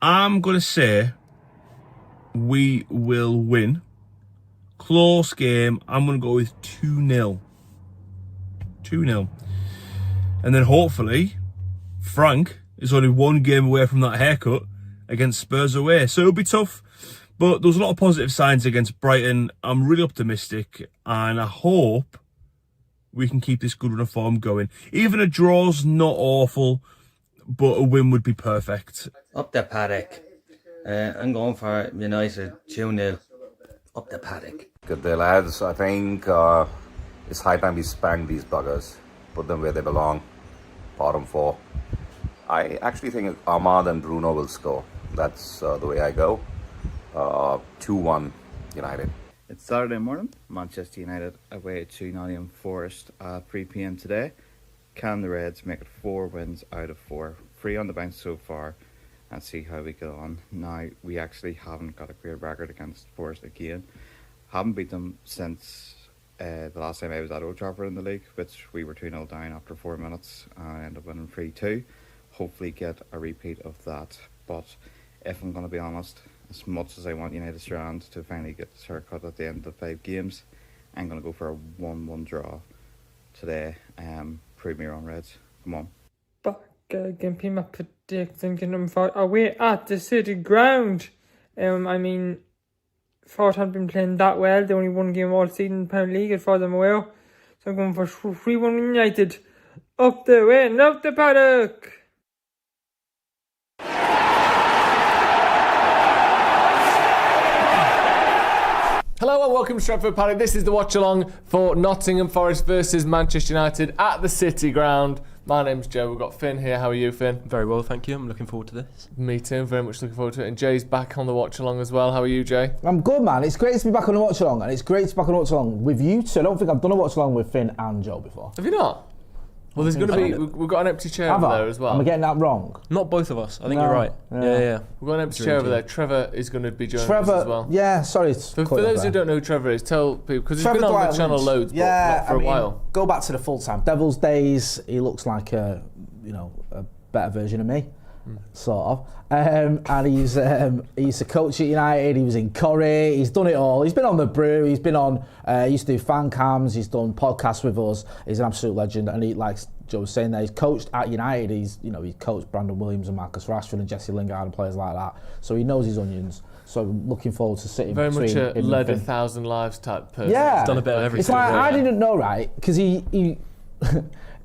I'm going to say we will win. Close game. I'm going to go with 2-0. 2-0. And then hopefully, Frank is only one game away from that haircut against Spurs away. So it'll be tough. But there's a lot of positive signs against Brighton. I'm really optimistic. And I hope we can keep this good run of form going. Even a draw's not awful, but a win would be perfect. Up the Paddock. I'm going for United 2-0. Up the Paddock. Good day, lads. I think it's high time we spank these buggers. Put them where they belong. Bottom four. I actually think Ahmad and Bruno will score. That's the way I go. 2-1 United. It's Saturday morning. Manchester United away to Nottingham Forest at 3 p.m. today. Can the Reds make it 4 wins out of 4? 3 on the bench so far, and see how we get on. Now, we actually haven't got a great record against Forest again. Haven't beat them since the last time I was at Old Trafford in the league, which we were 2-0 down after 4 minutes and ended up winning 3-2. Hopefully get a repeat of that. But if I'm going to be honest, as much as I want United Strand to finally get this haircut at the end of the 5 games, I'm going to go for a 1-1 draw today. Prove me wrong, Reds. Come on. Back again, my prediction number 5 away at the City Ground. I mean, Forest haven't been playing that well. They only won game all season in the Premier League as far as I'm aware. So I'm going for 3-1 United. Up the win, up the Paddock. Hello and welcome to Stretford, Paddock. This is the watch-along for Nottingham Forest versus Manchester United at the City Ground. My name's Joe. We've got Finn here. How are you, Finn? Very well, thank you. I'm looking forward to this. Me too. Very much looking forward to it. And Jay's back on the watch-along as well. How are you, Jay? I'm good, man. It's great to be back on the watch-along, and it's great to be back on the watch-along with you two. I don't think I've done a watch-along with Finn and Joe before. Have you not? Well, there's going to be... We've got an empty chair over there as well. Am I getting that wrong? Not both of us. I think you're right. Yeah. We've got an empty chair over there. Trevor is going to be joining us as well. Yeah, sorry. For those who don't know who Trevor is, tell people... Because he's been on the channel loads, but not for a while. Go back to the full-time Devils days. He looks like a better version of me, sort of. And he's a coach at United. He was in Corrie. He's done it all. He's been on the brew. He's been on. He used to do fan cams. He's done podcasts with us. He's an absolute legend. And he, like Joe was saying, there, he's coached at United. He's coached Brandon Williams and Marcus Rashford and Jesse Lingard and players like that. So he knows his onions. So I'm looking forward to sitting very between much a him led and 1,000 lives type person. Yeah, he's done a bit of everything. It's like I didn't know, right? Because he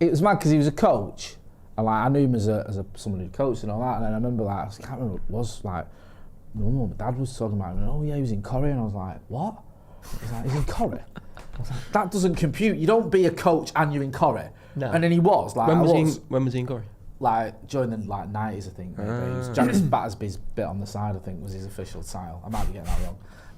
it was mad because he was a coach. And like I knew him as someone who coached and all that, and then I remember I can't remember what it was like. My dad was talking about him, and he was in Corrie, and I was like, what? He's like, he's in Corrie. I was like, that doesn't compute. You don't be a coach and you're in Corrie. No. And then he was like, when was he in Corrie? Like during the 90s, I think. Maybe. It was Janice Battersby's bit on the side, I think, was his official title. I might be getting that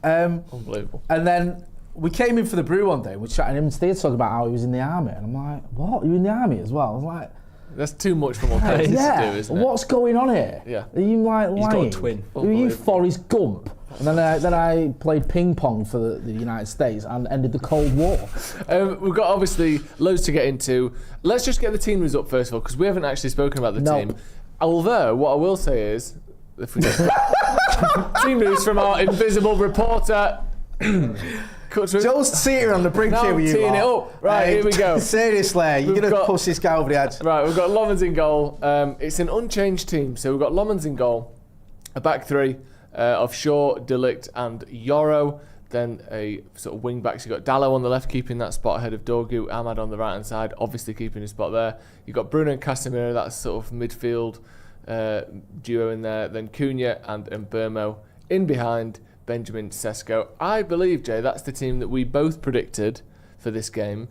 wrong. Unbelievable. And then we came in for the brew one day. We chatting him, and Steve talking about how he was in the army, and I'm like, what? You in the army as well? I was like. That's too much for one person to do, isn't it? What's going on here? Yeah. Are you like He's lying? got a twin. Are you Forrest Gump? And then I played ping pong for the United States and ended the Cold War. We've got obviously loads to get into. Let's just get the team news up first of all, because we haven't actually spoken about the team. Although what I will say is, if we just team news from our invisible reporter. Joe's sitting on the brink here with you. Teeing it up. Right, here we go. Seriously, you're going to push this guy over the edge. Right, we've got Lomans in goal. It's an unchanged team. So we've got Lomans in goal, a back three of Shaw, Delict and Yoro. Then a sort of wing backs. You've got Dallo on the left, keeping that spot ahead of Dorgu. Ahmad on the right hand side, obviously keeping his spot there. You've got Bruno and Casemiro, that's sort of midfield duo in there. Then Cunha and Mbermo in behind. Benjamin Sesko. I believe, Jay, that's the team that we both predicted for this game,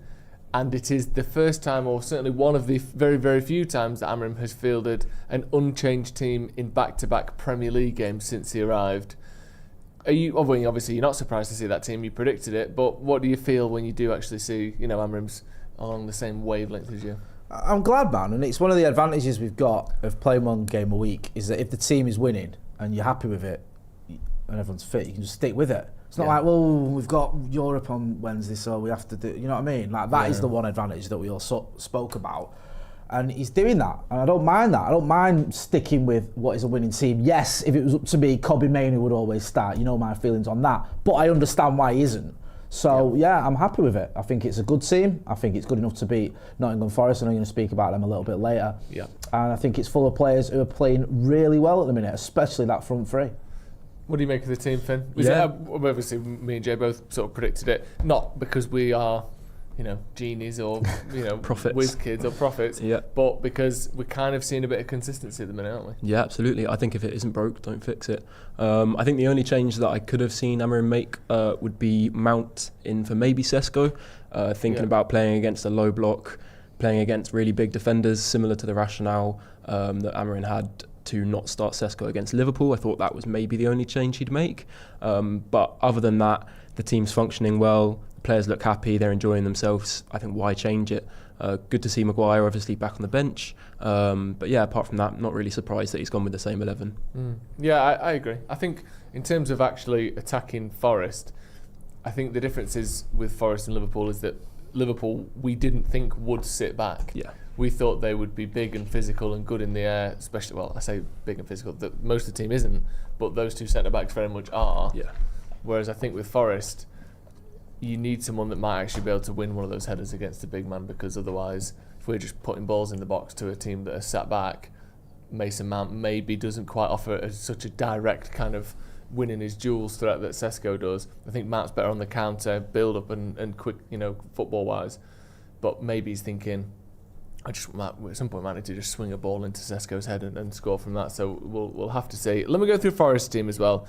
and it is the first time, or certainly one of the very, very few times, that Amorim has fielded an unchanged team in back-to-back Premier League games since he arrived. Are you? Obviously, you're not surprised to see that team. You predicted it, but what do you feel when you do actually see, Amorim's along the same wavelength as you? I'm glad, man, and it's one of the advantages we've got of playing one game a week is that if the team is winning and you're happy with it, and everyone's fit, you can just stick with it. It's not like, well, we've got Europe on Wednesday, so we have to do. You know what I mean? Like that is the one advantage that we all spoke about. And he's doing that, and I don't mind that. I don't mind sticking with what is a winning team. Yes, if it was up to me, Kobbie Mainoo would always start. You know my feelings on that. But I understand why he isn't. So, yeah, I'm happy with it. I think it's a good team. I think it's good enough to beat Nottingham Forest, and I'm going to speak about them a little bit later. Yeah. And I think it's full of players who are playing really well at the minute, especially that front three. What do you make of the team, Finn? Obviously, me and Jay both sort of predicted it, not because we are, genies or, Prophets. whiz kids or prophets, Yeah. but because we're kind of seeing a bit of consistency at the minute, aren't we? Yeah, absolutely. I think if it isn't broke, don't fix it. I think the only change that I could have seen Amorim make would be Mount in for maybe Sesko, thinking about playing against a low block, playing against really big defenders, similar to the rationale that Amorim had to not start Sesko against Liverpool. I thought that was maybe the only change he'd make. But other than that, the team's functioning well. The players look happy. They're enjoying themselves. I think why change it? Good to see Maguire obviously back on the bench. But yeah, apart from that, not really surprised that he's gone with the same 11. Yeah, I agree. I think in terms of actually attacking Forest, I think the difference is with Forest and Liverpool is that Liverpool we didn't think would sit back. Yeah. We thought they would be big and physical and good in the air, especially, well, I say big and physical, most of the team isn't, but those two centre-backs very much are. Yeah. Whereas I think with Forest, you need someone that might actually be able to win one of those headers against a big man, because otherwise, if we're just putting balls in the box to a team that are sat back, Mason Mount maybe doesn't quite offer such a direct kind of winning his duels threat that Sesko does. I think Mount's better on the counter, build up and quick, football-wise, but maybe he's thinking, at some point might need to just swing a ball into Sesko's head and score from that. So we'll have to see. Let me go through Forest's team as well,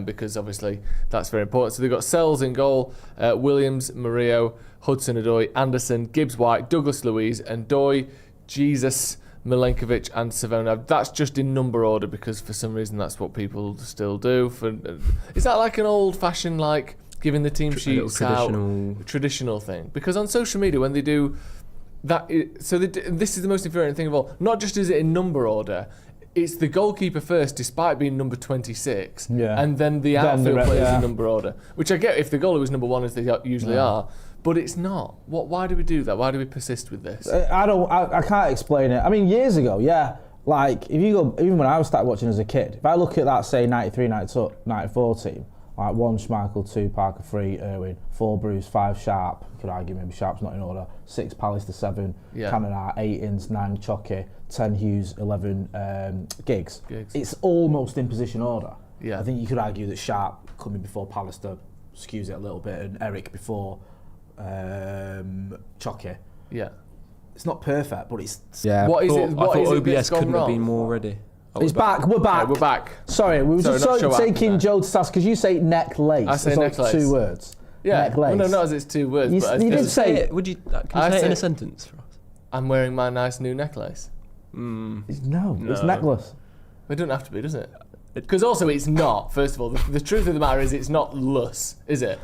because obviously that's very important. So they've got Sells in goal, Williams, Murillo, Hudson-Odoi, Anderson, Gibbs-White, Douglas Luiz, and Doy, Jesus, Milenkovic and Savona. That's just in number order because for some reason that's what people still do. Is that like an old-fashioned giving the team sheets out traditional thing? Because on social media when they do that, this is the most infuriating thing of all. Not just is it in number order, it's the goalkeeper first, despite being number 26, and then the outfield players in number order. Which I get if the goalie was number 1, as they usually are, but it's not. Why do we do that? Why do we persist with this? I can't explain it. I mean, years ago, if you go, even when I started watching as a kid, if I look at that, say 93, 94 team, 1 Schmeichel, 2 Parker, 3 Irwin, 4 Bruce, 5 Sharp. You could argue maybe Sharp's not in order. 6 Pallister, 7 Cannonat, 8 Ince, 9 Chocky, 10 Hughes, 11 Giggs. It's almost in position order. I think you could argue that Sharp coming before Pallister skews it a little bit, and Eric before Chocky. It's not perfect, but it's I thought OBS couldn't have been more ready. It's back. We're back. We're back. Sorry, we were just taking Joe to task because you say necklace. I say necklace. 2 words. Necklace. Well, no, not as it's 2 words. You did say it. Would you? Can you say it in a sentence for us? I'm wearing my nice new necklace. No, it's necklace. It doesn't have to be, does it? Because also it's not. First of all, the truth of the matter is it's not lus, is it?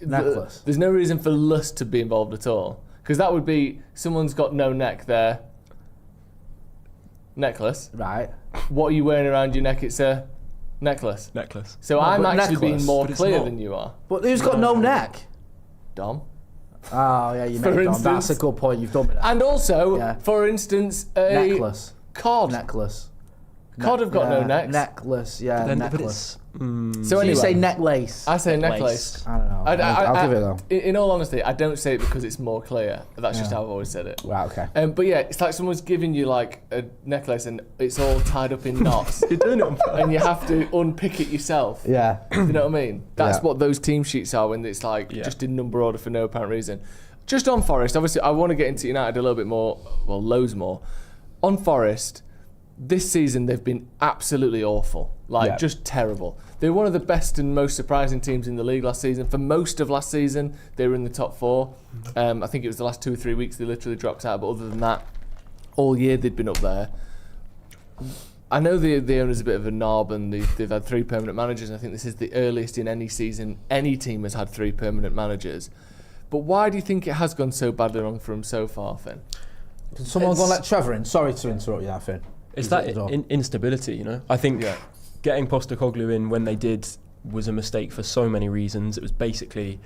Necklace. There's no reason for lust to be involved at all. Because that would be someone's got no neck there. Necklace. Right. What are you wearing around your neck? It's a necklace. Necklace. So I'm actually necklace, being more clear than you are. But who's got no neck? Dom. Oh, yeah, you made Dom. That's a good point. You've done me that. And also, for instance, a necklace. Cod. Necklace. Cod have got no necks. Necklace, necklace. So anyway, you say necklace. I say necklace. I don't know. I'll give it though. In all honesty, I don't say it because it's more clear. That's just how I've always said it. Right, okay. But yeah, it's like someone's giving you like a necklace and it's all tied up in knots. You're doing it on purpose. And you have to unpick it yourself. Yeah. You know what I mean? That's what those team sheets are when it's like just in number order for no apparent reason. Just on Forest, obviously, I want to get into United a little bit more, well, loads more. On Forest, this season they've been absolutely awful, just terrible. They were one of the best and most surprising teams in the league last season. For most of last season, they were in the top 4. I think it was the last 2 or 3 weeks they literally dropped out, but other than that, all year they'd been up there. I know the owner's a bit of a knob and they've had 3 permanent managers, and I think this is the earliest in any season any team has had 3 permanent managers. But why do you think it has gone so badly wrong for them so far, Finn? Can someone go and let Trevor in? Sorry to interrupt you there, Finn. It's that instability, you know. I think getting Postecoglou in when they did was a mistake for so many reasons. It was basically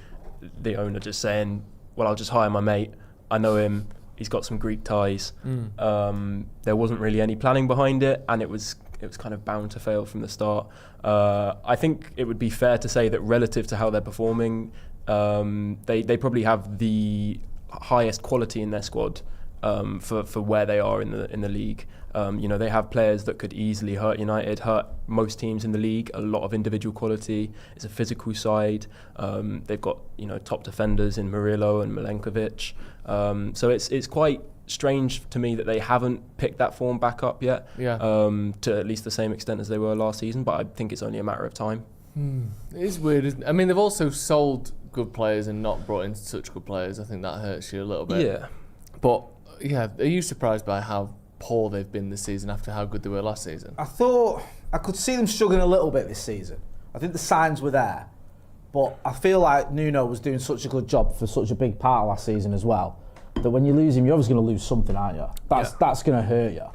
the owner just saying, well, I'll just hire my mate. I know him. He's got some Greek ties. There wasn't really any planning behind it, and it was kind of bound to fail from the start. I think it would be fair to say that relative to how they're performing, they probably have the highest quality in their squad for where they are in the league. They have players that could easily hurt United, hurt most teams in the league. A lot of individual quality. It's a physical side. They've got top defenders in Murillo and Milenkovic. So it's quite strange to me that they haven't picked that form back up yet. To at least the same extent as they were last season. But I think it's only a matter of time. It is weird, isn't it? I mean, they've also sold good players and not brought in such good players. I think that hurts you a little bit. Yeah. But yeah, are you surprised by how poor they've been this season after how good they were last season? I thought I could see them struggling a little bit this season. I think the signs were there, but I feel like Nuno was doing such a good job for such a big part of last season as well, that when you lose him, you're obviously going to lose something, aren't you? That's going to hurt you.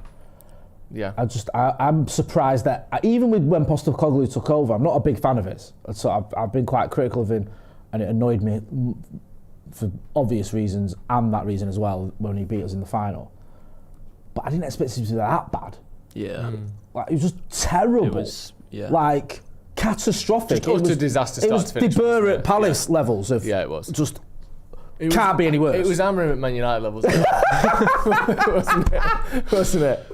Yeah. I'm surprised that even when Postecoglou took over, I'm not a big fan of his. So I've been quite critical of him, and it annoyed me for obvious reasons and that reason as well when he beat us in the final. But I didn't expect him to be that bad. Yeah. Like, it was just terrible. It was, like, catastrophic. Just utter disaster start to finish. It was De Boer at Palace levels of... Yeah, it was. Just... Can't be any worse. It was Amorim at Man United levels. Wasn't it?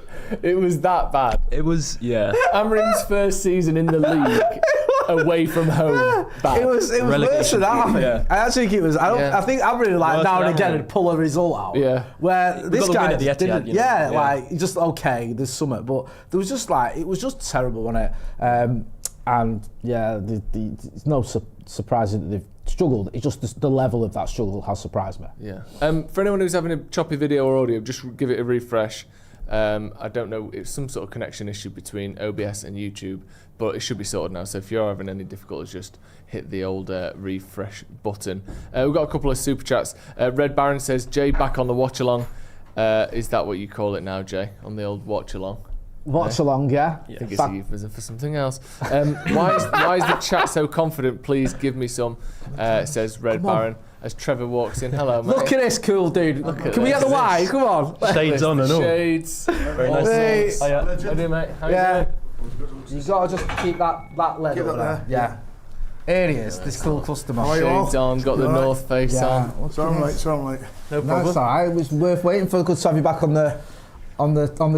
It was that bad. It was, yeah. Amorim's first season in the league away from home. Bad. It was worse than that, I think. Yeah. I actually think it was... I think Amorim, like, now and again, would pull a result out. Yeah. Where this guy at the Etihad, didn't... Like, just, okay, there's something. But there was just, like... It was just terrible, wasn't it? And, yeah, it's no surprise that they've struggled. It's just the level of that struggle has surprised me. Yeah. For anyone who's having a choppy video or audio, just give it a refresh. I don't know, it's some sort of connection issue between OBS and YouTube, but it should be sorted now. So if you're having any difficulties, just hit the old refresh button. We've got a couple of super chats. Red Baron says, Jay back on the watch-along. Is that what you call it now, Jay? On the old watch-along? Watch-along, yeah. I think it's a euphemism for something else. Why is the chat so confident? Please give me some, says Red Baron. As Trevor walks in. Hello, mate. Look at this cool dude. Can we get the Y? Come on. Shades on and all. Shades. Very nice. How you doing, mate? How you doing? You got to just keep that leg up there. Yeah. Here he is, this cool customer. Shades on, got the North Face on. Sound like. No problem. That's alright. It was worth waiting for. Good to have you back on the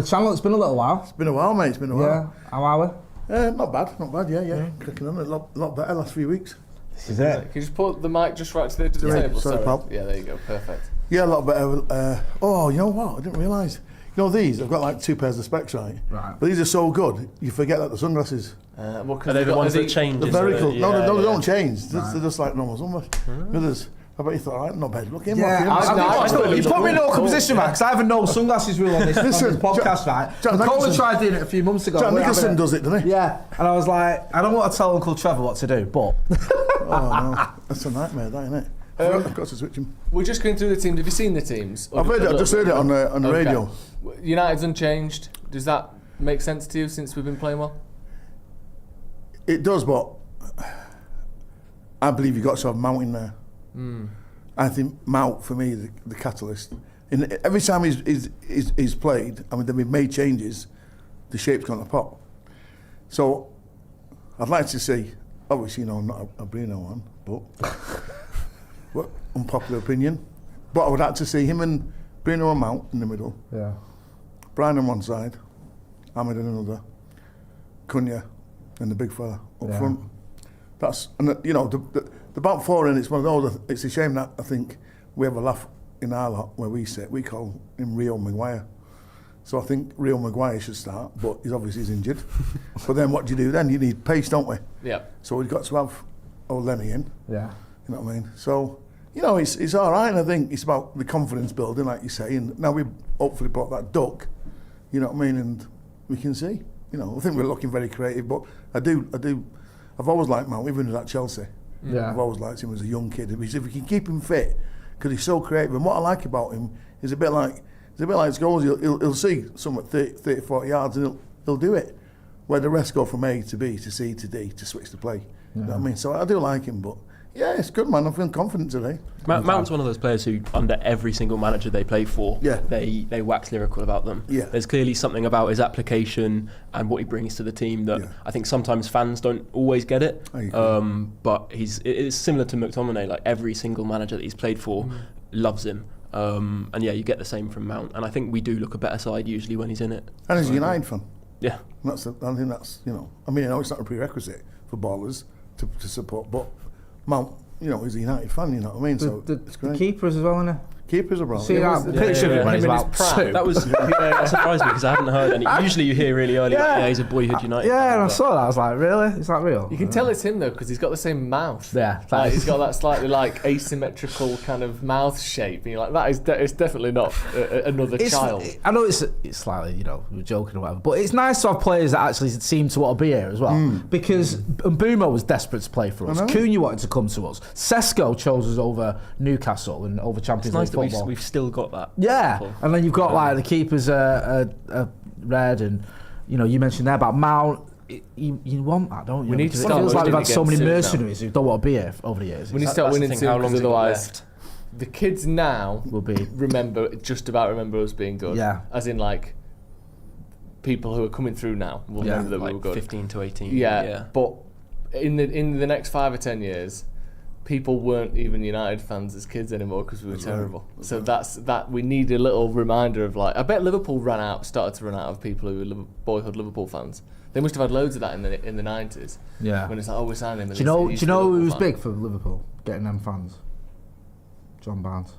channel. It's been a little while. It's been a while, mate. It's been a while. Yeah. How are we? Not bad. Yeah. Clicking on a lot better last few weeks. This is it. Can you just put the mic just right to the table? Sorry, pal. Yeah, there you go. Perfect. Yeah, a lot better. Oh, you know what? I didn't realise. You know these? I've got like 2 pairs of specs, right? Right. But these are so good, you forget that the sunglasses. Are they the ones that change? They're very cool. Yeah, they don't change. They're just like normal sunglasses. Others. I bet you thought, alright, not bad. Look at him. You put me in an awkward position, man, because I have a no sunglasses rule on this podcast, right? Colin tried doing it a few months ago. Jack Nicholson does it, doesn't he? Yeah, and I was like, I don't want to tell Uncle Trevor what to do, but... Oh, no. That's a nightmare, that, isn't it? I've got to switch him. We're just going through the teams. Have you seen the teams? I've just heard it on the radio. United's unchanged. Does that make sense to you since we've been playing well? It does, but I believe you've got to have Mount in there. I think Mount, for me, is the catalyst. Every time he's played, I mean, then we've made changes, the shape's gone to pop. So I'd like to see, obviously, I'm not a Bruno one, but unpopular opinion. But I would like to see him and Bruno and Mount in the middle. Yeah. Brian on one side, Ahmed on another, Cunha and the big fella up front. That's, and the back four, and it's one of those. It's a shame that I think we have a laugh in our lot where we sit. We call him Rio Maguire. So I think Rio Maguire should start, but he's injured. But then what do you do then? You need pace, don't we? Yeah. So we've got to have old Lenny in. Yeah. You know what I mean? So, it's all right. And I think it's about the confidence building, like you say. And now we've hopefully brought that duck. You know what I mean? And we can see. I think we're looking very creative. But I've always liked Mount, even at Chelsea. Yeah. I've always liked him as a young kid. If we can keep him fit, because he's so creative. And what I like about him is a bit like Scholes. He'll see some at 30, 40 yards and he'll do it. Where the rest go from A to B to C to D to switch to play. You know what I mean? So I do like him, but Yeah, it's good, man. I'm feeling confident today. Mount's one of those players who, under every single manager they play for, Yeah. they wax lyrical about them. Yeah. There's clearly something about his application and what he brings to the team that I think sometimes fans don't always get it. I agree. But it's similar to McTominay. Like every single manager that he's played for loves him. And yeah, you get the same from Mount. And I think we do look a better side usually when he's in it. And he's a United fan. Yeah. I think that's, I mean, I know it's not a prerequisite for ballers to support, but Mount, he's a United fan, you know what I mean? So it's The great. keepers as well, innit? Keepers are brilliant. See that picture of him when he's about two. That was that surprised me because I hadn't heard any. Usually you hear really early, like, he's a boyhood United. Yeah, fan, and I but- saw that. I was like, really? Is that real? You can tell it's him though because he's got the same mouth. Yeah, Like, he's got that slightly like asymmetrical kind of mouth shape, and you're like, that is it's definitely not another child. I know it's slightly, we're joking or whatever, but it's nice to have players that actually seem to want to be here as well. Because Mbeumo was desperate to play for us. Cunha wanted to come to us. Sesko chose us over Newcastle and over Champions It's nice League that football. we've still got that. Yeah, football. and then you've got like the keepers are red, and you mentioned there about Mount. You want that, don't you? We need to Because start it feels like we've had winning so many again soon now. mercenaries who don't want to be here over the years. We need to That's start the winning thing, soon how because long's it got otherwise left? the kids now Will be just about remember us being good. Yeah. As in like people who are coming through now will Yeah. remember that we Like were good. 15 to 18. Yeah, but in the next 5 or 10 years, people weren't even United fans as kids anymore because we were terrible. So that's we need a little reminder of like. I bet Liverpool started to run out of people who were boyhood Liverpool fans. They must have had loads of that in the 90s. Yeah. When it's like, we're signing him. Do you know who was big for Liverpool getting them fans? John Barnes.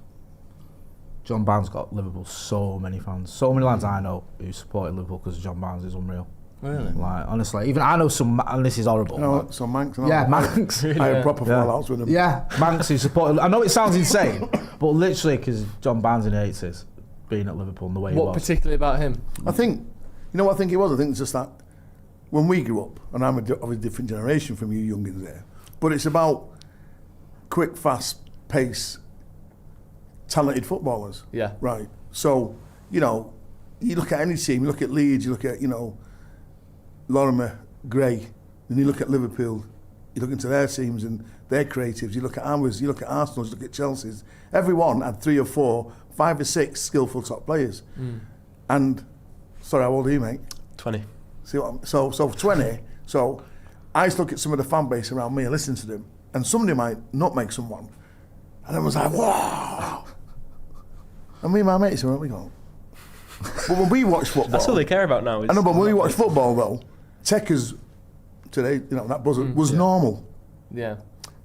John Barnes got Liverpool so many fans. So many lads I know who supported Liverpool because of John Barnes is unreal. Really? Like honestly, even I know some, and this is horrible. So Manx. Yeah, Manx. I had proper fallouts with him. Yeah, Manx who supported. I know it sounds insane, but literally because John Barnes in the 80s being at Liverpool and the way he What was. particularly about him? I think, what I think it was? I think it's just that when we grew up, and I'm of a different generation from you youngins there, but it's about quick, fast pace, talented footballers. Yeah. Right. So, you look at any team, you look at Leeds, you look at, Lorimer, Gray, then you look at Liverpool, you look into their teams and their creatives, you look at ours, you look at Arsenal, you look at Chelsea's. Everyone had 3 or 4, 5 or 6 skillful top players. And, sorry, how old are you, mate? 20. See what so 20. So I used to look at some of the fan base around me and listen to them, and somebody might not make someone, and I was like, wow. And me and my mates were like, we go. But when we watch football, That's all they care about now. I know, but when we watch football though, Tekers today, that buzzer was normal. Yeah.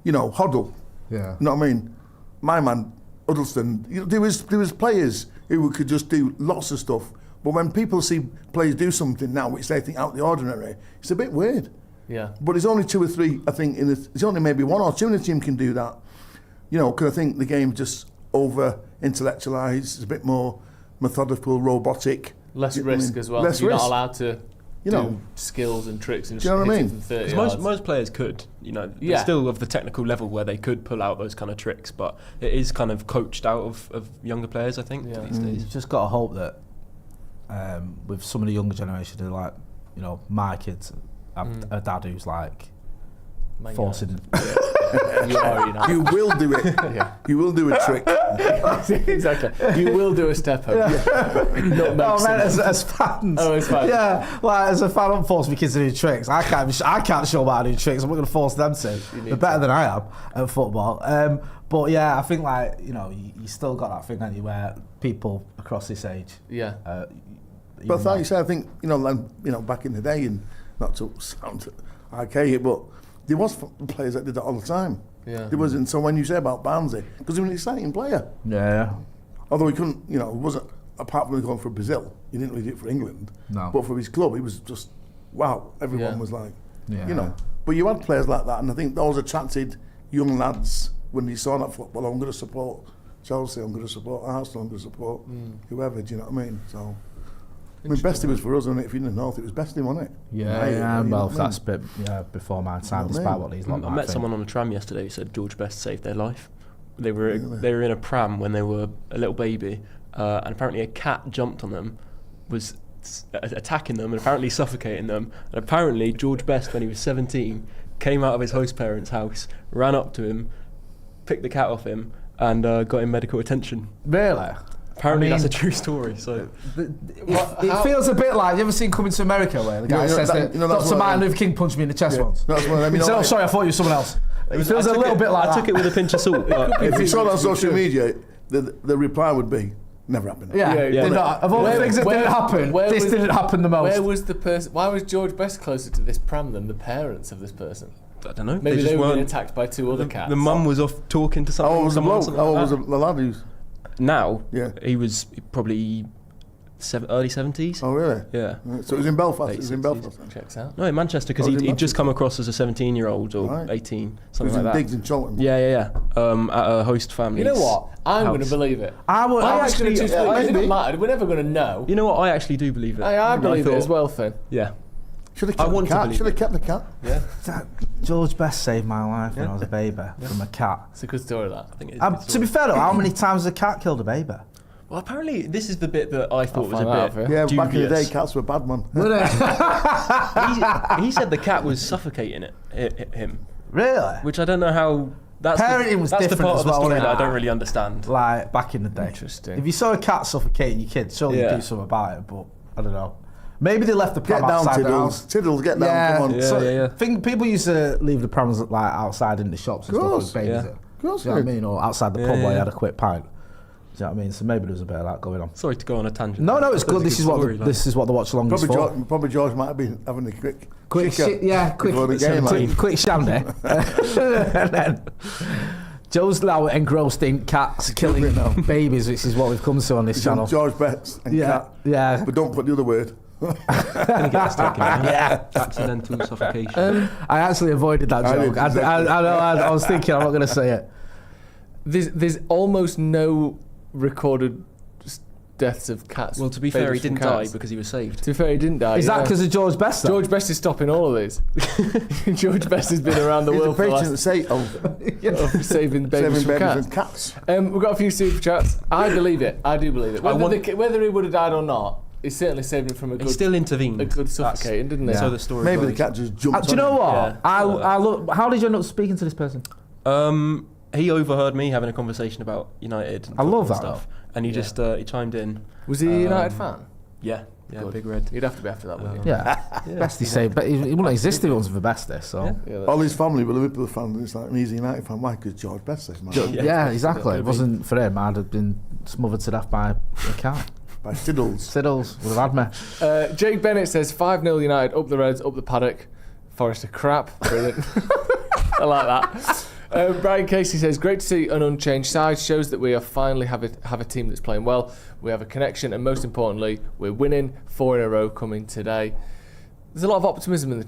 Hoddle. Yeah. You know what I mean? My man, Huddleston, there was players who could just do lots of stuff. But when people see players do something now which they think out of the ordinary, it's a bit weird. Yeah. But there's only 2 or 3, I think, there's only maybe 1 or 2 in the team can do that. Because I think the game just over-intellectualised, it's a bit more methodical, robotic. Less You know what I risk mean? as well. Less You're risk. not allowed to You do know. skills and tricks and Do you know what I hit it mean? from 30 Because yards. most players could, they're Yeah. still of the technical level where they could pull out those kind of tricks, but it is kind of coached out of younger players, I think, these days. You've just got to hope that with some of the younger generation, they're like, my kids have a dad who's like Man forcing. You are United. You will do it. Yeah. You will do a trick. Exactly. You will do a step up. Not No, man, as fans. Oh, as fans. Yeah, like as a fan, I don't force my kids to do tricks. I can't show them how to do tricks. I'm not going to force them to. They're better than I am at football. But yeah, I think you still got that thing, haven't you, where people across this age. Yeah. But like you said, I think, back in the day, and not to sound archaic, but there was players that did that all the time. Yeah. There wasn't. So when you say about Barnsley, because he was an exciting player. Yeah. Although he couldn't, it wasn't, apart from going for Brazil, he didn't really do it for England. No. But for his club, he was just, wow, everyone Yeah. was like, Yeah. But you had players like that, and I think those attracted young lads when you saw that football. I'm going to support Chelsea, I'm going to support Arsenal, I'm going to support whoever, do you know what I mean? So, Bestie was for us, and if you're in the north, it was Bestie, wasn't it? Yeah, you know well, what I mean? that's a bit before my time, You know what I despite mean? what these lot I might met think. someone on a tram yesterday who said George Best saved their life. They were in a pram when they were a little baby, and apparently a cat jumped on them, was attacking them and apparently suffocating them. And apparently George Best, when he was 17, came out of his host parents' house, ran up to him, picked the cat off him, and got him medical attention. Really? Apparently, that's a true story. So it feels a bit like, you ever seen Coming to America where the guy says that Dr. Martin Luther King punched me in the chest once? That's what I mean. Oh, sorry, I thought you were someone else. It feels a little bit like I took it with a pinch of salt. If you saw that on social media, the reply would be, never happened. Of all the things that didn't happen, this didn't happen the most. Where was the person? Why was George Best closer to this pram than the parents of this person? I don't know. Maybe they were being attacked by 2 other cats. The mum was off talking to someone. How old was the bloke? How old was the lad who's... Now, Yeah. he was probably early 70s. Oh, really? Yeah. So it was in Belfast. It was in Belfast. Checks out. No, in Manchester, because he'd just come across as a 17-year-old or Right. 18, It something was like in that. Diggs in Cheltenham. Yeah. At a host family. You know what? I'm going to believe it. It didn't matter. We're never going to know. You know what? I actually do believe it. I believe it as well, Finn. Yeah. Should have kept the cat. Should have kept the cat. Yeah. George Best saved my life when I was a baby from a cat. It's a good story, that. I think it is a good To story. be fair though, how many times has a cat killed a baby? Well, apparently, this is the bit that I thought was find out a for bit you. Yeah, dubious. back in the day, cats were bad, man. he said the cat was suffocating him, Really? which I don't know how. Parenting was that's the different part as of the well, story wasn't that I it? don't really understand. Like back in the day. Interesting. If you saw a cat suffocating your kid, surely you'd Yeah. do something about it, but I don't know. Maybe they left the pram Get down, outside the house. Tiddles. Tiddles, get down. Come on. Yeah. Think people used to leave the prams like outside in the shops and stuff Course. with babies Yeah. in. Of course Do you know what I they mean? Or outside the Yeah, pub where you yeah. had a quick pint. Do you know what I mean? So maybe there was a bit of that going on. Sorry to go on a tangent. No, it's That's a good. This is what story, like. this is what the watch along is for. Probably George might have been having a quick Quick, shicker before the game. quick shandy. And then Joe's now engrossed in cats killing babies, which is what we've come to on this channel. George Betts and Yeah, cat. yeah. But don't put the other word. Yeah. Accidental suffocation. I actually avoided that I joke. did, I exactly. know. I was thinking I'm not going to say it. There's almost no recorded deaths of cats. Well, to be fair, he babies from didn't die cats. because he was saved. To be fair, he didn't die. Is that because of George Best? Though? George Best is stopping all of these? George Best has been around the He's a world for the preacher last of saving babies saving from babies cats. and cats. We've got a few super chats. I believe it. I do believe it. Whether he would have died or not, he certainly saved him from a He good, still intervened. a good suffocating, didn't he? So the story Maybe the goes. cat just jumped Do you know on him. what? Yeah. I look. How did you end up speaking to this person? He overheard me having a conversation about United. And I love football that stuff, and he just he chimed in. Was he a United fan? Yeah, Good. big red. You'd have to be after that, wouldn't you? Yeah, Best he saved, but he wouldn't exist if it wasn't for Best. This, so Yeah, that's- All his family were Liverpool fans, and it's like, and he's a United fan. Why? Because George Best says, man. yeah, exactly. If it wasn't for him, I'd have been smothered to death by a cat. By Tiddles. Siddles would have had me. Jake Bennett says 5-0 United, up the Reds, up the Paddock. Forest are crap. Brilliant. I like that. Brian Casey says, great to see an unchanged side. Shows that we are finally have a team that's playing well. We have a connection, and most importantly, we're winning 4 in a row coming today. There's a lot of optimism in the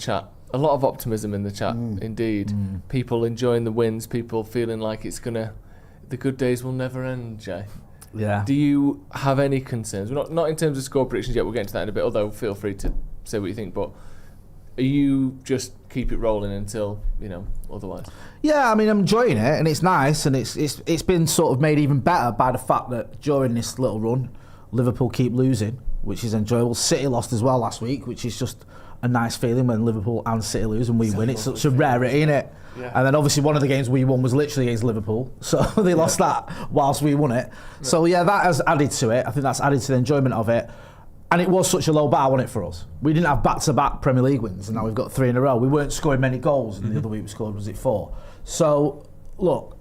chat. Indeed. People enjoying the wins, people feeling like the good days will never end, Jay. Yeah. Do you have any concerns? We're not in terms of score predictions yet, we'll get into that in a bit, although feel free to say what you think, but are you just keep it rolling until, otherwise? Yeah, I mean, I'm enjoying it, and it's nice, and it's been sort of made even better by the fact that during this little run, Liverpool keep losing, which is enjoyable. City lost as well last week, which is just a nice feeling when Liverpool and City lose and we win. It's such a rarity, isn't it? Yeah. And then obviously one of the games we won was literally against Liverpool, so they lost that whilst we won it. So yeah, that has added to it. I think that's added to the enjoyment of it. And it was such a low bar, wasn't it, for us? We didn't have back-to-back Premier League wins, and now we've got 3 in a row. We weren't scoring many goals, and the other week we scored, was it 4? So, look,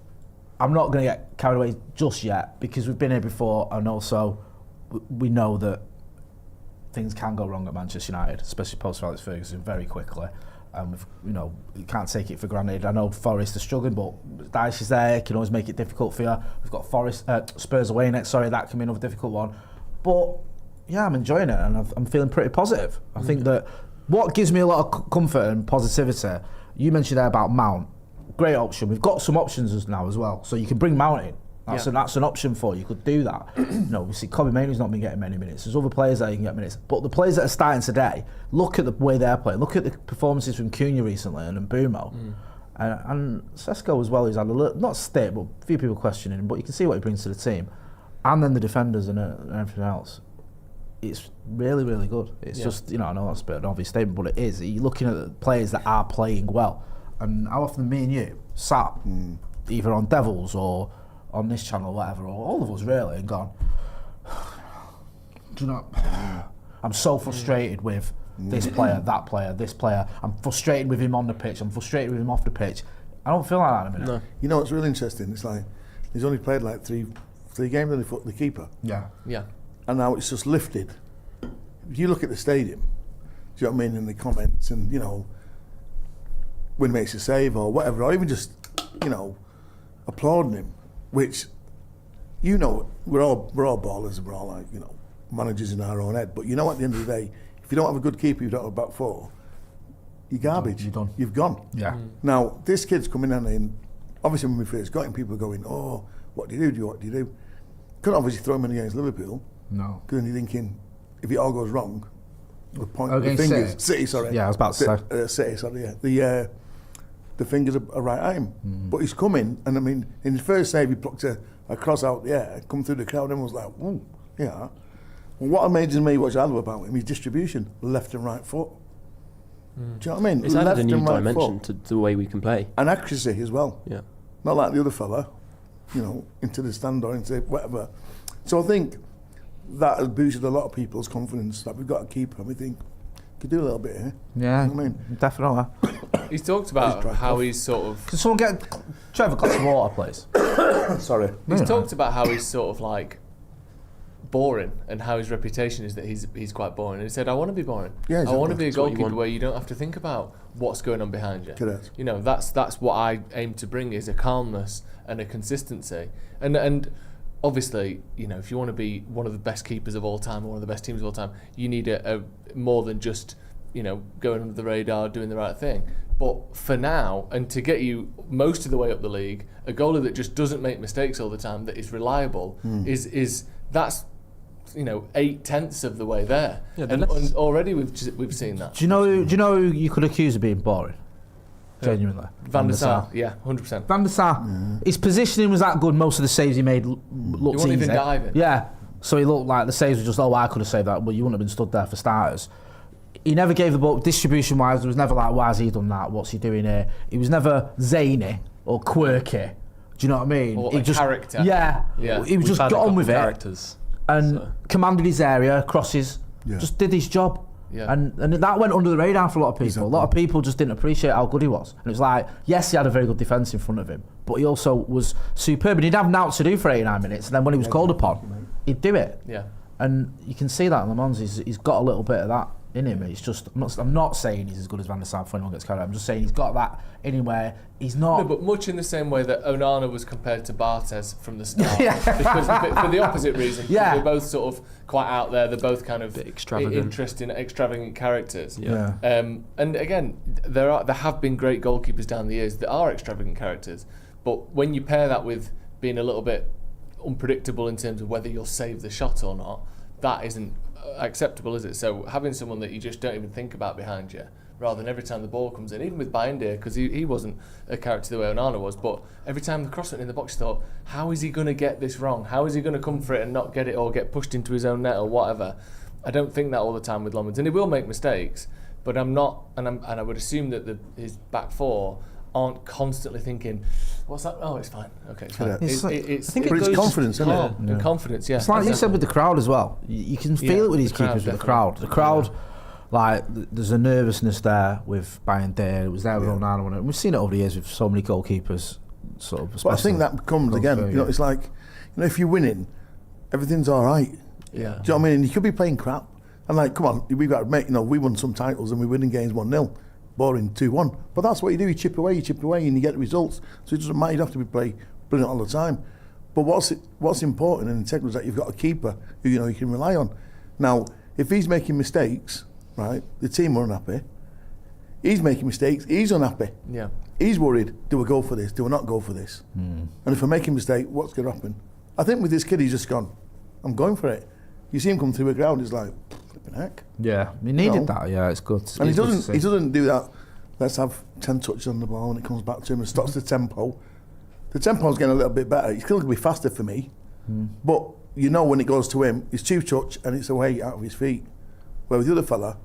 I'm not going to get carried away just yet, because we've been here before, and also we know that things can go wrong at Manchester United, especially post-Alex Ferguson, very quickly. You can't take it for granted. I know Forest are struggling, but Dyche is there, can always make it difficult for you. We've got Spurs away next, that can be another difficult one. But yeah, I'm enjoying it, and I'm feeling pretty positive. I think that what gives me a lot of comfort and positivity, you mentioned there about Mount, great option. We've got some options now as well, so you can bring Mount in. That's an option for you. You could do that. We see Kobe Mainoo's not been getting many minutes. There's other players that you can get minutes, but the players that are starting today, look at the way they're playing. Look at the performances from Cunha recently and Mbumo. And Sesko as well, he's had a little, not stick, but a few people questioning him, but you can see what he brings to the team. And then the defenders and everything else. It's really, really good. It's just, I know that's a bit of an obvious statement, but it is. You're looking at the players that are playing well. and how often me and you sat either on Devils or on this channel or whatever, or all of us really, and gone, do you know, I'm so frustrated with this player, that player, this player. I'm frustrated with him on the pitch, I'm frustrated with him off the pitch. I don't feel like that in a minute. No. You know what's really interesting? It's like he's only played like three games and he fought the keeper. Yeah. Yeah. And now it's just lifted. If you look at the stadium, do you know what I mean, in the comments, and you know, when he makes a save or whatever, or even just, you know, applauding him, which, you know, we're all ballers, we're all like, you know, managers in our own head. But you know, at the end of the day, if you don't have a good keeper, you don't have a back four, you're garbage. You're done. You've gone. Yeah. Now, this kid's coming in, and obviously when we first got him, people are going, oh, what do you do? What do you do? Couldn't obviously throw him in against Liverpool. No. Because then you're thinking, if it all goes wrong, the point Against the fingers, City, sorry. Yeah, I was about to say. City, sorry, yeah. The fingers are right at him. But he's coming, and I mean, in his first save, he plucked a cross out the air, come through the crowd, and was like, ooh, yeah. Well, what amazes me, what I love about him, his distribution, left and right foot. Do you know what I mean? It's added Left a new and right dimension foot. to the way we can play. And accuracy as well. Yeah. Not like the other fella, you know, into the stand or into whatever. So I think that has boosted a lot of people's confidence that we've got a keeper, and we think, could do a little bit here. Yeah, You know what I mean? definitely. He's talked about He's how off. he's sort of. Can someone get Trevor glass of water, please? Sorry. He's talked about how he's sort of like boring, and how his reputation is that he's quite boring. And he said, "I want to be boring. Yeah, I want to be a That's what you goalkeeper want. where you don't have to think about what's going on behind you. Correct. You know, that's what I aim to bring, is a calmness and a consistency. And obviously, you know, if you want to be one of the best keepers of all time or one of the best teams of all time, you need a more than just, you know, going under the radar, doing the right thing. But for now, and to get you most of the way up the league, a goalie that just doesn't make mistakes all the time, that is reliable, is that's, you know, 8/10 of the way there. Yeah, and already we've seen that. Do you know who you could accuse of being boring? Genuinely. Van der Sar, yeah, 100%. Van der Sar, his positioning was that good. Most of the saves he made looked You weren't easy. even diving. Yeah, so he looked like the saves were just, oh, I could have saved that, but you wouldn't have been stood there for starters. He never gave the ball distribution-wise. There was never like, why has he done that? What's he doing here? He was never zany or quirky. Do you know what I mean? Or he a character. Yeah, Yeah. he was just got on with it characters. and So. commanded his area, crosses, Yeah. just did his job. Yeah. And that went under the radar for a lot of people. Exactly. A lot of people just didn't appreciate how good he was. And it was like, yes, he had a very good defence in front of him, but he also was superb. And he'd have naught to do for 89 minutes, and then when he was called upon, he'd do it. Yeah. And you can see that in Le Mans. He's got a little bit of that in him. It's just, I'm not saying he's as good as Van der Sar before anyone gets carried away. I'm just saying he's got that in him where he's not. No, but much in the same way that Onana was compared to Barthez from the start. Yeah. Because for the opposite reason. Yeah. They're both sort of quite out there. They're both kind of Bit extravagant. interesting, extravagant characters. Yeah. And again, there have been great goalkeepers down the years that are extravagant characters. But when you pair that with being a little bit unpredictable in terms of whether you'll save the shot or not, that isn't acceptable, is it? So having someone that you just don't even think about behind you, rather than every time the ball comes in, even with Binder, because he wasn't a character the way Onana was, but every time the cross went in the box, you thought, how is he going to get this wrong? How is he going to come for it and not get it, or get pushed into his own net or whatever? I don't think that all the time with Lomans, and he will make mistakes, but I'm not, and I would assume that his back four aren't constantly thinking, what's that? Oh, it's fine. Okay, it's fine. Yeah. It's like- It's I think it But it's goes- confidence, isn't it? calm and confidence, yeah. It's like you said with the crowd as well. You can feel Yeah, it with these the crowd, keepers with the definitely. crowd. The crowd, like, there's a nervousness there with Binder. It was there with Onana. And we've seen it over the years with so many goalkeepers. Sort of. But I think that becomes, goes again, through, you know, yeah. it's like, you know, if you're winning, everything's all right. Yeah. Do you know what I mean? And you could be playing crap. And like, come on, we've got to admit, you know, we won some titles and we're winning games 1-0, boring 2-1. But that's what you do. You chip away, and you get the results. So it doesn't matter. You don't have to be playing brilliant all the time. But what's important and integral is that you've got a keeper who, you know, you can rely on. Now, if he's making mistakes, right, the team are unhappy. He's making mistakes. He's unhappy. Yeah. He's worried. Do we go for this? Do we not go for this? And if I make a mistake, what's going to happen? I think with this kid, he's just gone, I'm going for it. You see him come through the ground, he's like, flipping heck. Yeah, he needed No. that. Yeah, it's good. And It's good to see. he doesn't do that. Let's have 10 touches on the ball when it comes back to him and stops the tempo. The tempo's getting a little bit better. He's still going to be faster for me. But you know when it goes to him, it's 2 touch and it's away out of his feet. Where with the other fella,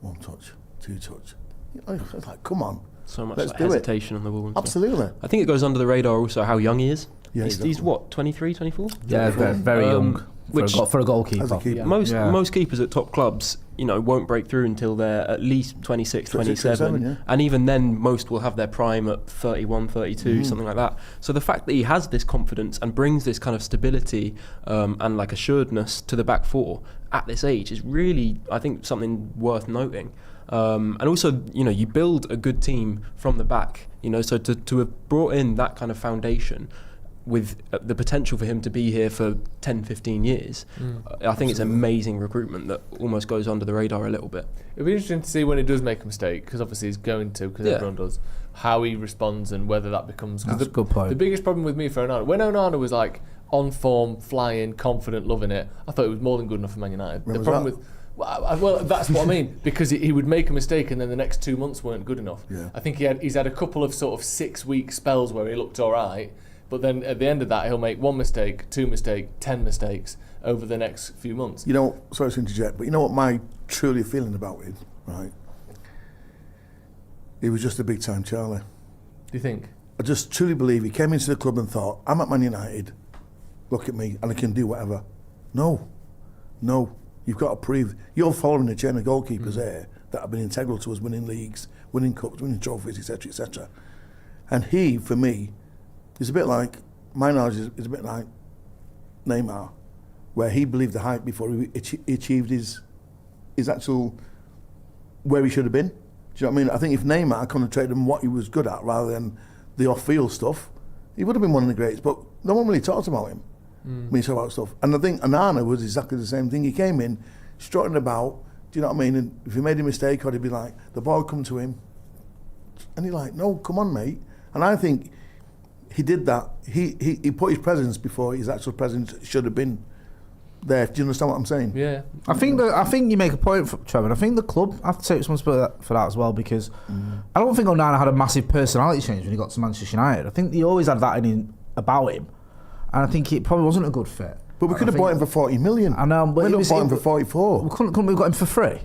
1 touch, 2 touch, It's like, come on. So much Let's like do it. hesitation on the wall. And stuff. Absolutely. I think it goes under the radar also how young he is. Yeah, he's what, 23, 24? Yeah, very young for a goalkeeper. As a keeper. Yeah. Most keepers at top clubs, won't break through until they're at least 26, 27. Yeah. And even then, most will have their prime at 31, 32, something like that. So the fact that he has this confidence and brings this kind of stability and like assuredness to the back four at this age is really, I think, something worth noting. And also, you build a good team from the back, so to have brought in that kind of foundation with the potential for him to be here for 10, 15 years, I think it's amazing recruitment that almost goes under the radar a little bit. It'll be interesting to see when he does make a mistake, because obviously he's going to, because everyone does, how he responds and whether that becomes... That's a good point. The biggest problem with me for Onana, when Onana was like on form, flying, confident, loving it, I thought it was more than good enough for Man United. When the was problem that? with... Well, that's what I mean, because he would make a mistake and then the next 2 months weren't good enough. Yeah. I think he's had a couple of sort of 6-week spells where he looked all right, but then at the end of that he'll make 1 mistake, 2 mistakes, 10 mistakes over the next few months. Sorry to interject, but you know what my truly feeling about it, right? He was just a big time Charlie. Do you think? I just truly believe he came into the club and thought, I'm at Man United, look at me, and I can do whatever. No. You've got to prove. You're following the chain of goalkeepers there that have been integral to us winning leagues, winning cups, winning trophies, etc., etc. And he, for me, is a bit like, my knowledge is a bit like Neymar, where he believed the hype before he achieved his actual, where he should have been. Do you know what I mean? I think if Neymar concentrated on what he was good at rather than the off-field stuff, he would have been one of the greats, but no one really talked about him. When you talk about stuff. And I think Onana was exactly the same thing. He came in, strutting about, do you know what I mean? And if he made a mistake, or he'd be like, the ball would come to him. And he's like, no, come on, mate. And I think he did that. He put his presence before his actual presence should have been there. Do you understand what I'm saying? Yeah. I think you make a point, Trevor. And I think the club have to take responsibility for that as well, because I don't think Onana had a massive personality change when he got to Manchester United. I think he always had that about him. And I think it probably wasn't a good fit. But we could have bought him for 40 million. I know, but we could have bought him for 44. We couldn't we got him for free?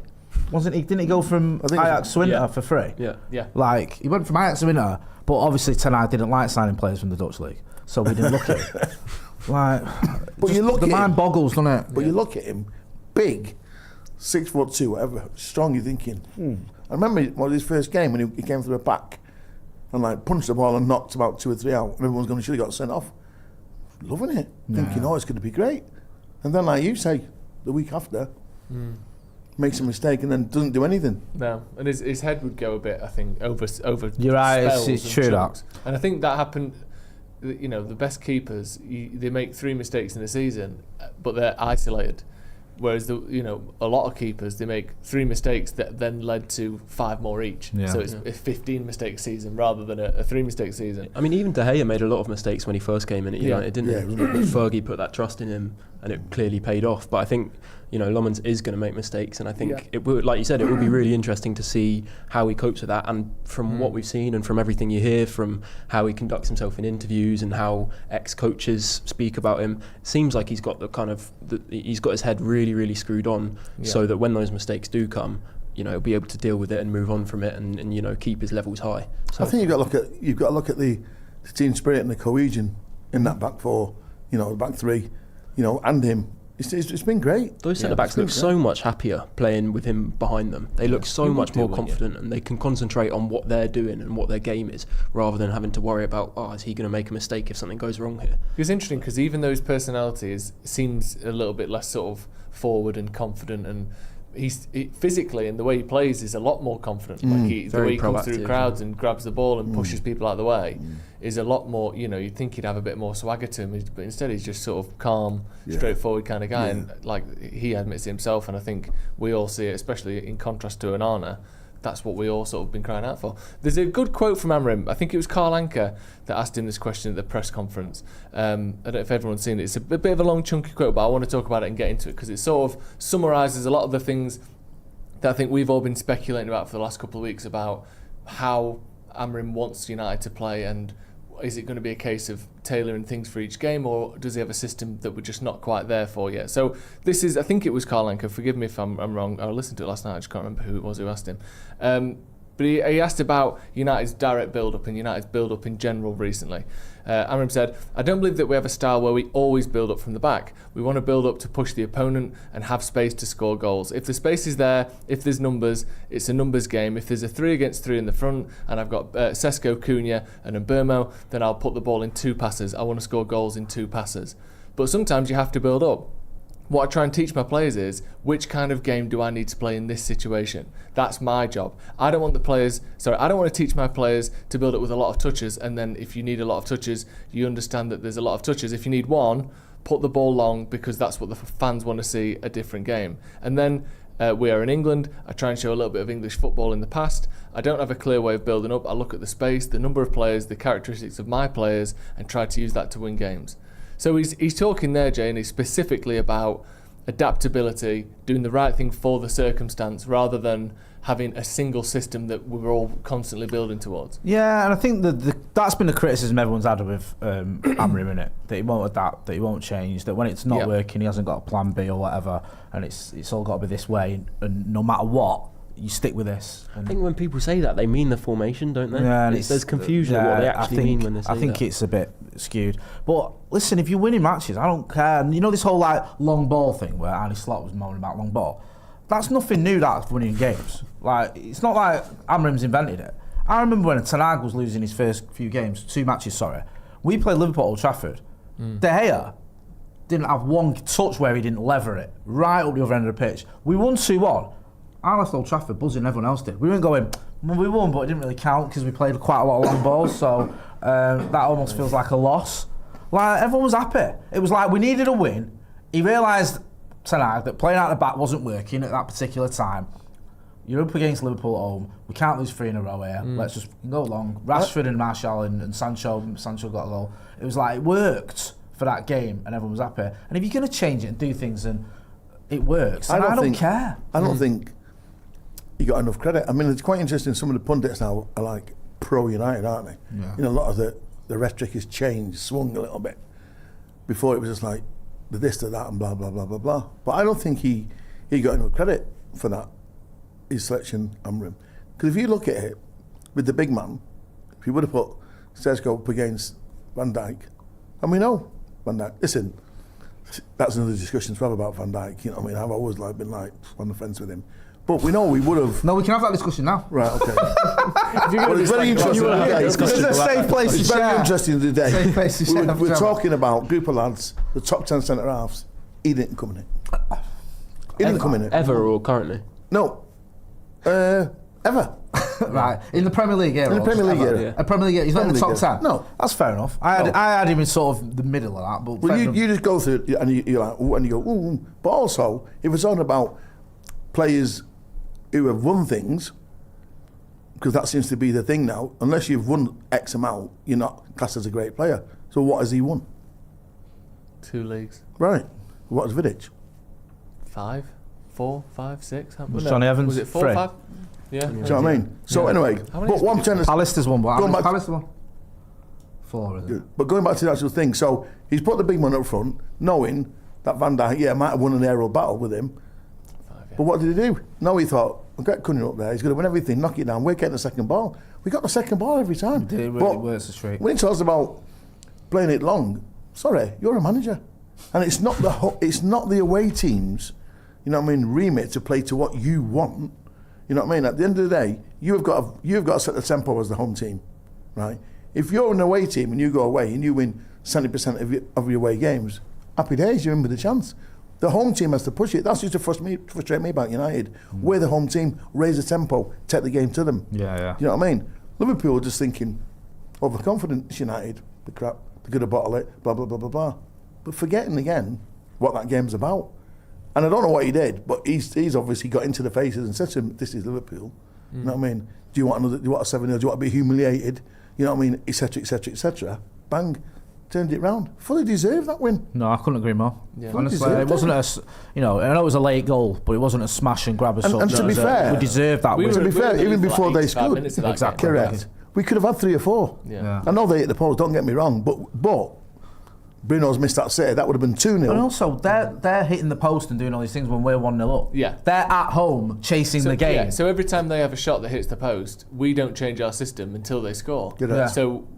Didn't he go from Ajax to Inter for free? Yeah. Like, he went from Ajax to Inter, but obviously tonight didn't like signing players from the Dutch league, so we didn't look at it. Like, but you look the at mind him, boggles, doesn't it? But you look at him, big, 6'2", whatever, strong. You're thinking. I remember his first game when he came through a pack and like punched the ball and knocked about 2 or 3 out, and everyone's going, should have got sent off. Loving it, thinking, it's going to be great. And then, like you say, the week after, makes a mistake and then doesn't do anything. No, and his head would go a bit, I think, over. You're right, spells it's and true chunks. that. And I think that happened. The best keepers, they make 3 mistakes in a season, but they're isolated. Whereas a lot of keepers, they make 3 mistakes that then led to 5 more each. Yeah. So it's a 15 mistake season rather than a 3 mistake season. I mean, even De Gea made a lot of mistakes when he first came in at United, didn't he? Yeah. Fergie put that trust in him, and it clearly paid off. But I think, Lommans is going to make mistakes, and I think it would, like you said, it would be really interesting to see how he copes with that. And from what we've seen, and from everything you hear, from how he conducts himself in interviews and how ex-coaches speak about him, it seems like he's got he's got his head really, really screwed on, so that when those mistakes do come, he'll be able to deal with it and move on from it, and keep his levels high. So I think you've got to look at the team spirit and the cohesion in that back four, the back three, and him. It's been great. Those centre-backs look so much happier playing with him behind them. They look so much more confident, and they can concentrate on what they're doing and what their game is, rather than having to worry about, is he going to make a mistake if something goes wrong here? It's interesting because even though his personality seems a little bit less sort of forward and confident, and he physically and the way he plays is a lot more confident. Like the way he comes through crowds and grabs the ball and pushes people out of the way is a lot more. You'd think he'd have a bit more swagger to him, but instead he's just sort of calm, straightforward kind of guy. And like he admits it himself, and I think we all see it, especially in contrast to Onana. That's what we all sort of been crying out for. There's a good quote from Amorim. I think it was Carl Anker that asked him this question at the press conference. I don't know if everyone's seen it. It's a bit of a long, chunky quote, but I want to talk about it and get into it because it sort of summarises a lot of the things that I think we've all been speculating about for the last couple of weeks about how Amorim wants United to play, and is it going to be a case of tailoring things for each game, or does he have a system that we're just not quite there for yet? So this is, I think it was Carl Anker, forgive me if I'm wrong, I listened to it last night, I just can't remember who it was who asked him. But he asked about United's direct build-up and United's build-up in general recently. Amorim said, I don't believe that we have a style where we always build up from the back. We want to build up to push the opponent and have space to score goals. If the space is there, if there's numbers, it's a numbers game. If there's a 3 against 3 in the front and I've got Sesko, Cunha and Mbeumo, then I'll put the ball in 2 passes. I want to score goals in 2 passes. But sometimes you have to build up. What I try and teach my players is, which kind of game do I need to play in this situation? That's my job. I don't want to teach my players to build it with a lot of touches, and then if you need a lot of touches, you understand that there's a lot of touches. If you need one, put the ball long, because that's what the fans want to see, a different game. And then we are in England. I try and show a little bit of English football in the past. I don't have a clear way of building up. I look at the space, the number of players, the characteristics of my players, and try to use that to win games. So he's talking there, Jay, and he's specifically about adaptability, doing the right thing for the circumstance, rather than having a single system that we're all constantly building towards. Yeah, and I think that's been the criticism everyone's had with Amorim, innit? That he won't adapt, that he won't change, that when it's not working, he hasn't got a plan B or whatever, and it's all got to be this way, and no matter what, you stick with this. I think when people say that, they mean the formation, don't they? Yeah, and there's confusion of what they actually mean when they say that. I think it's a bit skewed. But listen, if you're winning matches, I don't care. And you know this whole long ball thing where Arne Slot was moaning about long ball? That's nothing new, that's winning games. It's not like Amorim's invented it. I remember when Ten Hag was losing his first few games, 2 matches, we played Liverpool at Old Trafford. De Gea didn't have one touch where he didn't lever it, right up the other end of the pitch. We won 2-1. I left Old Trafford buzzing, everyone else did. We weren't going, well, we won, but it didn't really count because we played quite a lot of long balls, so that almost feels like a loss. Everyone was happy. It was like we needed a win. He realised, Ten Hag, that playing out the back wasn't working at that particular time. You're up against Liverpool at home. We can't lose 3 in a row here. Let's just go along. Rashford and Martial and Sancho got a goal. It was like it worked for that game and everyone was happy. And if you're going to change it and do things and it works, I don't care. I don't think he got enough credit. I mean, it's quite interesting. Some of the pundits now are like pro-United, aren't they? Yeah. A lot of the rhetoric has changed, swung a little bit. Before it was just like the this, the that, and blah, blah, blah, blah, blah. But I don't think he got enough credit for that, his selection, Amorim. Because if you look at it, with the big man, if you would have put Sesko up against Van Dijk, and we know Van Dijk, listen, that's another discussion to have about Van Dijk, I've always been on the fence with him. But we know we would have. No, we can have that discussion now. Right, okay. It's very interesting. It's a safe place to share. It's very interesting today. Safe place to share. We're talking about a group of lads, the top 10 centre halves. He didn't come in it. He didn't come in it. Ever or currently? No. Ever. Right. In the Premier League era. In the Premier League era. A Premier League era. He's not in the top 10. No. That's fair enough. I had him in sort of the middle of that. But well, you just go through it and you're like, ooh, and you go, ooh. But also, if we're talking about players who have won things, because that seems to be the thing now, unless you've won X amount, you're not classed as a great player. So what has he won? 2 leagues. Right. What has Vidic? 5, 4, 5, 6. Was Johnny Evans? Was it 4 or 5? Yeah. Do you know what I mean? So anyway, but one tennis. Palace won, but going back Palace won. 4, isn't it? But going back to the actual thing, so he's put the big man up front, knowing that Van Dijk, might have won an aerial battle with him. 5, yeah. But what did he do? No, he thought, I'll get Cunha up there, he's going to win everything, knock it down, we're getting the second ball. We got the second ball every time. It really works the street. When he talks about playing it long, sorry, you're a manager. And it's not the away teams, remit to play to what you want. You know what I mean? At the end of the day, you've got to set the tempo as the home team, right? If you're an away team and you go away and you win 70% of your away games, happy days, you're in with a chance. The home team has to push it. That's used to frustrate me about United. We're the home team, raise the tempo, take the game to them. Yeah. You know what I mean? Liverpool are just thinking, overconfident, it's United, the crap, they're going to bottle it, blah, blah, blah, blah, blah. But forgetting again what that game's about. And I don't know what he did, but he's obviously got into the faces and said to him, this is Liverpool. You know what I mean? Do you want a 7-0? Do you want to be humiliated? You know what I mean? Etc, etc, etc. Bang. Turned it round. Fully deserved that win. No, I couldn't agree more. Yeah. Honestly, it wasn't I know it was a late goal, but it wasn't a smash and grab as such. And to be fair, we deserved that win. To be fair, even before they scored, exactly correct. We could have had 3 or 4. Yeah. I know they hit the post. Don't get me wrong, but Bruno's missed that save, that would have been 2-0. And also, they're hitting the post and doing all these things when we're 1-0 up. Yeah. They're at home chasing the game. Yeah, so every time they have a shot that hits the post, we don't change our system until they score. Yeah. So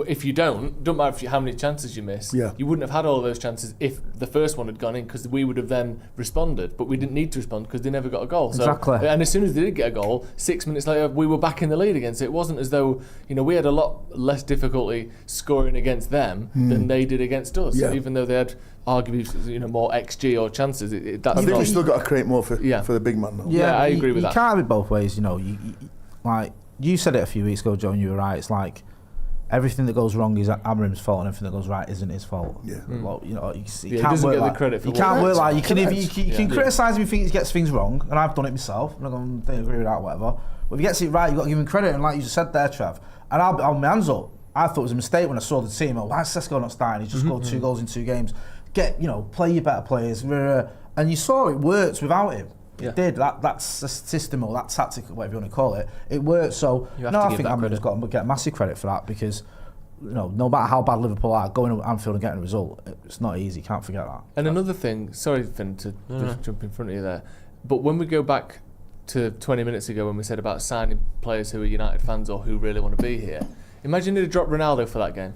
if you don't matter how many chances you miss, you wouldn't have had all of those chances if the first one had gone in, because we would have then responded. But we didn't need to respond because they never got a goal. So, exactly. And as soon as they did get a goal, 6 minutes later, we were back in the lead again. So it wasn't as though, we had a lot less difficulty scoring against them than they did against us. Yeah. So even though they had arguably more XG or chances, that's I think not... we still got to create more for the big man though. Yeah, I agree with that. You can't have it both ways, like you said it a few weeks ago, Joe, and you were right. It's like everything that goes wrong is Amorim's fault, and everything that goes right isn't his fault. Yeah. Well, you can't work get the credit for you can't work like you can. Correct. You can criticise him if he gets things wrong, and I've done it myself. I'm not going to agree with that, whatever. But if he gets it right, you've got to give him credit. And like you just said there, Trev, and I'll hold my hands up. I thought it was a mistake when I saw the team. Why is Sesko not starting? He's just scored 2 goals in 2 games. Play your better players. And you saw it worked without him. Yeah. It did. That's a system or that tactic, whatever you want to call it. It worked. So I think Amorim's got to get massive credit for that, because no matter how bad Liverpool are, going to Anfield and getting a result, it's not easy. Can't forget that. And another thing, sorry Finn to just jump in front of you there, but when we go back to 20 minutes ago when we said about signing players who are United fans or who really want to be here, imagine they'd dropped Ronaldo for that game.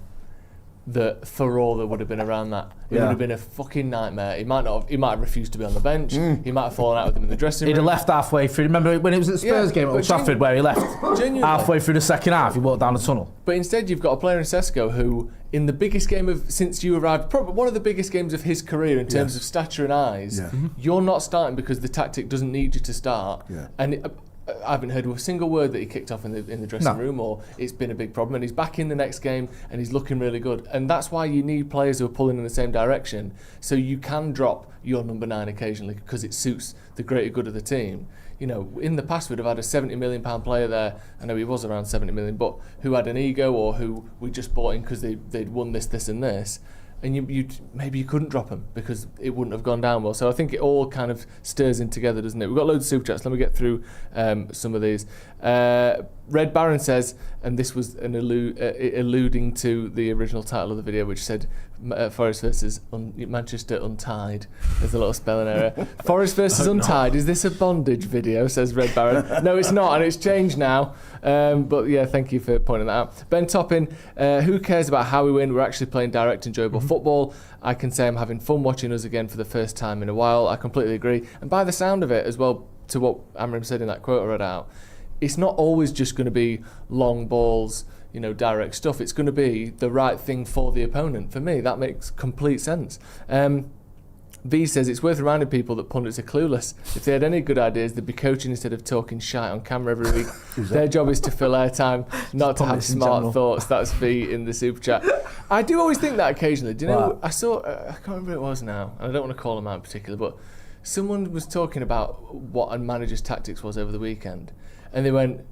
The furore that would have been around that. It would have been a fucking nightmare. He might have refused to be on the bench. He might have fallen out with him in the dressing room. He'd have left halfway through. Remember when it was at the Spurs game at Old Trafford where he left halfway through the second half, he walked down the tunnel. But instead you've got a player in Sesko who, in the biggest game since you arrived, probably one of the biggest games of his career in terms of stature and eyes, you're not starting because the tactic doesn't need you to start. And I haven't heard a single word that he kicked off in the dressing room, or it's been a big problem. And he's back in the next game and he's looking really good. And that's why you need players who are pulling in the same direction, so you can drop your number 9 occasionally because it suits the greater good of the team. In the past we'd have had a £70 million player there. I know he was around 70 million, but who had an ego, or who we just bought in because they'd won this and this. And maybe you couldn't drop him because it wouldn't have gone down well. So I think it all kind of stirs in together, doesn't it? We've got loads of super chats. Let me get through some of these. Red Baron says, and this was alluding to the original title of the video, which said Forest versus Manchester Untied. There's a little spelling error. Forest versus Untied. Is this a bondage video? Says Red Baron. No, it's not, and it's changed now. But yeah, thank you for pointing that out. Ben Toppin, who cares about how we win? We're actually playing direct, enjoyable football. I can say I'm having fun watching us again for the first time in a while. I completely agree. And by the sound of it as well, to what Amorim said in that quote I read out, it's not always just going to be long balls, direct stuff. It's going to be the right thing for the opponent. For me, that makes complete sense. V says it's worth reminding people that pundits are clueless. If they had any good ideas, they'd be coaching instead of talking shite on camera every week. Their job is to fill airtime, not to have smart thoughts. That's V in the super chat. I do always think that occasionally. Do you know? I saw. I can't remember who it was now, and I don't want to call them out in particular, but someone was talking about what a manager's tactics was over the weekend, and they went,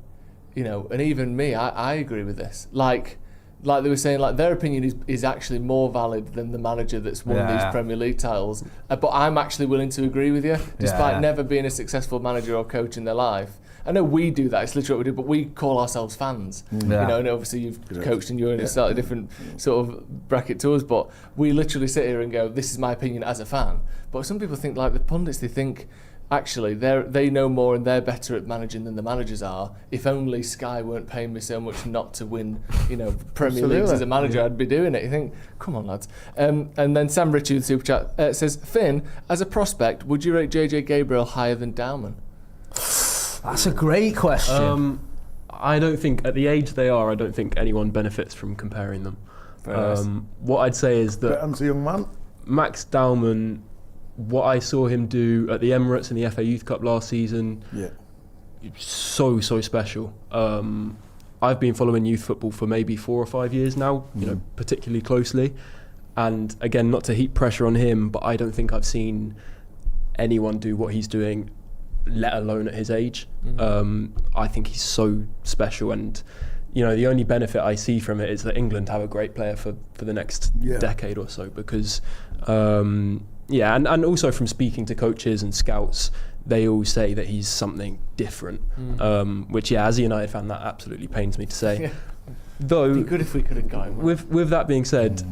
and even me, I agree with this. Like they were saying, their opinion is actually more valid than the manager that's won these Premier League titles. But I'm actually willing to agree with you, despite never being a successful manager or coach in their life. I know we do that, it's literally what we do, but we call ourselves fans. And obviously you've coached and you're in a slightly different sort of bracket to us, but we literally sit here and go, this is my opinion as a fan. But some people think, the pundits, they think, actually, they know more and they're better at managing than the managers are. If only Sky weren't paying me so much not to win, Premier Leagues as a manager, I'd be doing it. You think, come on, lads. And then Sam Ritchie in the super chat says, Finn, as a prospect, would you rate JJ Gabriel higher than Dowman? That's a great question. I don't think, at the age they are, I don't think anyone benefits from comparing them. What I'd say is that Bretton's a young man. Max Dowman, what I saw him do at the Emirates in the FA Youth Cup last season, so special. I've been following youth football for maybe 4 or 5 years now, particularly closely. And again, not to heap pressure on him, but I don't think I've seen anyone do what he's doing, let alone at his age. I think he's so special, and the only benefit I see from it is that England have a great player for the next decade or so, because and also from speaking to coaches and scouts, they all say that he's something different, which as a United fan, that absolutely pains me to say. Though, it'd be good if we could have got him. With that being said,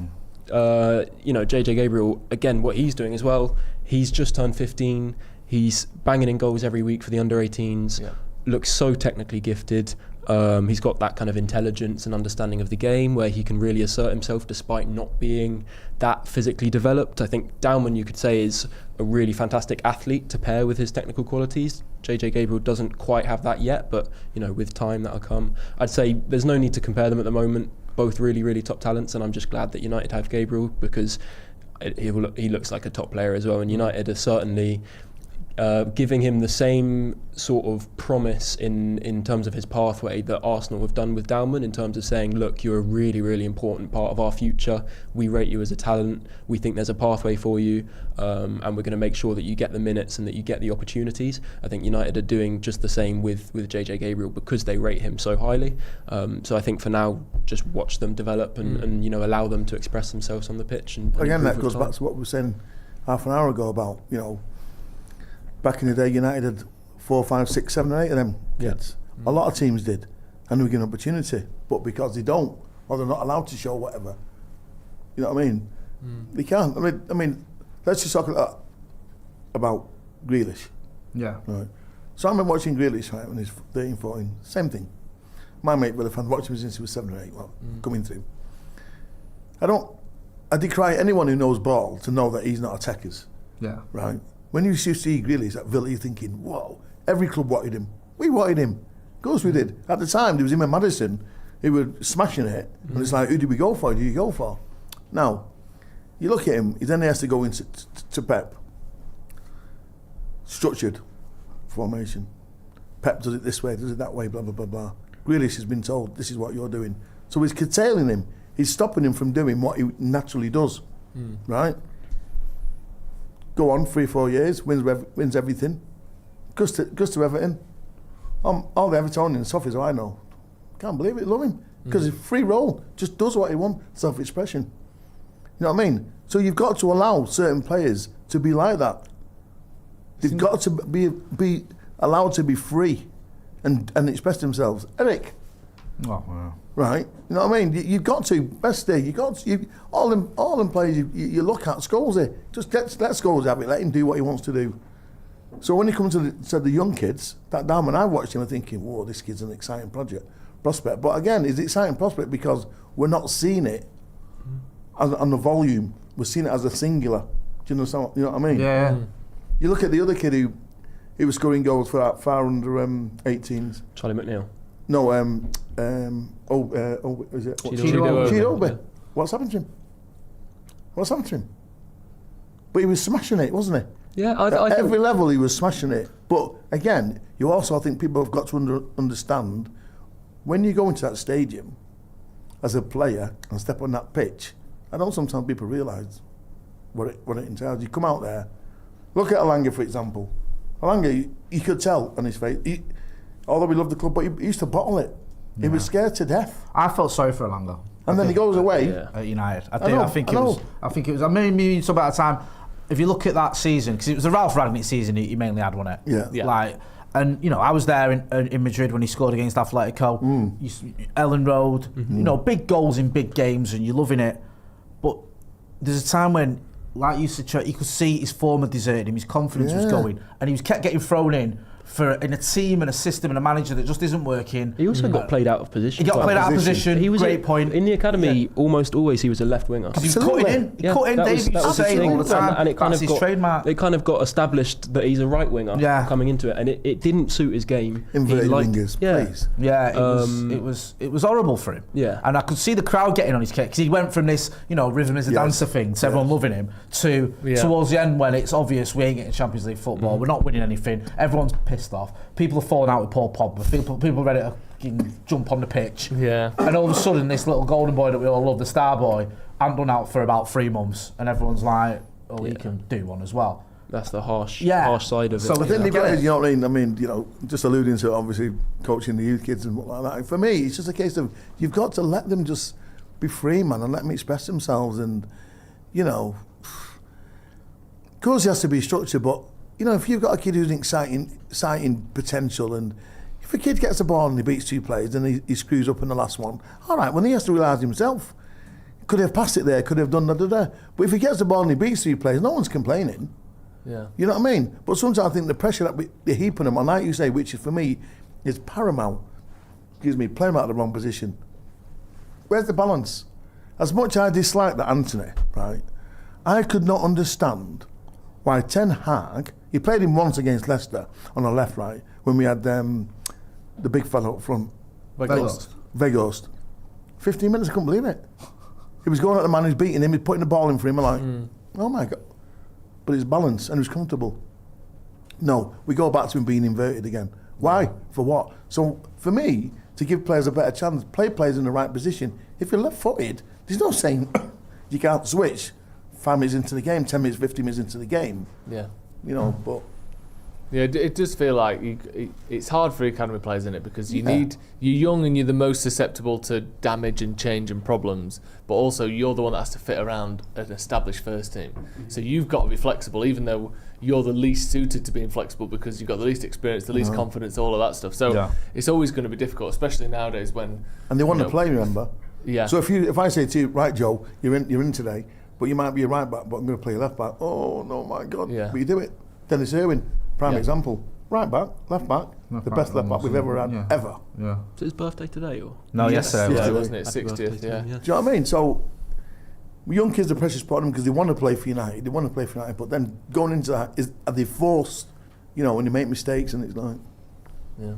JJ Gabriel, again, what he's doing as well, he's just turned 15, he's banging in goals every week for the under-18s, looks so technically gifted. He's got that kind of intelligence and understanding of the game where he can really assert himself despite not being that physically developed. I think Dowman, you could say, is a really fantastic athlete to pair with his technical qualities. JJ Gabriel doesn't quite have that yet, but with time that'll come. I'd say there's no need to compare them at the moment. Both really, really top talents, and I'm just glad that United have Gabriel because he looks like a top player as well, and United are certainly giving him the same sort of promise in terms of his pathway that Arsenal have done with Dowman, in terms of saying, look, you're a really, really important part of our future. We rate you as a talent. We think there's a pathway for you, and we're going to make sure that you get the minutes and that you get the opportunities. I think United are doing just the same with JJ Gabriel because they rate him so highly. So I think for now, just watch them develop and allow them to express themselves on the pitch. And again, that goes back to what we were saying half an hour ago about, back in the day, United had 4, 5, 6, 7 and 8 of them kids. A lot of teams did, and they were given an opportunity. But because they don't, or they're not allowed to show whatever, you know what I mean? They can't. I mean, let's just talk about Grealish. Yeah. Right. So I've been watching Grealish when he's 13, 14. Same thing. My mate, Will, I've watched him since he was 7 or 8. Well, coming through. I decry anyone who knows ball to know that he's not attackers. Yeah. Right. When you see Grealish at Villa, you're thinking, whoa, every club wanted him. We wanted him. Of course we did. At the time, there was him and Maddison who were smashing it. And it's like, who did we go for? Who do you go for? Now, you look at him, he then has to go into to Pep. Structured formation. Pep does it this way, does it that way, blah, blah, blah, blah. Grealish has been told, this is what you're doing. So he's curtailing him. He's stopping him from doing what he naturally does. Right? Go on 3-4 years, wins everything, goes to Everton. All the Evertonians, Sophies who I know, can't believe it, love him because it's free roll, just does what he wants, self-expression. You know what I mean? So you've got to allow certain players to be like that. They've got to be allowed to be free and express themselves. Eric. Oh, wow. Right, you know what I mean? You've got to, best day, all them players you look at, Scholesy, just let Scholesy have it, let him do what he wants to do. So when you come to the young kids, that Dowman, I watched him, I'm thinking, whoa, this kid's an exciting prospect. But again, it's an exciting prospect because we're not seeing it on the volume, we're seeing it as a singular. Do you know what I mean? Yeah. You look at the other kid who was scoring goals for that far under 18s. Charlie McNeil. No, is it? Chido. Yeah. What's happened to him? But he was smashing it, wasn't he? Yeah, At every level he was smashing it. But again, you also, I think people have got to understand, when you go into that stadium as a player and step on that pitch, I don't sometimes people realise what it entails. You come out there, look at Alanga for example. Alanga, you could tell on his face, although we loved the club, but he used to bottle it. He was scared to death. I felt sorry for Alanga. And then he goes away at United. I think it was. I mean, you talk about a time. If you look at that season, because it was the Ralph Rangnick season, he mainly had, wasn't it? Yeah. And I was there in Madrid when he scored against Atletico. Ellen Road, big goals in big games, and you're loving it. But there's a time when, like you said, you could see his form had deserted him, his confidence was going, and he was kept getting thrown in in a team and a system and a manager that just isn't working. He also got played out of position. He got played out of position. He was great point. In the academy, almost always he was a left winger. He was cutting in. He cut in. Dave used to say all the time. And it kind That's of his trademark. It kind of got established that he's a right winger coming into it, and it didn't suit his game. Inverted wingers, please. Yeah, it was horrible for him. Yeah, and I could see the crowd getting on his case because he went from this, rhythm is a dancer thing to everyone loving him to towards the end when it's obvious we ain't getting Champions League football, we're not winning anything, everyone's pissed off. People are falling out with Paul Pogba. People are ready to jump on the pitch. Yeah. And all of a sudden, this little golden boy that we all love, the star boy, hadn't done out for about 3 months, and everyone's like, "Oh, he can do one as well." That's the harsh side of it. So I think the guys, you know what I mean? Just alluding to obviously coaching the youth kids and what like that. For me, it's just a case of you've got to let them just be free, man, and let them express themselves. And of course, he has to be structured, but. If you've got a kid who's exciting potential, and if a kid gets the ball and he beats 2 players and he screws up in the last one, all right, well, he has to realise himself. Could he have passed it there? Could he have done da-da-da? But if he gets the ball and he beats 3 players, no one's complaining. Yeah. You know what I mean? But sometimes I think the pressure that they're heaping him on, like you say, which is, for me, is paramount. Excuse me, playing him out of the wrong position. Where's the balance? As much as I dislike that Anthony, right, I could not understand why Ten Hag, he played him once against Leicester on the left, right, when we had the big fella up front. Weghorst. 15 minutes, I couldn't believe it. He was going at the man who's beating him, he's putting the ball in for him, I'm like, oh my God. But his balance, and he was comfortable. No, we go back to him being inverted again. Why? For what? So, for me, to give players a better chance, play players in the right position. If you're left-footed, there's no saying you can't switch 5 minutes into the game, 10 minutes, 15 minutes into the game. Yeah. You know, but... Yeah, it does feel like it's hard for academy players, isn't it? Because you're young and you're the most susceptible to damage and change and problems, but also you're the one that has to fit around an established first team. So you've got to be flexible, even though you're the least suited to being flexible because you've got the least experience, the least confidence, all of that stuff. So it's always going to be difficult, especially nowadays when... And they want to play, remember? Yeah. So if I say to you, right, Joe, you're in today, but you might be a right back, but I'm going to play a left back. Oh, no, my God. Yeah. But you do it. Dennis Irwin. Prime example. Right back, left back, the best left back we've ever had, ever. Yeah. Is it his birthday today? Or? No, yesterday. Yeah, wasn't it? 60th, yeah. Do you know what I mean? So, young kids are precious part of them because they want to play for United, but then going into that, are they forced, when they make mistakes and it's like... Yeah.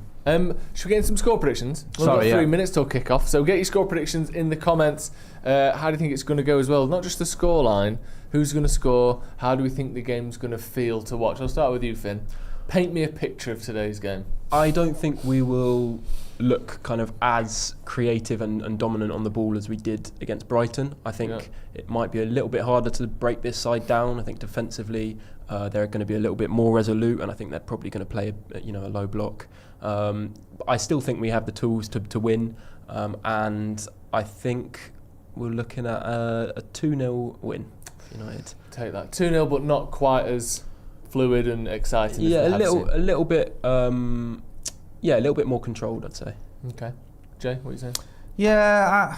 Should we get in some score predictions? We've got 3 minutes till kick-off, so get your score predictions in the comments. How do you think it's going to go as well? Not just the score line, who's going to score, how do we think the game's going to feel to watch? I'll start with you, Finn. Paint me a picture of today's game. I don't think we will look kind of as creative and dominant on the ball as we did against Brighton. I think it might be a little bit harder to break this side down. I think defensively they're going to be a little bit more resolute, and I think they're probably going to play a low block. I still think we have the tools to win, and I think we're looking at a 2-0 win for United. Take that 2-0, but not quite as fluid and exciting. Yeah, a little bit more controlled, I'd say. Okay, Jay, what are you saying? Yeah,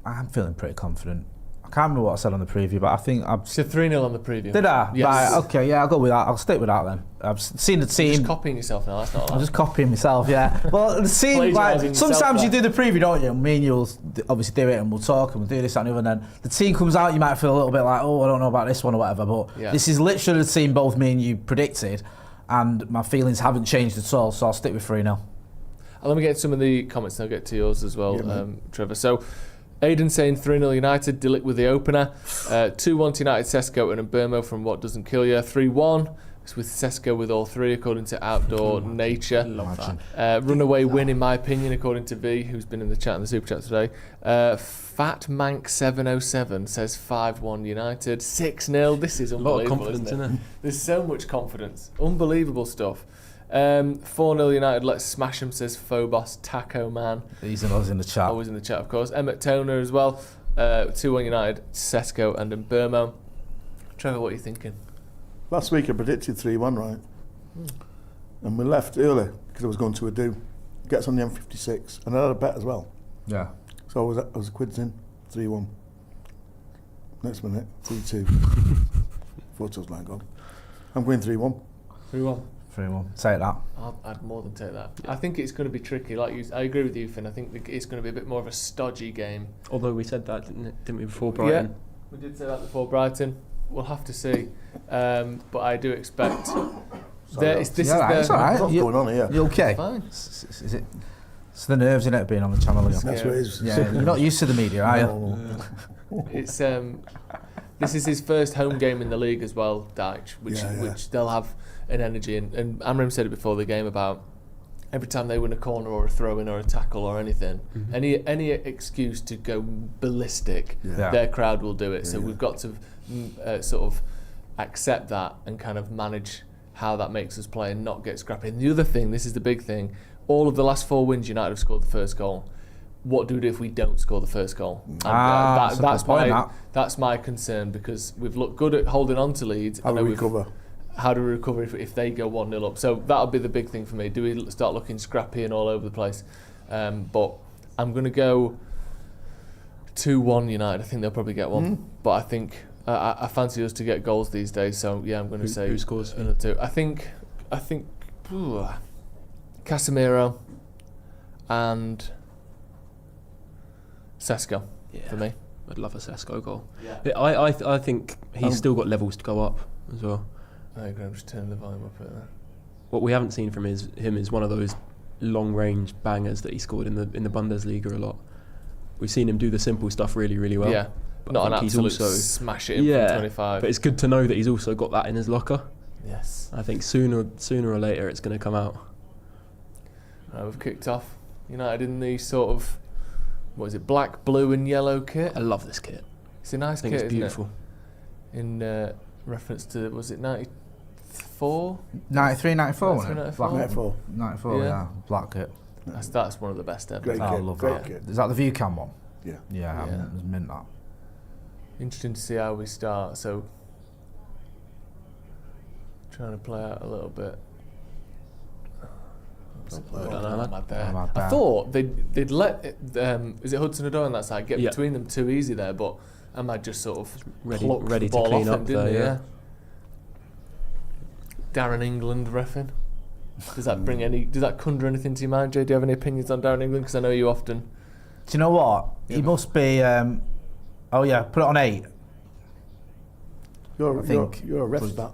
I'm feeling pretty confident. I can't remember what I said on the preview, but I think I've said 3-0 on the preview. Did I? Yes. Right, okay, yeah, I'll go with that. I'll stick with that then. I've seen the team. You're just copying yourself now. That's not allowed. I'm just copying myself, yeah. Well, the team, like, sometimes you do the preview, don't you? Me and you'll obviously do it, and we'll talk, and we'll do this and the other, and then the team comes out. You might feel a little bit like, oh, I don't know about this one or whatever. But this is literally the team both me and you predicted, and my feelings haven't changed at all. So I'll stick with 3-0. Let me get some of the comments, and I'll get to yours as well, Trevor. So, Aidan saying 3-0 United, Dilick with the opener. 2-1 to United, Sesko and Mbermo from What Doesn't Kill You. 3-1 with Sesko with all three, according to Outdoor Nature. Love that. Runaway win, in my opinion, according to V, who's been in the chat, in the super chat today. Fat Mank 707 says 5-1 United. 6-0. This is unbelievable. A lot of confidence, isn't it? There's so much confidence. Unbelievable stuff. 4-0 United, let's smash them, says Phobos Taco Man. He's always in the chat. Always in the chat, of course. Emmett Toner as well. 2-1 United, Sesko and Mbermo. Trevor, what are you thinking? Last week I predicted 3-1, right? And we left early because I was going to a do. Gets on the M56, and I had a bet as well. Yeah. So I was quids in, 3-1. Next minute, 3-2. Photos line gone. I'm going 3-1. 3-1. 3-1. Take that. I'd more than take that. I think it's going to be tricky. I agree with you, Finn. I think it's going to be a bit more of a stodgy game. Although we said that, didn't we, before Brighton? Yeah, we did say that before Brighton. We'll have to see. But I do expect... It's all right. What's going on here? You okay? Fine. Is it? It's the nerves in it being on the channel. That's what it is. Yeah, you're not used to the media, are you? No. It's this is his first home game in the league as well, Dyche, which they'll have an energy. And Amorim said it before the game about every time they win a corner or a throw-in or a tackle or anything, any excuse to go ballistic, their crowd will do it. So we've got to sort of accept that and kind of manage how that makes us play and not get scrappy. And the other thing, this is the big thing, all of the last 4 wins United have scored the first goal. What do we do if we don't score the first goal? That's my concern, because we've looked good at holding on to leads. How do we recover? How do we recover if they go 1-0 up? So that'll be the big thing for me. Do we start looking scrappy and all over the place? But I'm going to go 2-1 United. I think they'll probably get one. But I think I fancy us to get goals these days. So yeah, I'm going to say who scores? another 2. I think Casemiro and Sesko for me. I'd love a Sesko goal. Yeah. I think he's still got levels to go up as well. I agree. I'm just turning the volume up a bit there. What we haven't seen from him is one of those long-range bangers that he scored in the Bundesliga a lot. We've seen him do the simple stuff really, really well. Yeah, but not I an think absolute he's also, smash it in from 25. But it's good to know that he's also got that in his locker. Yes. I think sooner or later it's going to come out. Right, we've kicked off. United in the sort of, what is it, black, blue and yellow kit? I love this kit. It's a nice I think kit, it's beautiful. Isn't it? In reference to, was it 94? 93, 94, wasn't it? 94? 94. 94, yeah. Black kit. That's one of the best ever. Great I kit. love Great that. kit. Is that the view cam one? Yeah. Yeah, Yeah. it was mint that. Interesting to see how we start. So, trying to play out a little bit. I thought they'd let is it Hudson-Odoi on that side get between them too easy there, but Ahmad just sort of plucked ready the ball to clean off up him, didn't there, he? yeah. Darren England reffing. Does that conjure anything to your mind, Jay? Do you have any opinions on Darren England? Because I know you often. Do you know what? He must be. Oh yeah, put it on 8. You're a ref, that.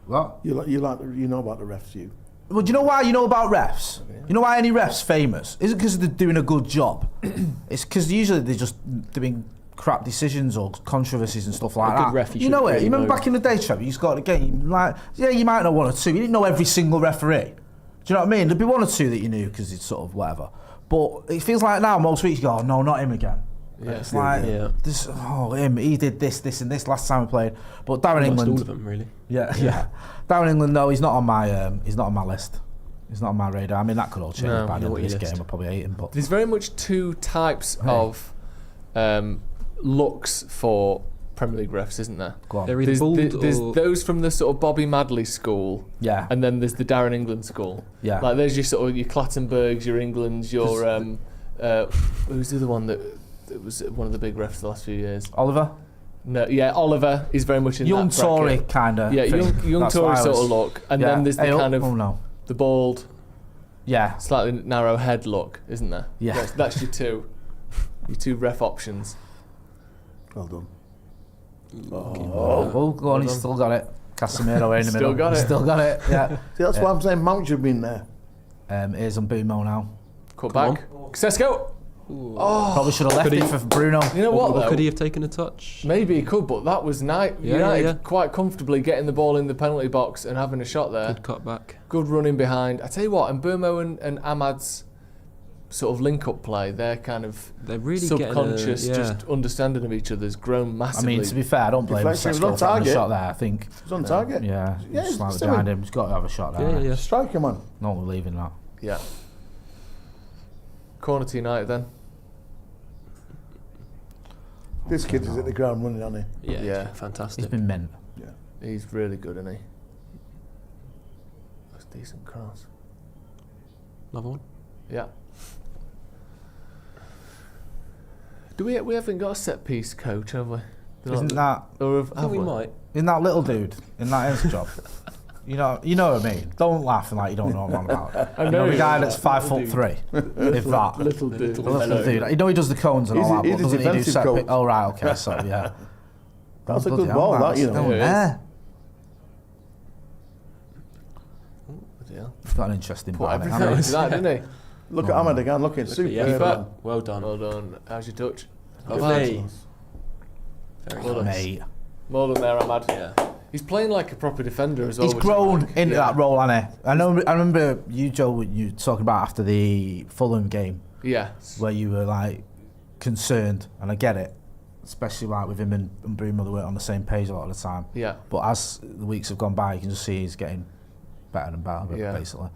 What? You know about the refs, you. Well, do you know why you know about refs? You know why any ref's famous? Is it because they're doing a good job? It's because usually they're just doing crap decisions or controversies and stuff like A that. good ref, you know it. really You remember know. back in the day, Trevor? You just got a game like you might know 1 or 2. You didn't know every single referee. Do you know what I mean? There'd be 1 or 2 that you knew because it's sort of whatever. But it feels like now most weeks you go, oh, no, not him again. Yeah. It's like this. Oh, him. He did this, and this last time we played. But Darren England. All of them, really. Yeah. Darren England, no, he's not on my. He's not on my list. He's not on my radar. I mean, that could all change by the end of this game. I'll probably hate him, but There's very much 2 types of looks for Premier League refs, isn't there? go on. They're either bald There's or those from the sort of Bobby Madley school, Yeah. and then there's the Darren England school. Yeah. Like there's your sort of your Clattenburgs, your Englands, your who's the other one that was one of the big refs the last few years? Oliver. No, yeah, Oliver is very much in Young that bracket. Tory kind of. Yeah, young Tory sort of look, and then there's the kind of the bald, slightly narrow head look, isn't there? Yeah. That's your 2 ref options. Well done. Oh, go on, he's still got it. Casemiro in the middle. Still got it. Still got it, yeah. See, that's why I'm saying Mount should have been there. Here's on Bumo now. Cut back. Sesko. Probably should have left it for Bruno. You know what, though? could he have taken a touch? Maybe he could, but that was United quite comfortably getting the ball in the penalty box and having a shot there. Good cut back. Good running behind. I tell you what, and Burmo and Ahmad's sort of link-up play, they're really subconscious, getting just understanding of each other's grown I massively. mean, to be fair, I don't blame Deflection was Sesko on for having a target. shot there, I think. He's on target. Yeah, Yeah, just slightly still behind him. He's got to have a shot there. Yeah. Striker, man. Not believing that. Yeah. Corner to United then. This kid is at the ground running, hasn't he? Yeah. Fantastic. He's been mint. He's really good, isn't he? That's a decent cross. Another one. Yeah. We haven't got a set piece coach, have we? Isn't that? Or I think we might. Isn't that little dude in that Insta job? You know what I mean. Don't laugh like you don't know what I'm about. I know the guy that's 5'3", if that. Little dude. The little dude. You know he does the cones and all that, He's but a doesn't he do defensive set coach. piece? Oh right, okay, so yeah. That's a Bloody good hell, ball, man, that, you it's know. still It is. there. Yeah. He's got an interesting Put body, everything hasn't into that, didn't he? Look at Ahmed again, looking super. Yeah, well done. Well done. How's your touch? Lovely. Very Well he? done. Mate. More than there, Ahmad. Yeah. He's playing like a proper defender as well. He's which I grown like. into that role, hasn't he? I remember you, Joe, you talking about after the Fulham game, Yeah. where you were like concerned, and I get it, especially like with him and Bruno, they weren't on the same page a lot of the time. Yeah. But as the weeks have gone by, you can just see he's getting better and better, Yeah. basically.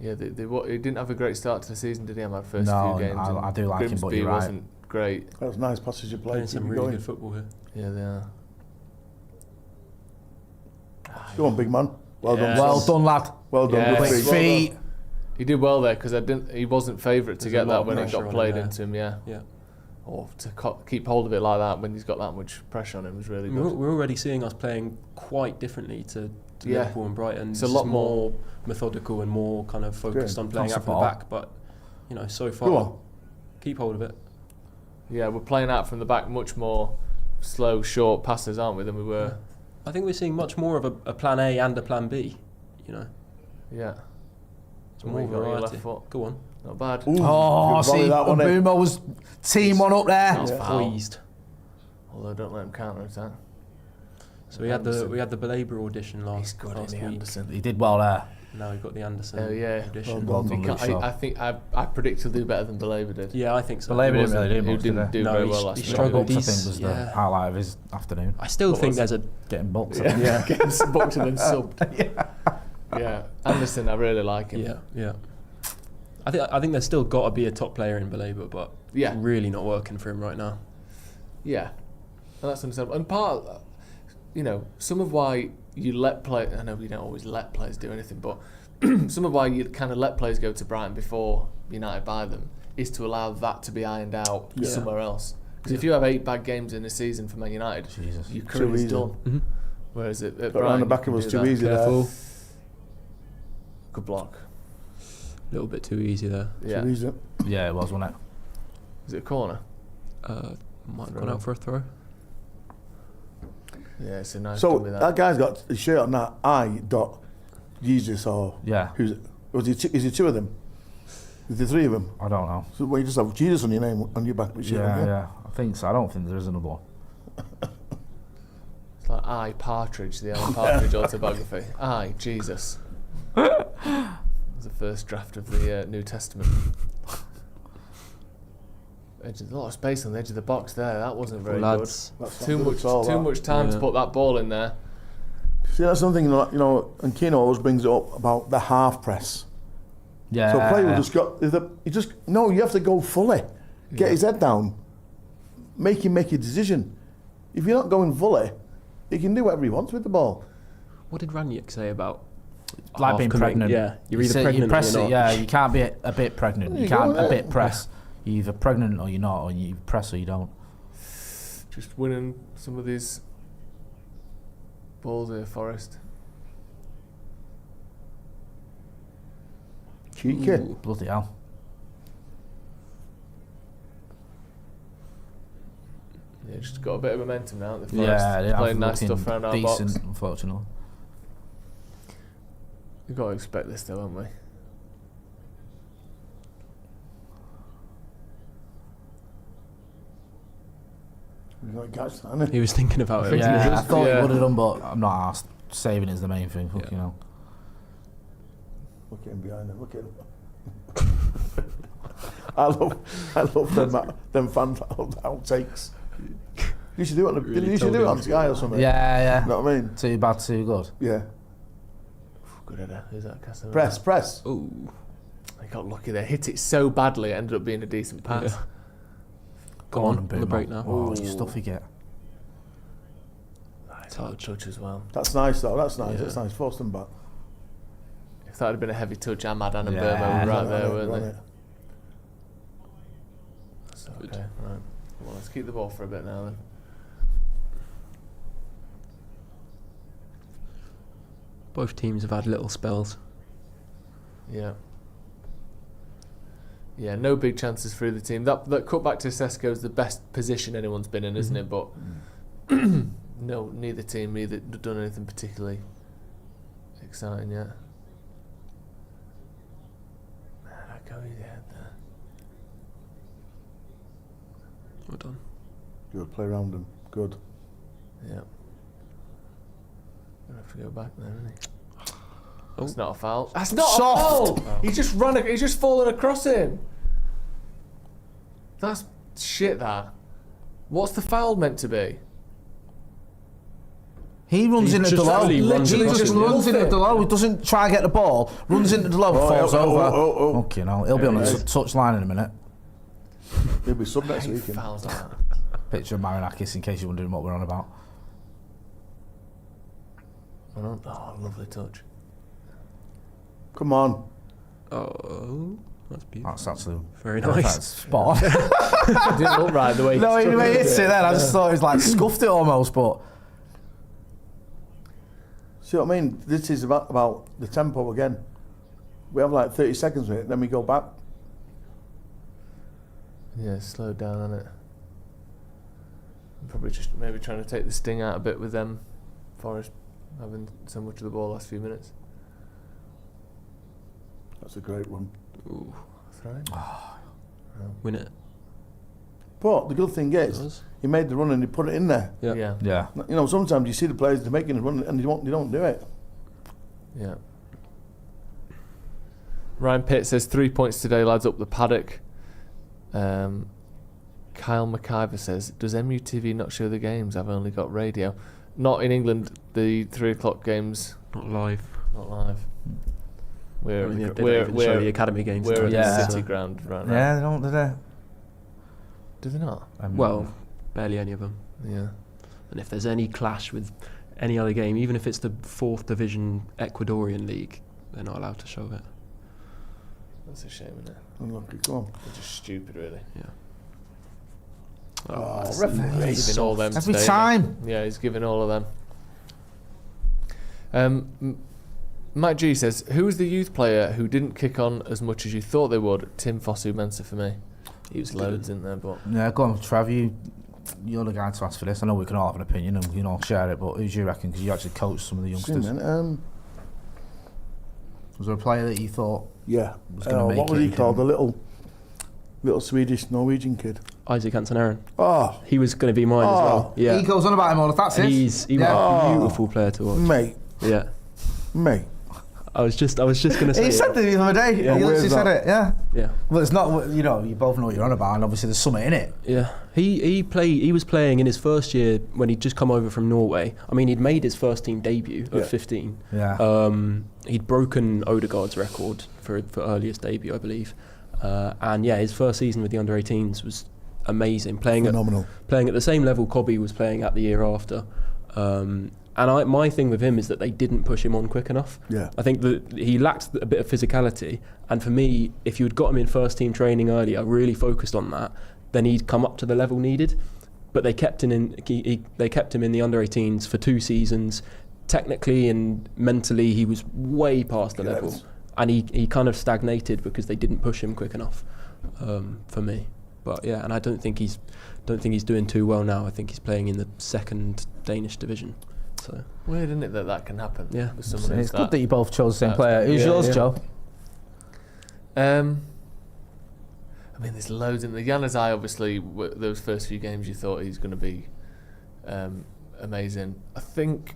Yeah, he didn't have a great start to the season, did he, Ahmad? First No, few games. I do like him, but Grimsby you're right. wasn't great. That was nice passage of play. Playing Keep some it really going. good football here. Yeah, they are. Go on, big man. Well done. Well son. done, lad. Well done. Yeah. Good Quick feet. feet. He did well there because he wasn't favourite to There's get a lot that of when it pressure got on played him into him. Yeah. Yeah. or to keep hold of it like that when he's got that much pressure on him was really good. We're already seeing us playing quite differently to Liverpool and Brighton. It's a lot more methodical and more kind of focused on playing out from the back. But so far, keep hold of it. Yeah, we're playing out from the back much more slow, short passes, aren't we, than we were. I think we're seeing much more of a plan A and a plan B. Yeah. It's more variety. Left foot. Go on. Not bad. Oh, see, Boomer was team one up there. That's foul. Poised. Although don't let him counter attack. So we had the Belabour audition He's good, last isn't he, week. Anderson? He did well there. Now we've got the Anderson audition. Well done, Luke Shaw. I think I predict he'll do better than Belabour did. Yeah, I think so. Belabour didn't really do much, didn't do No, very he- well last he week. struggled. I think was the highlight of his afternoon. I still think there's a Getting booked. Yeah, getting booked and then subbed. Yeah, Anderson, I really like him. yeah. I think there's still got to be a top player in Belabour, but really not working for him right now. Yeah, and that's understandable. And part of, some of why you let play. I know you don't always let players do anything, but some of why you kind of let players go to Brighton before United buy them is to allow that to be ironed out somewhere else. Because if you have 8 bad games in a season for Man United, your career's done. Mm-hmm. Whereas at But Brighton, around the back of you us can too do that. easy Careful. there. Good block. A little bit too easy there. Yeah. Too easy. Yeah, it was, wasn't it? Is it a corner? Might have gone out for a throw. Yeah, it's a nice So dummy, that guy's got a shirt on that I. Jesus or who's it? Is it 2 of them? Is there 3 of them? I don't know. So you just have Jesus on your name on your back. Yeah. I think so. I don't think there is another one. It's like I, Partridge, the Alan Partridge autobiography. I, Jesus. It was the first draft of the New Testament. A lot of space on the edge of the box there. That wasn't very Lads. good. Too much time to put that ball in there. See, that's something and Keno always brings it up about the half press. Yeah. So a player you have to go fully, get his head down, make him make a decision. If you're not going fully, he can do whatever he wants with the ball. What did Ranić say about like being pregnant? Yeah, you're either pregnant you press or you're it. not. Yeah, you can't be a bit pregnant. You can't a bit press. You're either pregnant or you're not, or you press or you don't. Just winning some of these balls here, Forest. Cheeky. Bloody hell. Yeah, just got a bit of momentum now at the Forest. Yeah, they playing have nice stuff around our decent, box. unfortunately. We've got to expect this though, haven't we? He was thinking about it. Yeah, I thought he would have done, but I'm not asked. Saving is the main thing. Fuck, Look at him behind him. Look at him. I love them fan outtakes. You should do it on Sky or something. Yeah. You know what I mean? Too bad, too good. Yeah. Good header. Who's that? Casemiro? Press. Ooh. They got lucky there. Hit it so badly, it ended up being a decent pass. Yeah. Go on the break now. Oh, what stuff you get. Touch as well. That's nice though. That's nice. Yeah. That's nice. Force them back. If that had been a heavy touch, Ahmad and Burma were right there, weren't they? That's okay. Right. Well, let's keep the ball for a bit now then. Both teams have had little spells. Yeah. Yeah, no big chances for either team. That cut back to Sesko is the best position anyone's been in, isn't it? But no, neither team done anything particularly exciting yet. Man, I go easy head there. Well done. Good play around him. Good. Yeah. Gonna have to go back there, isn't he? That's not a foul. That's not Soft. a foul. Oh. He's just fallen across him. That's shit. That. What's the foul meant to be? He runs into just Delo. literally runs He across just him, runs into Delo. He doesn't try and get the ball. Runs into Delo, falls over. Okay, no, he'll be on the touch line in a minute. He'll be sub next week. Fouls like that. Picture of Marinakis in case you're wondering what we're on about. Oh, lovely touch. Come on. Oh. That's beautiful. That's absolutely Very perfect. nice. Spot on. It didn't look right the way. No, he struck anyway, it. it's it then. I just thought it was like scuffed it almost, but See what I mean? This is about the tempo again. We have like 30 seconds with it, then we go back. Yeah, slowed down on it. Probably just maybe trying to take the sting out a bit with them. Forest having so much of the ball last few minutes. That's a great one. Ooh, Throw in. win it. But the good thing is, he made the run and he put it in there. Yeah. yeah. You know, sometimes you see the players they're making a run and they don't do it. Yeah. Ryan Pitt says 3 points today, lads, up the Paddock. Kyle McIver says, does MUTV not show the games? I've only got radio. Not in England, the 3 o'clock games. Not live. Not live. We're I mean, they don't even show the academy games. We're at Yeah. the City ground right now. Yeah, they don't, do they? Do they not? Well, barely any of them. Yeah. And if there's any clash with any other game, even if it's the 4th division Ecuadorian league, they're not allowed to show it. That's a shame, isn't it? Unlucky, come on. They're just stupid, really. Yeah. He's giving all them Every today, time. isn't he? Yeah, he's giving all of them. Matt G says, who was the youth player who didn't kick on as much as you thought they would? Tim Fosu-Mensah for me. He was loads in there, but... Yeah, go on, Trev, you're the guy to ask for this. I know we can all have an opinion and we can all share it, but who do you reckon? Because you actually coached some of the youngsters. Was there a player that you thought Yeah. was going to make what was it? he called? The little Swedish Norwegian kid. Isaac Hansen-Aaron. Oh, He was going to be mine as well. Yeah. He goes on about him all the time. That's it. He was a beautiful player to watch. mate. Yeah. I was just going to say. He said it the other day. Yeah. He literally Where's said that? it, yeah. Yeah. Well, it's not, you know, you both know what you're on about, and obviously there's something in it. Yeah, he was playing in his first year when he'd just come over from Norway. I mean, he'd made his first team debut at 15. Yeah. He'd broken Odegaard's record for earliest debut, I believe. And yeah, his first season with the under-18s was amazing. Phenomenal. Playing at the same level Cobby was playing at the year after. And my thing with him is that they didn't push him on quick enough. Yeah. I think that he lacked a bit of physicality. And for me, if you had got him in first team training earlier, really focused on that, then he'd come up to the level needed. But they kept him in the under-18s for 2 seasons. Technically and mentally, he was way past the level. And he kind of stagnated because they didn't push him quick enough, for me. But yeah, and I don't think he's doing too well now. I think he's playing in the 2nd Danish division. So Weird, isn't it, that can happen? Yeah. With someone It's who's good that you both chose the same player. Who's yours, Joe? I mean, there's loads in the Januzaj, obviously, those first few games you thought he's going to be amazing. I think...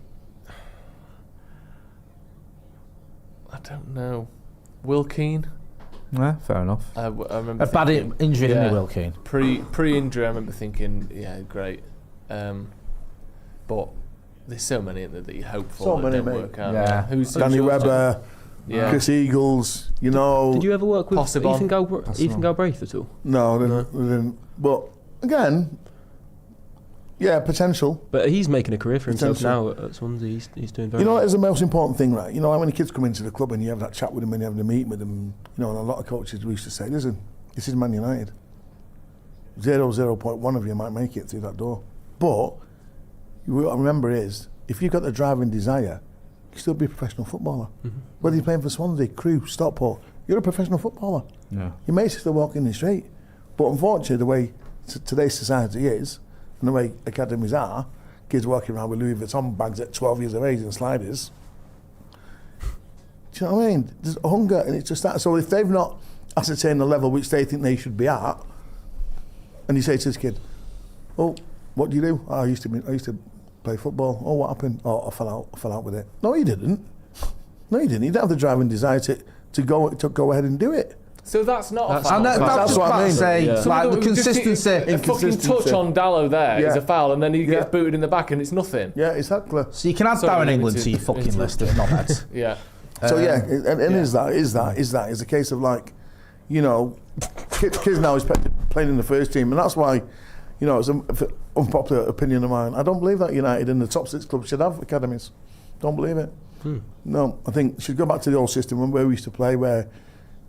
I don't know. Will Keane? Yeah, fair enough. I remember A bad thinking, injury, didn't he, Will Keane? Pre-injury, I remember thinking, yeah, great. But there's so many in there that you hope for So that many, don't mate. work out. Yeah. Who's Danny yours, John? Webber, Yeah. Chris Eagles, you know. did you ever work with Possible. Ethan Galbraith at all? No, they didn't. But again, yeah, potential. But he's making a career for himself Potential. now at Swansea. He's doing very You know well. what is the most important thing, right? You know, like when the kids come into the club and you have that chat with them and you have the meeting with them, you know, and a lot of coaches used to say, listen, this is Man United. 0.1 of you might make it through that door. But what I remember is, if you've got the drive and desire, you still be a professional footballer. Mm-hmm. Whether you're playing for Swansea, Crewe, Stockport, you're a professional footballer. Yeah. Your mates are still walking in the street. But unfortunately, the way today's society is, and the way academies are, kids walking around with Louis Vuitton bags at 12 years of age and sliders. Do you know what I mean? There's hunger, and it's just that. So if they've not ascertained the level which they think they should be at, and you say to this kid, "Oh, what do you do?" "Oh, I used to play football." "Oh, what happened?" "Oh, I fell out with it." No, you didn't. No, you didn't. You don't have the driving desire to go ahead and do it. So that's not a And foul. that's what I mean. Say, Yeah. like the Just consistency. a fucking touch on Dallo there is Yeah. a foul, and then he gets Yeah. booted in the back, and it's nothing. Yeah, exactly. So you can add Sorry, Darren England to your into- fucking list of knobheads. Yeah. So yeah, and is that a case of like, you know, kids now is playing in the first team, and that's why, you know, it's an unpopular opinion of mine. I don't believe that United in the top 6 clubs should have academies. Don't believe it. No, I think should go back to the old system where we used to play, where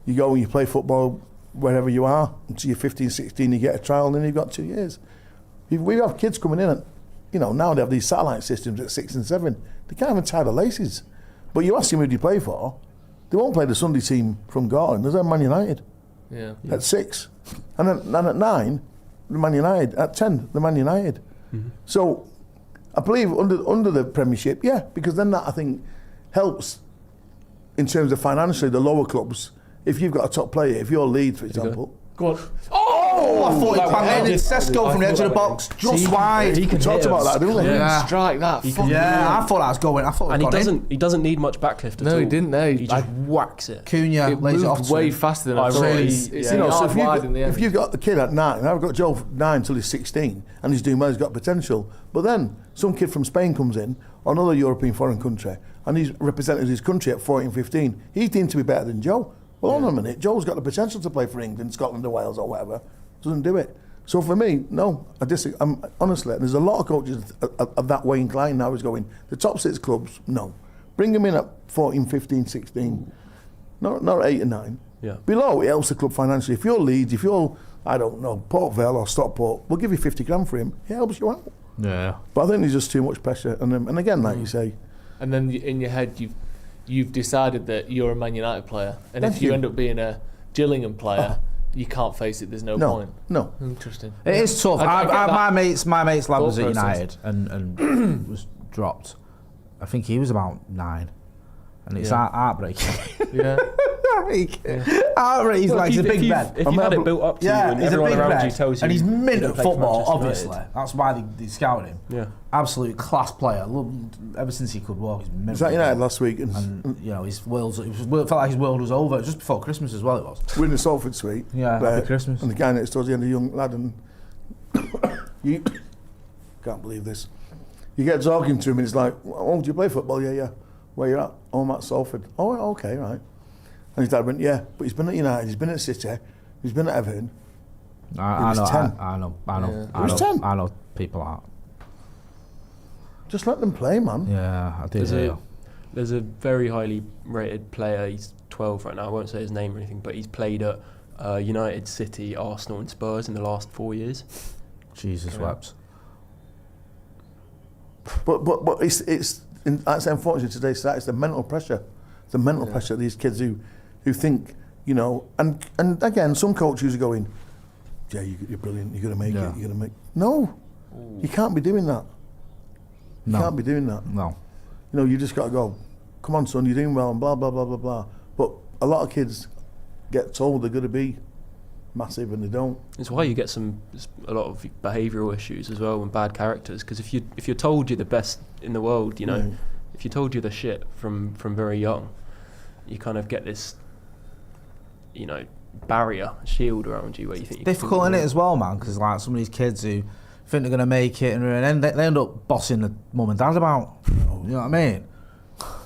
You go and you play football wherever you are until you're 15, 16, you get a trial, and then you've got 2 years. We have kids coming in, and now they have these satellite systems at 6 and 7. They can't even tie the laces. But you ask them who do you play for, they won't play the Sunday team from Gorton. There's Man United at 6. And then at 9, the Man United. At 10, the Man United. Mm-hmm. So I believe under the Premiership, because then that, I think, helps in terms of financially the lower clubs. If you've got a top player, if you're Leeds, for example. Go on. Oh, I thought he banged it. Sesko from the edge of the box, just wide. We talked about that, didn't we? Yeah. Strike that. I thought that was going. And he doesn't need much backlift at all. No, he didn't. He just whacks it. Cunha it lays it moved off way faster than I thought. If you've got the kid at 9, and I've got Joe 9 till he's 16, and he's doing well, he's got potential. But then some kid from Spain comes in, or another European foreign country, and he's represented his country at 14, 15. He's deemed to be better than Joe. Well, hold on a minute. Joe's got the potential to play for England, Scotland, or Wales, or whatever. Doesn't do it. So for me, no, I disagree. Honestly, there's a lot of coaches of that way inclined now. Is going the top 6 clubs. No, bring them in at 14, 15, 16, not 8 and 9. Yeah. Below, it helps the club financially. If you're Leeds, if you're Port Vale or Stockport, we'll give you 50 grand for him. It helps you out. Yeah. But I think there's just too much pressure, and again, like you say. And then in your head, you've decided that you're a Man United player, and if you end up being a Gillingham player, you can't face it. There's no point. No. Interesting. It is tough. My mate's lad was at process. United and was dropped. I think he was about 9, and it's heartbreaking. Yeah. Heartbreaking. He's like, he's a big Ben. If you had it built up to you, and he's a everyone big around Ben, you tells you, and he's mint you at play for football. Manchester Obviously, United. that's why they scouted him. Yeah. Absolute class player. Ever since he could walk, he's mint. Was that United last week? And his world. Felt like his world was over just before Christmas as well. It was. We're in the Salford suite. Yeah, happy Christmas. And the guy next door's the young lad, and you can't believe this. You get talking to him, and he's like, "Oh, do you play football?" Yeah. Where you at? Oh, I'm at Salford. Oh, okay, right. And his dad went, "Yeah, but he's been at United, he's been at City, he's been at Everton." I know. 10. I know. He was 10. I know people are. Just let them play, man. Yeah, I do. There's a very highly rated player. He's 12 right now. I won't say his name or anything, but he's played at United, City, Arsenal, and Spurs in the last 4 years. Jesus wept. But it's that's unfortunate today. It's the mental pressure. The mental pressure of these kids who think, and again, some coaches are going, "Yeah, you're brilliant. You're going to make it. You're going to make." No, you can't be doing that. You can't be doing that. No. You just got to go, "Come on, son, you're doing well," and blah blah blah blah blah. But a lot of kids get told they're going to be massive and they don't. It's why you get a lot of behavioural issues as well and bad characters. Because if you're told you're the best in the world, if you're told you're the shit from very young, you kind of get this, barrier, shield around you where you think you difficult, isn't it, as well, man? Because like some of these kids who think they're going to make it and then they end up bossing the mum and dad about. You know what I mean?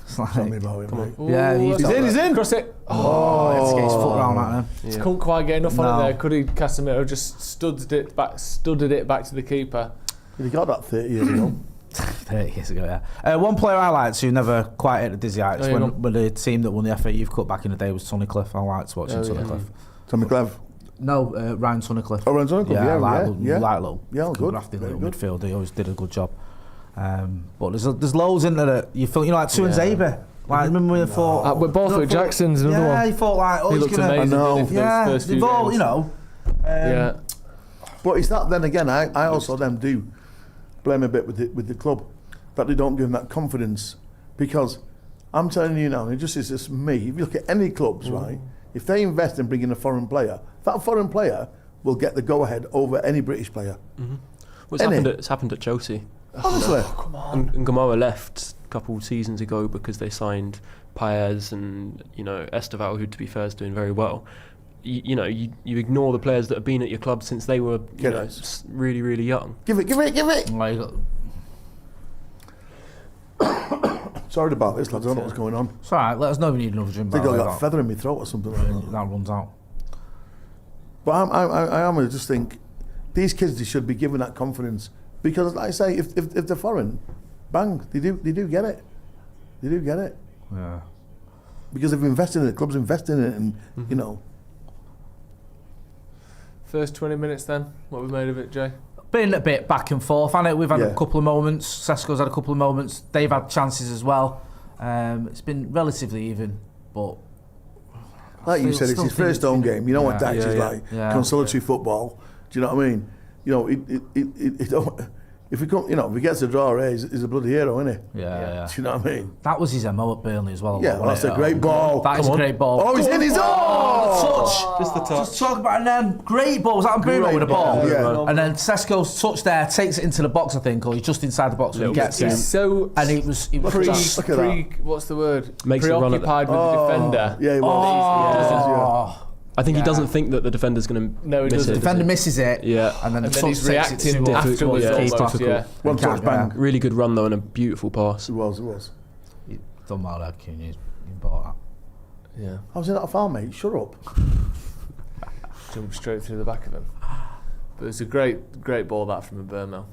It's like, Tell me about it, mate. Yeah, he's in. Cross it. Oh, he had to get his foot around that then. Just couldn't quite get enough on it there, could he? Casemiro just studded it back to the keeper. He got that 30 years ago. 30 years ago, yeah. One player I liked who never quite hit the dizzy heights when the team that won the FA Youth Cup back in the day was Tunnicliffe. I liked watching Tunnicliffe. Tommy Clev? No, Ryan Tunnicliffe. Oh, Ryan Tunnicliffe, yeah. Like little grafting little midfield. He always did a good job. But there's loads in there that you feel, like Tuanzebe. Like, remember when they thought... with Borthwick Jackson's another one. Yeah, he thought like, he looked amazing, didn't he, for those first few games. Yeah. But it's that, then again, I also then do blame a bit with the club that they don't give them that confidence, because I'm telling you now, and it's just me, if you look at any clubs, right, if they invest in bringing a foreign player, that foreign player will get the go-ahead over any British player. Well, it's happened at Chelsea. Honestly. Come on. And Gamora left a couple of seasons ago because they signed Paez and Esteval, who, to be fair, is doing very well. You ignore the players that have been at your club since they were really, really young. Give it. Sorry about this, lads. I don't know what's going on. It's all right. Let us know if you need another drink. I think I got a feather in my throat or something like that. That runs out. But I just think these kids, they should be given that confidence, because, like I say, if they're foreign, bang, they do get it. They do get it. Yeah. because they've invested in it. The club's invested in it, and you know. First 20 minutes then, what we made of it, Jay? Been a bit back and forth, hasn't it? We've had Yeah. a couple of moments. Sesko's had a couple of moments. They've had chances as well. It's been relatively even, but Like you said, it's his first home game. You know what Dax is yeah. like. Yeah. Consolatory football. Do you know what I mean? You know, it don't, if we come, you know, if he gets a draw, he's a bloody hero, isn't he? yeah. Do you know what I mean? That was his MO at Burnley as well. Yeah, well, that's a great ball. That is a great ball. Oh, he's in his touch. Just the touch. Just talk about, and then great ball. Was that on Bruno with a ball? Yeah. And then Sesko's touch there, takes it into the box, I think, or he's just inside the box when he gets it. So And it was Look at that. what's the word? Makes it run at the- Preoccupied with the defender. Yeah, he was. I think he doesn't think that the defender's going to No, he miss doesn't. it. Defender misses it, Yeah. and then, And the then touch he's takes it reacting towards afterwards the almost, keeper. yeah. One touch bang. Really good run though and a beautiful pass. It was. Done well there, Cunha. You bought Yeah, How's that a foul, mate? Shut up. jumped straight through the back of him. But it's a great ball that from Mbeumo.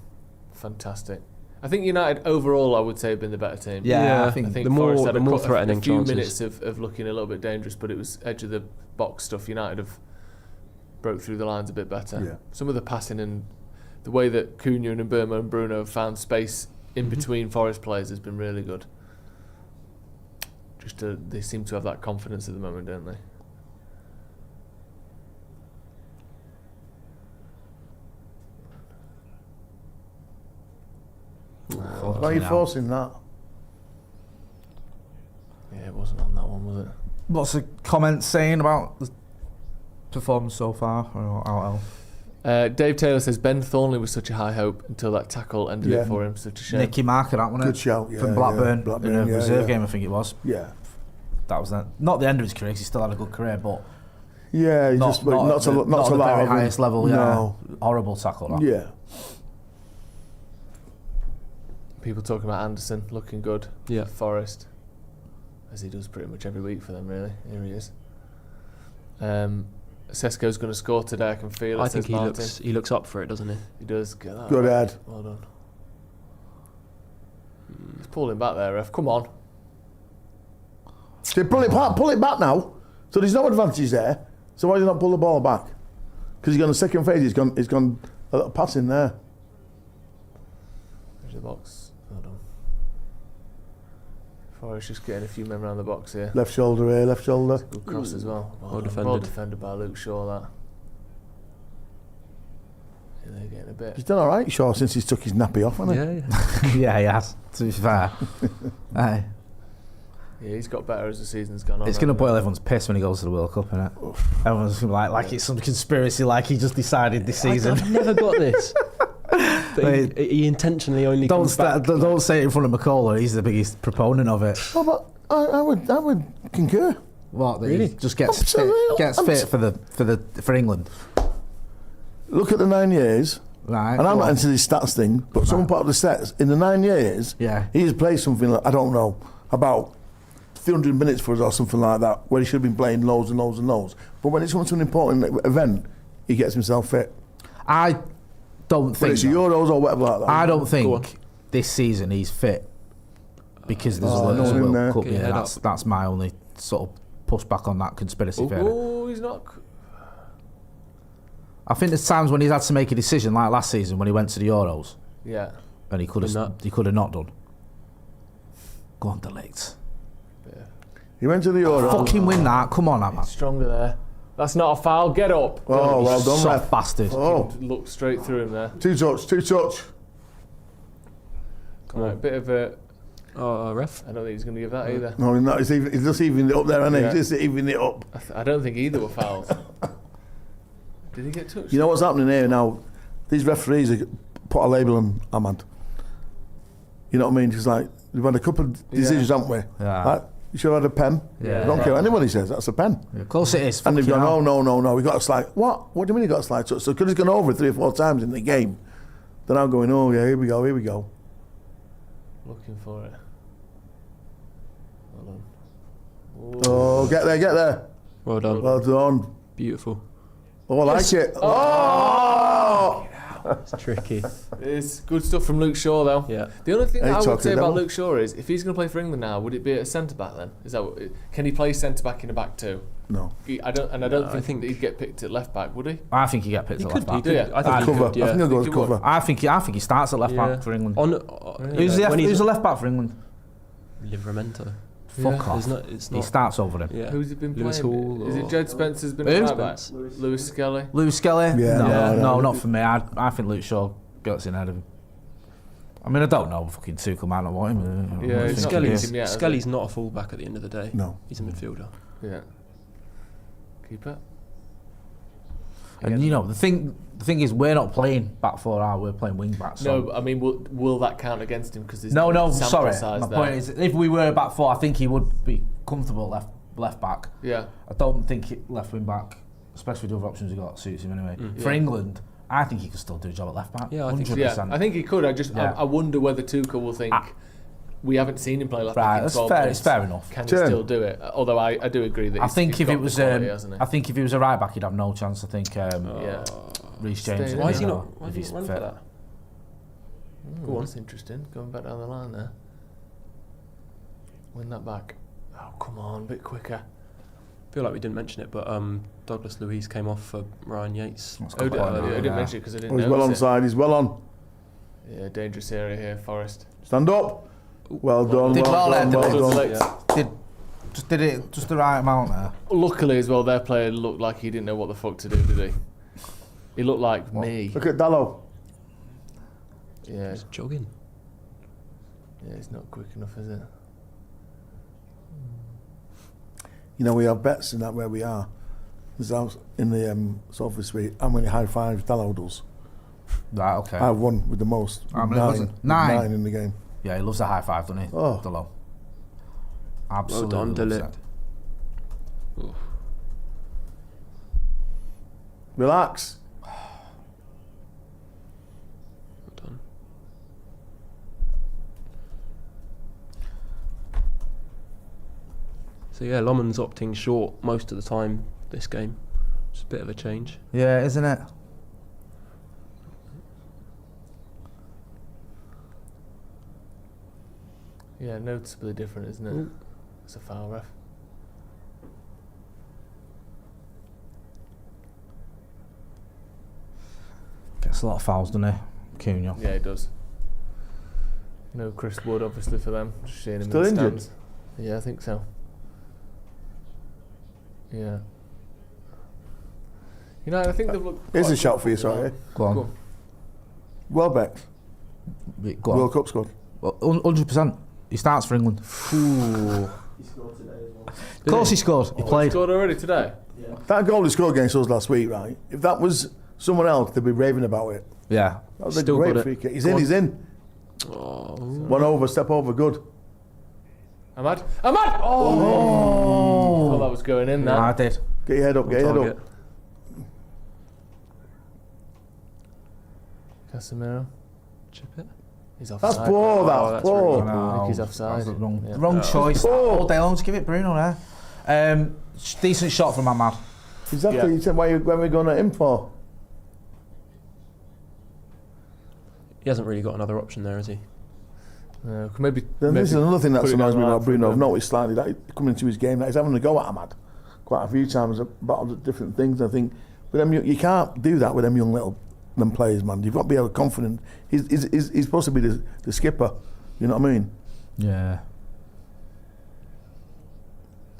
Fantastic. I think United overall, I would say, have been the better team. Yeah, I I think think the more- Forest had the more a threatening few chances. minutes of looking a little bit dangerous, but it was edge of the box stuff. United have broke through the lines a bit better. Yeah. Some of the passing and the way that Cunha and Mbeumo and Bruno have found space in between Forest players has been really good. They seem to have that confidence at the moment, don't they? Why are you forcing that? Yeah, it wasn't on that one, was it? What's the comment saying about the performance so far? Dave Taylor says Ben Thornley was such a high hope until that tackle ended Yeah. it for him. Such a shame. Nicky Marker, that one. Good shout, yeah, from Blackburn, yeah. Blackburn, in a yeah, reserve yeah. game, I think it was. Yeah. That was not the end of his career, 'cause he still had a good career, but Yeah, he not just not to the allow very him. highest level. Yeah, No. horrible tackle. That. Yeah. People talking about Anderson looking good. Yeah. For Forest, as he does pretty much every week for them. Really, here he is. Sesko's going to score today. I can feel it. I think says Martin. he looks up for it, doesn't he? He does get that. Good right. head. Well done. He's pulling back there, ref. Come on. So pull it back now. So there's no advantage there. So why did he not pull the ball back? Because he's gone the second phase. He's gone a little pass in there. There's the box. Well done. Forest just getting a few men around the box here. Left shoulder here, left shoulder. Good cross as well. Well defended. defended by Luke Shaw. That. Yeah, they're getting a bit. He's done all right, Shaw, since he's took his nappy off, hasn't he? Yeah. Yeah, he has. To be fair, Aye. Yeah, he's got better as the season's gone on. It's going to boil everyone's piss when he goes to the World Cup, innit? Everyone's going to be like it's some conspiracy, like he just decided this season. I've never got this. But he intentionally only Don't comes back. don't say it in front of McCullough. He's the biggest proponent of it. Oh, but I would concur. What? That Really? he just gets Absolutely. fit for England, Look at the 9 years, right? and I'm go not on. into this stats thing, but someone put up the stats. In the 9 years, Yeah. he's played something like, I don't know, about 300 minutes for us or something like that, where he should have been playing loads and loads and loads. But when it's comes to an important event, he gets himself fit. I don't Whether think. it's the Euros or whatever like that. I don't Go on. think this season he's fit because there's Oh, a no one in World there. Cup. Get your Yeah, head that's my only sort of pushback on that conspiracy theory. Oh, he's not. I think there's times when he's had to make a decision, like last season when he went to the Euros, Yeah. and he could Did have not done. Go on, Delict. He went to the Euros. Fucking win that! Come on, man. Stronger there. That's not a foul. Get up. Oh, well done, Soft ref. bastard. Oh, Look straight through him there. two touch. Right, bit of a. Ref. I don't think he's going to give that either. No, he's not. He's just evening it up there, isn't he? Yeah. He's just evening it up. I don't think either were fouls. Did he get touched? You know what's happening here now? These referees have put a label on Ahmad. You know what I mean? Just like, we've had a couple of decisions, haven't we? Yeah. Like, you should have had a pen. Yeah. I don't care what anybody says, that's a pen. Yeah, of course it is. And they've fucking gone, hell. no, we got a slide. What? What do you mean you got a slide touch? So because he's gone over it 3 or 4 times in the game, they're now going, oh yeah, here we go. Looking for it. Hold on. Oh, get there. Well done. Well done. Beautiful. Oh, I like it. Oh! It's tricky. It's good stuff from Luke Shaw, though. Yeah. The only thing Hey, that I would chocolate say about devil. Luke Shaw is, if he's going to play for England now, would it be at centre back then? Is that can he play centre back in a back two? No. I don't think that he'd get picked at left back, would he? I think he get picked He at could. left He back. could. Yeah. I think he Cover. could. I think Yeah. he'll go as Think he would. cover. I think he starts at left Yeah. back for England. Who's Who's the left back for England? Livramento. Fuck off. It's He not. starts over him. Yeah. Who's he been Lewis playing? Hall Is it or- Jed Spencer's been Who? at right back? Lewis Skelly. Lewis Skelly? Yeah, no, no. not for me. I think Luke Shaw gets in ahead of him. I mean, I don't know. Fucking Tuchel might not want him. Yeah, I he's think not he picked is. him yet, has he? Skelly's not a full-back at the end of the day. No. He's a midfielder. Yeah. Keeper. And you know, the thing is, we're not playing back four, are we? We're playing wing back. So. No, I mean, will that count against him? Because there's No, sample sorry. size My there. point is, if we were back four, I think he would be comfortable left back. Yeah. I don't think left wing back, especially with the other options he got, suits him anyway. For Yeah. England, I think he could still do a job at left back. Yeah, I think so. 100%. Yeah, I think he could. Yeah. I wonder whether Tuchel will think we haven't seen him play left back Right, in that's 12 fair. months. It's fair enough. Can he Turn. still do it? Although I do agree that I think he's if got it the was, quality, hasn't he? I think if he was a right back, he'd have no chance. I think Yeah. Reece James. Stay would Why is be he better not? Why if is he he's not running fit. for that? Go on. That's interesting. Going back down the line there. Win that back. Oh, come on, a bit quicker. I feel like we didn't mention it, but Douglas Luiz came off for Ryan Yates. That's Oh, quite I nice, didn't yeah. mention it because I didn't Oh, he's notice well on it. side. He's well on. Yeah, dangerous area here, Forest. Stand up. Well done. Did well there, Well did done. he? Select. Did it just the right amount there? Luckily as well, their player looked like he didn't know what the fuck to do, did he? He looked like me. Look at Dallo. Yeah, He's jogging. yeah, it's not quick enough, is it? You know, we have bets in that where we are. There's out in the sofa suite. How many high fives Dallo does? Right, okay. I've won with the most. How with many was it? Nine? 9 in the game. Yeah, he loves a high five, doesn't he? Oh. Delo. Absolutely. Well done, loves Dilip. it. Relax. Well done. So yeah, Loman's opting short most of the time this game. It's a bit of a change. Yeah, isn't it? Yeah, noticeably different, isn't it? It's a foul, ref. Gets a lot of fouls, doesn't he? Cunha. Yeah, it does. No Chris Wood, obviously, for them. Just seeing him Still in the injured? stands. Yeah, I think so. Yeah. You know, I think they've looked. Here's quite a shot good for you, football sorry. now. Go on. Go on. Welbeck. Go on. World Cup squad. Well, 100%. He starts for England. Ooh. Of course he scored. He played. Scored already today? That goal he scored against us last week, right? If that was someone else, they'd be raving about it. Yeah. That was a Still got great it. free kick. He's Go in, on. he's in. Oh. One over, step over, good. Ahmad! Ahmad! Oh! I thought that was going in I there. did. Get your head up, get your head Target. up. Casemiro. Chip it. He's offside. That's poor, Oh, that's that's poor. really I think he's No, offside. that's the wrong, Yeah. wrong choice. All day long. Just give it Bruno there. Decent shot from Ahmad. Exactly, Yeah. you said, when are we going at him for? He hasn't really got another option there, has he? Maybe. Then this is another thing that put it annoys me down the about line for Bruno. I've him. noticed slightly that coming into his game, that he's having a go at Ahmad quite a few times about the different things. I think, but them, you can't do that with them young little them players, man. You've got to be able to confident. He's supposed to be the skipper. You know what I mean? Yeah.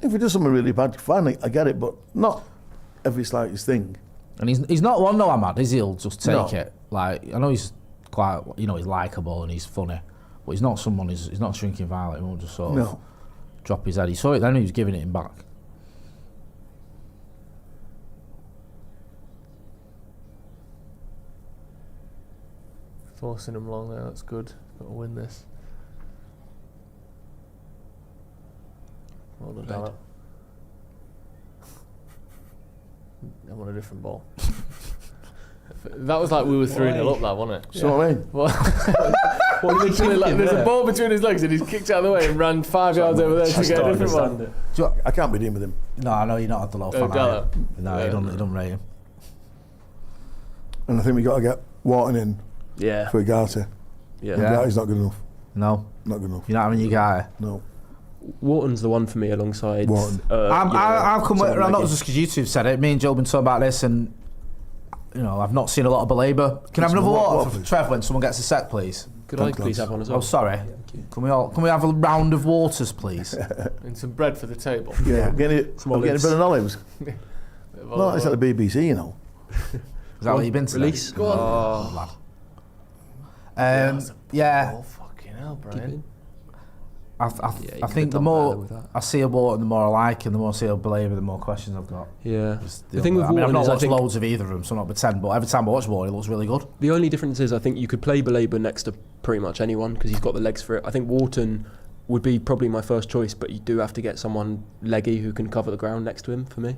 If he does something really bad, fine, I get it, but not every slightest thing. And he's not one though, Ahmad, is he? He'll just take No. it. Like, I know he's quite, he's likeable and he's funny, but he's not someone, he's not shrinking violet. He won't just sort of No. drop his head. He saw it then, he was giving it him back. Forcing him long there, that's good. Got to win this. Well done, Right. Dallas. I'm on a different ball. That was like we were 3-0 up, that, wasn't it? So what I mean? Well, literally, like, there's a ball between his legs and he's kicked out of the way and ran 5 yards over there to get a different one. I can't be dealing with him. No, I know you're not a low fan. Dallas. No, Yeah. he don't rate him. And I think we got to get Wharton in Yeah. for Ugarte. Yeah. Ugate's not good enough. No, Not good enough. you're not having Ugarte. No. Wharton's the one for me alongside. Wharton. I've come with, someone not like just because you two have said it. Me and Joe have been talking about this, and I've not seen a lot of Belabour. Can I have another water for Trevor when someone gets a set, please? Could I please have one as well? Oh, sorry. Can we have a round of waters, please? And some bread for the table. Yeah, I'm getting bread and olives. No, it's at the BBC, you know. Is that what you've been to? Release. Go on. lad. That's a Yeah. ball. Fucking hell, Brian. I you think the could've done better more with that. I see a Wharton, the more I like, and the more I see a Belabour, the more questions I've got. Yeah. Just The thing with I mean, I've Wharton not is I watched think loads of either of them, so I'm not pretend. But every time I watch Wharton, he looks really good. the only difference is I think you could play Belabour next to pretty much anyone because he's got the legs for it. I think Wharton would be probably my first choice, but you do have to get someone leggy who can cover the ground next to him for me.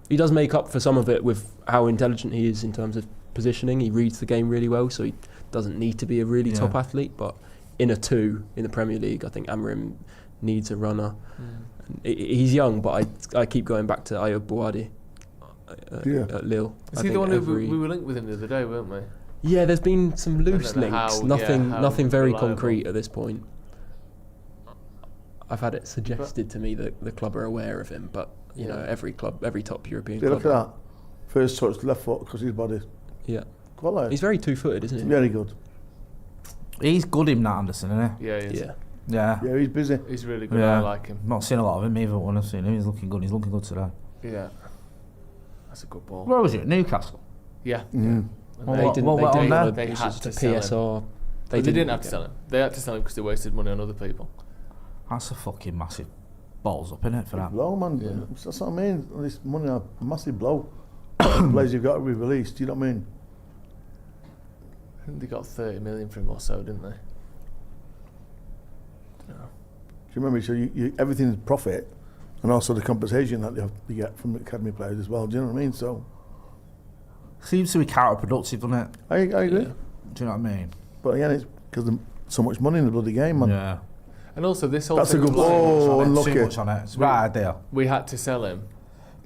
He does make up for some of it with how intelligent he is in terms of positioning. He reads the game really well, so he doesn't need to be a really top athlete. But in a 2 in the Premier League, I think Amorim needs a runner. He's young, but I keep going back to Ayoub Bouadi at Lille. Is he the one who we were linked with him the other day, weren't we? Yeah, there's been some loose know links. how- Nothing how very reliable. concrete at this point. I've had it suggested to me that the club are aware of him, but you know, every top European Yeah, club. look at that. First touch, left foot, because his body. Yeah, Quite he's very two-footed, isn't he? very good. He's good, him, that Anderson, isn't he? Yeah, he is. Yeah. Yeah. Yeah, he's busy. He's really good. Yeah. I like him. Not seen a lot of him either, but when I've seen him, he's looking good. He's looking good today. Yeah. That's a good ball. Where was it? Newcastle? Yeah. Mm. And What- they what- didn't. what They, went on didn't there? they had It's to just a sell him. PSR. They didn't have to sell him. They had to sell him because they wasted money on other people. That's a fucking massive balls up, innit, for that? Blow, man. Yeah. That's what I mean. This money, a massive blow. Players you've got to be released. Do you know what I mean? I think they got 30 million for him or so, didn't they? Do you remember? So everything's profit, and also the compensation that you get from the academy players as well. Do you know what I mean? So Seems to be counterproductive, doesn't it? I agree. Yeah. Do you know what I mean? But again, it's because there's so much money in the bloody game, man. Yeah. And also this whole That's a thing good of like, ball. Oh, Too unlucky. much on it. It's a right idea. we had to sell him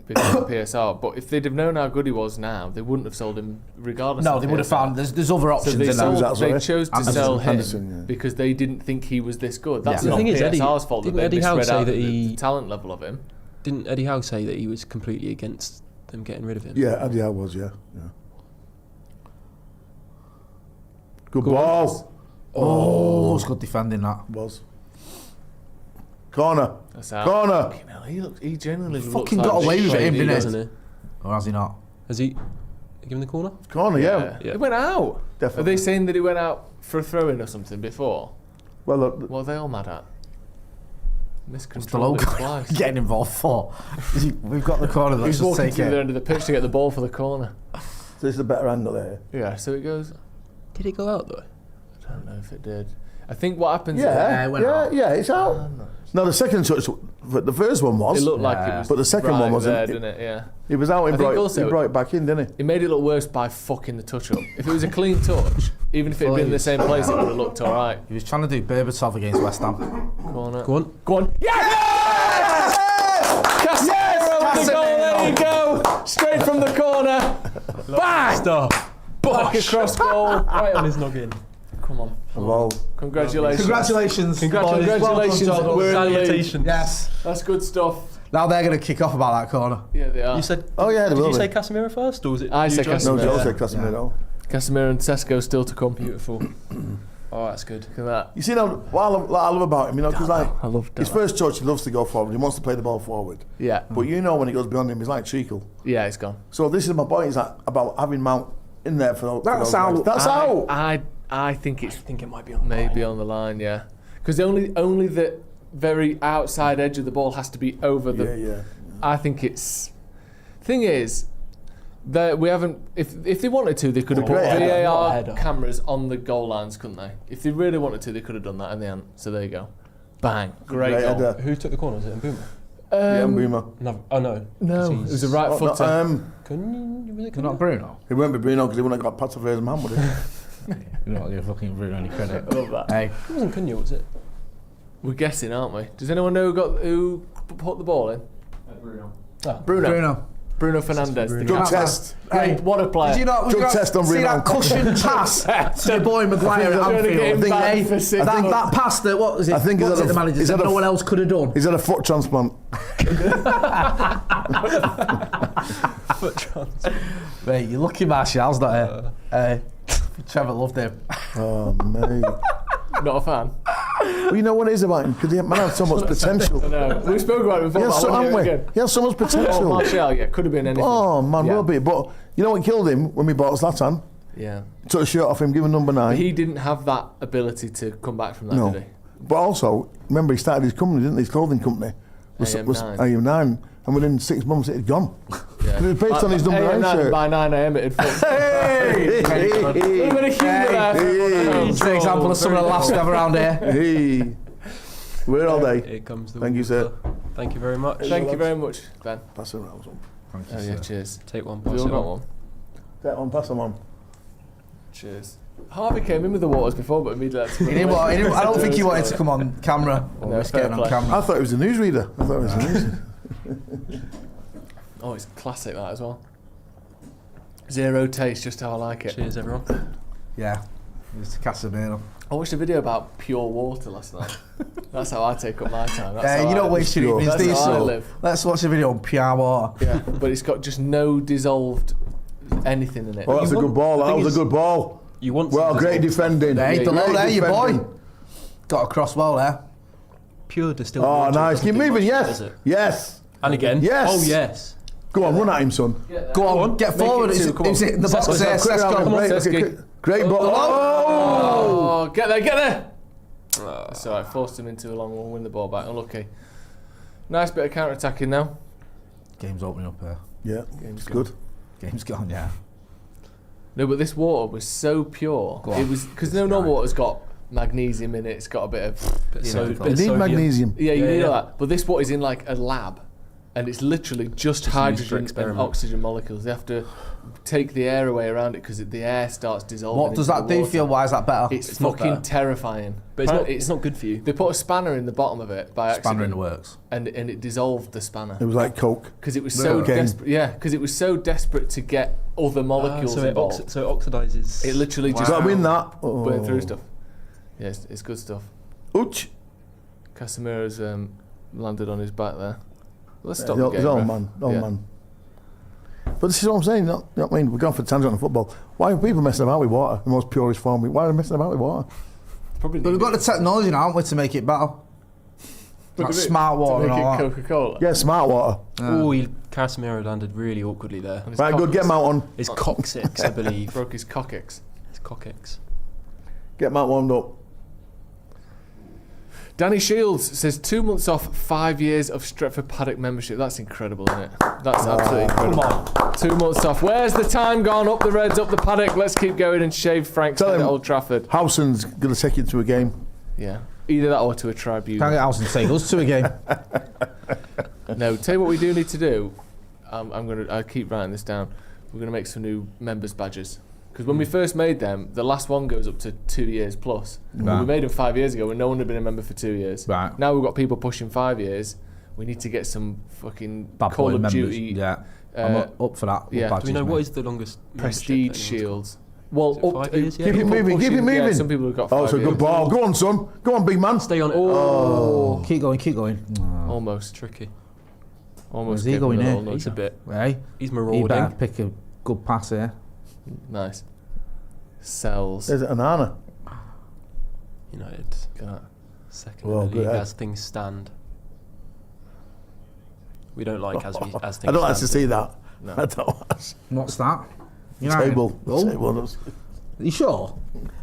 because of PSR. But if they'd have known how good he was now, they wouldn't have sold him regardless. No, of they would have PSR. found there's other So options they, in there. sold, That's they right. chose to Anderson. sell him Anderson, yeah. because they didn't think he was this good. That's Yeah. not The thing is, PSR's fault that didn't they Eddie Howe misread say out that the talent level of him. Didn't Eddie Howe say that he was completely against them getting rid of him? Yeah, Eddie Howe was. Yeah. Good Go on. ball. Oh, it's good defending that. Was. Corner. That's out. Corner. Fucking hell, he genuinely looks Fucking like got away with it, shit, didn't he? Doesn't he? Or has he not? Has he given the corner? Corner. Yeah. Yeah. He went out. Definitely. Are they saying that he went out for a throw-in or something before? Well, look, What are they all mad at? The Miscontrol logo twice. getting involved for. We've got the corner. Let's He's just walking take to the it. end of the pitch to get the ball for the corner. this is a better angle here. Yeah, so it goes. Did it go out though? I don't know if it did. I think what happens Yeah, it went out. yeah, it's out. No, the second touch, the first one was. it looked like it was But the second right one wasn't. there, didn't it? Yeah. He was out. I He think brought, also- he brought it back in, didn't he? It made it look worse by fucking the touch up. If it was a clean touch, even if it had been in the same place, it would have looked alright. He was trying to do Berbatov against West Ham. Corner. Go on. Go on. Yes! Casemiro with the goal. There you go. Straight from the corner. Bang! Stop. Back across goal. Right on his noggin. Come on. Well, Congratulations. Congratulations. Congratulations. Well done, We're in the lead. Salutations. Yes. That's good stuff. Now they're going to kick off about that corner. Yeah, they are. You said. oh yeah, they Did will you say be. Casemiro first, or was it? I you, said Joe? No, Casemiro. Joe Yeah. said Casemiro. Casemiro and Sesko still to come. Beautiful. Oh, that's good. Look at that. You see now what I love about him, you know, because like I love his that. first touch, he loves to go forward. He wants to play the ball forward. Yeah. But you know when he goes beyond him, he's like treacle. Yeah, it's gone. So this is my point. Is that about having Mount in there for That's those guys. out. That's out. I think it's I think it might be on the maybe line. on the line, yeah. Because only the very outside edge of the ball has to be over the. Yeah. I think it's. Thing is, that we haven't. If they wanted to, they could have put Great header, not a VAR header. cameras on the goal lines, couldn't they? If they really wanted to, they could have done that, and they haven't. So there you go. Bang! Great Great goal. header. Who took the corner? Was it Mbuma? Yeah, Boomer. No. Oh no. No, 'Cause it was a right Oh, footer. Was it Not Bruno. He won't be Bruno because he wouldn't have got Pat of his man, would he? You're not giving fucking Bruno any credit. I love that. Hey, It wasn't Cunha, was it? We're guessing, aren't we? Does anyone know who put the ball in? Bruno. Bruno. Bruno. Bruno Fernandes. The Drug captain. test. Great, what a player. Did you not Drug test on see Bruno. that cushion pass to your boy Maguire at Trying to get him Anfield? banned for six months. That pass that, what was it? I think what he's was had it a- the manager he's said had a- no one else could have done? He's had a foot transplant. Foot transplant. Mate, you're lucky Martial's not here. Trevor loved him. Oh, mate. Not a fan. Well, you know what it is about him? Because the man had so much potential. No, we spoke about it before. He but has, I won't haven't do it we? again. He has so much Oh, potential. Martial, yeah, could have been anything. Oh, man, Yeah. will be. But you know what killed him when we bought Zlatan? Yeah. Took the shirt off him, gave him number 9. But he didn't have that ability to come back from that, No. did he? But also, remember, he started his company, didn't he? His clothing company. Was AM9. AM9. And within 6 months, it had gone. Yeah. It was based on his number 9 shirt. By 9 a.m. it had fucked. Hey! A little bit of humour there. Hey, it's an example of some of the laughs we have around here. Hey! We're all day. Here comes the Thank you, sir. water. Thank you very much. Thank you very much, Ben. Pass it around. Thank you, Oh, yeah, sir. cheers. Take one, We pass all it got on. one. That one, pass them on. Cheers. Harvey came in with the waters before, but immediately had to He didn't want- I don't think he wanted to come on camera. Or No, risk fair getting on play. camera. I thought it was a newsreader. I thought it was a newsreader. Oh, it's classic that as well. Zero taste, just how I like it. Cheers, everyone. Yeah, it's Casemiro. I watched a video about pure water last night. That's how I take up my time. That's how You I don't live. waste your evenings, That's do you? how I So live. let's watch a video on pure water. Yeah, but it's got just no dissolved anything in it. Well, that's a good ball. That thing was is- a good ball. You want Well, some great defending. Hey, Yeah, below Great there, your boy. defending. Got a cross well there. pure distilled Oh, water. nice. doesn't Keep do moving. much, Yes. does it? Yes. And again. Yes. Oh, yes. Go on, run at him, son. Go on, get Make forward. it Is two, it come on. is it in the box Quick there? round, Sesko? quick, Sesko. quick. Great ball. Oh! Oh, get there! That's alright, forced him into a long one, win the ball back. Unlucky. Nice bit of counter attacking now. Game's opening up here. Yeah, Game's it's gone. good. Game's gone, yeah. No, but this water was so pure. Go on. It was because no normal water's got magnesium in it. It's got a bit of you know, You Bit need sodium. magnesium. yeah, you Yeah, need yeah. all that. But this water is in like a lab, and it's literally just used for hydrogen and experiment. oxygen molecules. They have to take the air away around it because the air starts dissolving. What does into that the do water. for you? Why is that better? It's not fucking better. terrifying. But it's not, Apparently it's not good for you. They put a spanner in the bottom of it by Spanner in accident, the works. and it dissolved the spanner It was like Coke. because it was so Okay. desperate. Yeah, because it was so desperate to get other molecules So it, involved. so it oxidizes. It literally just Got to win that. burnt through stuff. Yeah, it's good stuff. Ouch. Casemiro's landed on his back there. Let's stop He's the game. old ref. man. Old Yeah. man. But this is what I'm saying. You know what I mean? We're going for tangent on football. Why are people messing about with water? The most purest form. Why are they messing about with water? Probably But we've got the technology now, haven't we, to make it better? Like smart water to and make all it that. Coca-Cola. Yeah, smart water. Oh, Casemiro landed really awkwardly there. And his Right, good. Get him out on. It's coccyx, I believe. Broke his coccyx. It's coccyx. Get him out warmed up. Danny Shields says 2 months off, 5 years of Stretford Paddock membership. That's incredible, isn't it? That's absolutely incredible. Come on. 2 months off. Where's the time gone? Up the Reds, up the Paddock. Let's keep going and shave Frank's Tell head him. at Old Trafford. Howson's going to take you to a game. Yeah. Either that or to a tribunal. Can't get Alison to take us to a game. No, tell you what we do need to do. I'll keep writing this down. We're gonna make some new members badges because when we first made them, the last one goes up to 2 years plus. Right. We made them 5 years ago when no one had been a member for 2 years. Right. Now we've got people pushing 5 years. We need to get some fucking Bad Call boy of members. Duty Yeah. I'm up for that. yeah. What Do we know badges, what mate? is the longest prestige membership that anyone's shields. Well, Is it 5 years yet? Keep it people moving. Keep it pushing- moving. Yeah, some people have got 5 Oh, it's a years. good ball. Go on, son. Go on, big man. got? Stay on it. Oh, Keep going, keep going. Oh. almost. Tricky. Almost. Where's he gave him going a here? little He's a nudge. bit. Hey, He's he better marauding. pick a good pass here. Nice. Sells. There's Anana. United. Look at that. Second Well, in the good league head. as things stand. We don't like as things I don't like to stand. see that. No. I don't like to see What's that? Table. Oh, Table. are you sure?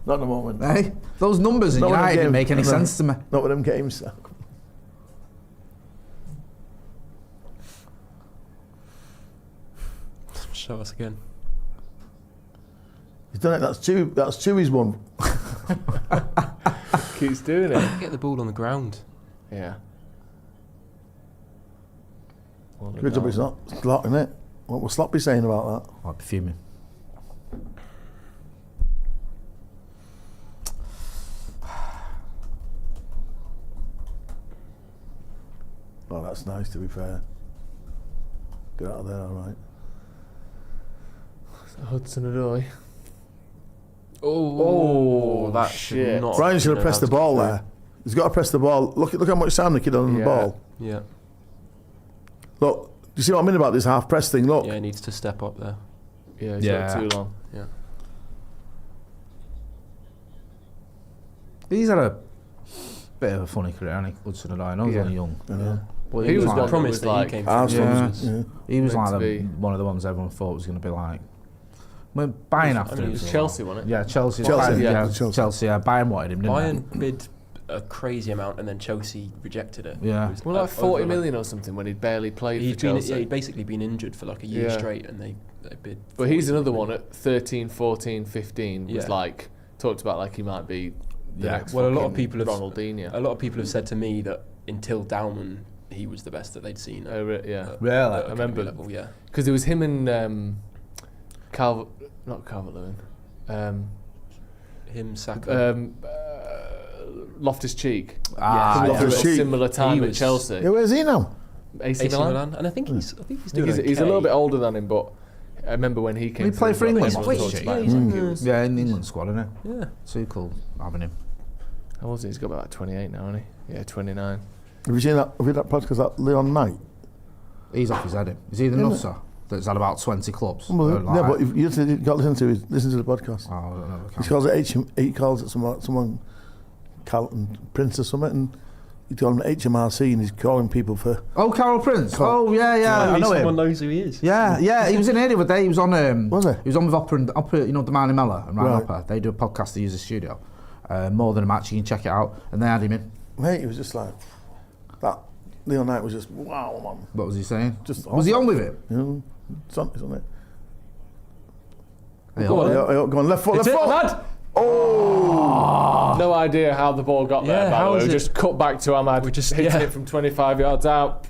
Not at the moment. Hey, those numbers in Not with them United didn't games. make any No. sense to me. Not with them games. Show us again. He's done it. That's two. That's two. He's won. Keeps doing it. Get the ball on the ground. Yeah. Well done, Good job. Al. It's not. It's a lot, isn't it? What will Sloppy saying about that? I'd be fuming. Oh, that's nice. To be fair. Get out of there, all right. Hudson-Odoi. Oh, that shit. should not. Brian should have pressed the ball there. He's got to press the ball. Look how much time the kid on the ball. Yeah. Look, do you see what I mean about this half press thing? Look. Yeah, he needs to step up there. Yeah, he's got too long. Yeah. He's had a bit of a funny career, hasn't he? Hudson-Odoi. I know he's only young. Yeah. But He was like, one promised that that was he came like, from. yeah. He was Meant like to be. one of the ones everyone thought was going to be like. Well, Bayern after mean, him. it It was as Chelsea, well. wasn't it? Yeah, Chelsea. Chelsea, Bayern, yeah, Chelsea. Chelsea. Yeah, Bayern wanted him, didn't Bayern bid a crazy amount and then Chelsea rejected it. Yeah. It was Well, like 40 over, million or something when he'd barely played He'd for been, Chelsea. yeah, he'd basically been injured for like a year Yeah. straight and they bid. But he's 40 another million. one at 13, 14, 15 was Yeah. like talked about like he might be the Yeah. next Well, a lot of fucking people have Ronaldinho. A lot of people have said to me that until Dowman, he was the best that they'd seen. Yeah. Really? At I remember. level, yeah. Because there was him and not Calvert-Lewin, Him, Saka. Loftus-Cheek. Ah, Coming yeah. through at a Loftus-Cheek. similar time He at was- Chelsea. Yeah, where's he now? AC Milan. And I think he's I doing think he's a okay. little bit older than him, but I remember when he came. He played for through, England, everyone Loftus-Cheek. talked about Yeah, him he's like he was- Yeah, in the England squad, isn't it? Yeah. Too cool having him. How old is he? He's got about 28 now, hasn't he? Yeah, 29. Have you seen that? Have you heard that podcast that Leon Knight? He's off his head. Is he the nutter that's had about 20 clubs? Well, Or yeah, like- but if you got to listen to the podcast. Oh, I don't know. He calls it he calls it someone Carlton Prince or something, and he's calling it HMRC, and he's calling people for. Oh, Carol Prince. Oh, yeah, I know Someone him. knows who he is. Yeah, he was in here the other day. He was on. Was he? He was on with Opera, you know, Damani Mella and Ryan Right. Opera. They do a podcast. They use a studio. More than a match. You can check it out. And they had him in. Mate, he was just like that. Leon Knight was just wow, man. What was he saying? Just Was he on with it? You know, it's on it. Hey, Go on, oh, Go on, left foot, It's left it, foot. Ahmad! Oh! No idea how the ball got there, Yeah, by how the way. is We it- just cut back to Ahmad. We just- hitting yeah. it from 25 yards out.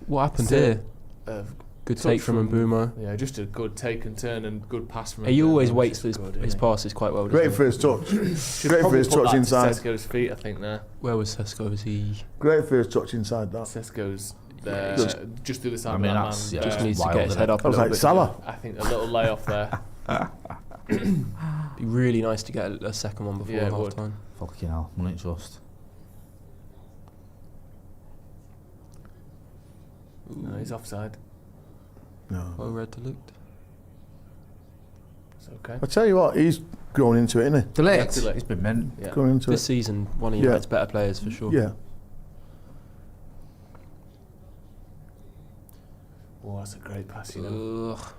What happened That's here? it. Good touch take from Mbumo. Yeah, just a good take and turn and good pass from him. He always Which waits is for his, good, his isn't passes quite well. Great doesn't for his touch. he? Great Should for probably his put touch that to inside. Sesko's feet, I think, there. he? Where was Sesko? Was he? Great for his touch inside that. Sesko's there, just through the side I of mean, that that's- man. yeah, Just Yeah. needs to Wild, get his isn't head it? up That a was little like bit. Salah. I think a little layoff there. Be really nice to get a second one before Yeah, it half would. time. fucking hell. Wouldn't it just? No, he's offside. No. Well read to looked. It's okay. I tell you what, he's grown into it, isn't he? Delete. Delete. He's been meant. Yeah. Grown into This it. season, one of Yeah. United's better players for sure. Yeah. Oh, that's a great pass, you know. Ugh.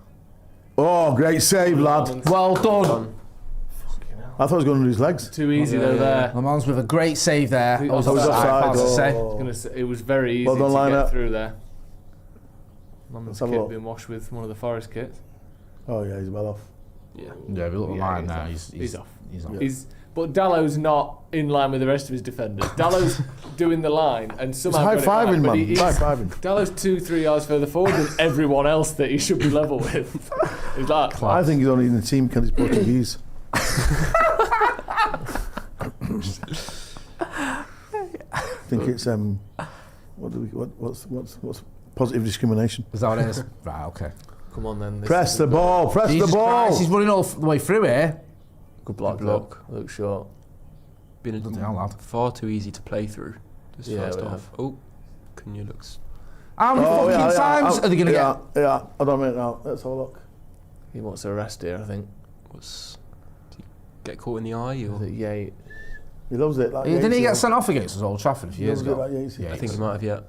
Oh, great save, lad. Well done. I thought he was going to his legs. Too easy though there. Lamon's with a great save there. He I was was offside. offside. Fast to say. Oh. It was very easy Well done, to liner. get through there. Lamon's Let's have a kit look. being washed with one of the Forest kits. Oh yeah, he's well off. Yeah. Yeah, we look Yeah, line he's now. off. He's off. He's off. But Dallow's not in line with the rest of his defenders. Dallow's doing the line and He's somehow high got it right, fiving, but man. High fiving. Dallow's 2-3 yards further forward than everyone else that he should be level with. He's like, I think he's only in the team because he's Portuguese. I think it's what's positive discrimination? Is that what it is? Right, okay. come on then. This Press is the a ball, press Jesus the ball. Christ, he's running all the way through here. Good block. Good block. Look short. Been Bloody hell, lad. far too easy to play through. This Yeah, first we half. have. Oh, Cunha looks. How many fucking times are they going to Yeah, yeah. I don't know now. Let's have a look. He wants a rest here, I think. What's? Did he get caught in the eye Is or? it Yate? He loves it. Like Didn't he Yates, get sent off against us Old Trafford a few years He loves ago? it like Yates. Yeah, I think he might have. Yeah.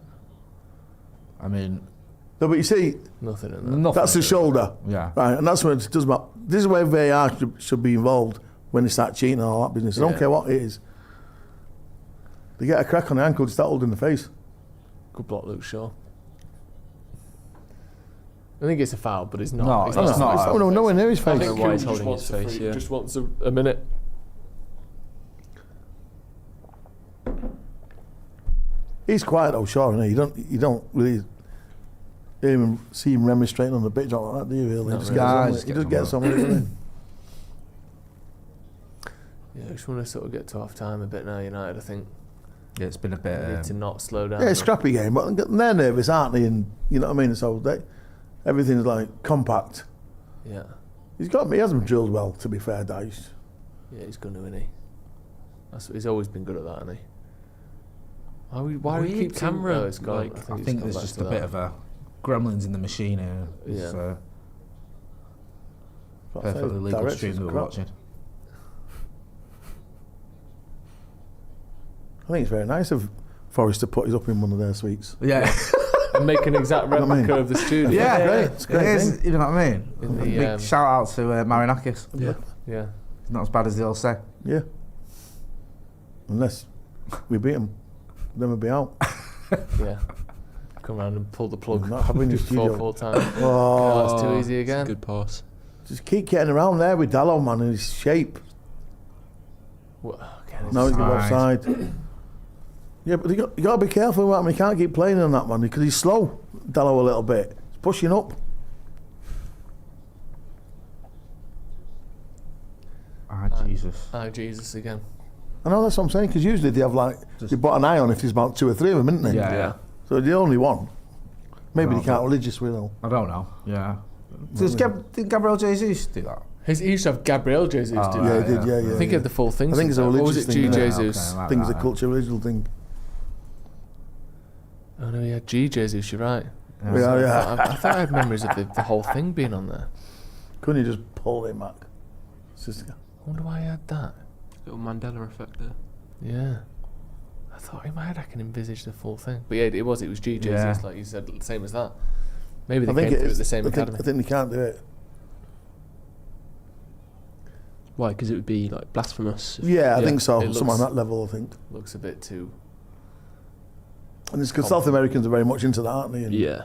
I mean, No, but you see, Nothing in that. nothing. that's the shoulder, Yeah. right? And that's when it does matter. This is where VAR should be involved when they start cheating and all that business. I don't Yeah. care what it is. They get a crack on the ankle, they start holding the face. Good block, Luke Shaw. I think it's a foul, but it's not. No, it's it's not. Oh, no, nowhere near his I face. think why he's Kuhn just holding wants his a face, free- yeah. Just wants a minute. He's quiet though, sure, isn't he? You don't really even see him remonstrating on the pitch like that, do you? Really? Not Just really. gets Nah, on with just it. He gets just on gets on with it, doesn't Yeah, I just want to sort of get to half time a bit now, United, I think. Yeah, it's been a They bit. need to not slow down. he? Yeah, it's a scrappy game, but they're nervous, aren't they? And you know what I mean. So Everything's like compact. Yeah. He hasn't drilled well, to be fair, Dice. Yeah, he's going to, isn't he? He's always been good at that, hasn't he? Why do we keep camera? Oh, it's gone. Like, I think there's just a bit of a gremlins in the machine here. It's, perfectly legal stream that we're watching. I think it's very nice of Forrest to put us up in one of their suites. Yeah. And make an exact You know what I replica mean? of the studio. Yeah, great. It's a great It is, thing. you know what I mean? In the, Big shout out to Marinakis. Yeah. Yeah. It's not as bad as they all say. Yeah. Unless we beat them, then we'll be out. Yeah. Come around and pull the plug. Not having the studio. Full time. Oh, That's too easy again. Good pass. just keep getting around there with Dallo, man, in his shape. Well, again, it's Now he's Offside. offside. Yeah, but you got to be careful with him. He can't keep playing on that, man, because he's slow, Dallo, a little bit. He's pushing up. Jesus. Jesus again. I know, that's what I'm saying, because usually they have they put an eye on if there's about 2 or 3 of them, isn't they? Yeah. So the only one. Maybe Well, they can't religious with them. I don't know. Yeah. Did Gabriel Jesus do that? He used to have Gabriel Jesus do Oh, that. Yeah, he did, yeah. I think he had the full thing. I think it's a sometimes. Or was religious it G thing, yeah. Jesus? Okay, like I think it's a that, culture religious thing. Oh no, he had G Jesus. You're right. Yeah. I thought I had memories of the whole thing being on there. Couldn't you just pull it back? It's just, I wonder why he had that. Little Mandela effect there. Yeah. I thought in my head I can envisage the full thing. But yeah, it was G Jesus, Yeah. like you said, same as that. Maybe they I think came it through is. at the same I think academy. they can't do it. Why? Because it would be like blasphemous. Yeah, I Yeah, think so. it Something on looks- that level, I think. Looks a bit too... And it's because South Americans are very much into that, aren't they? And, Yeah.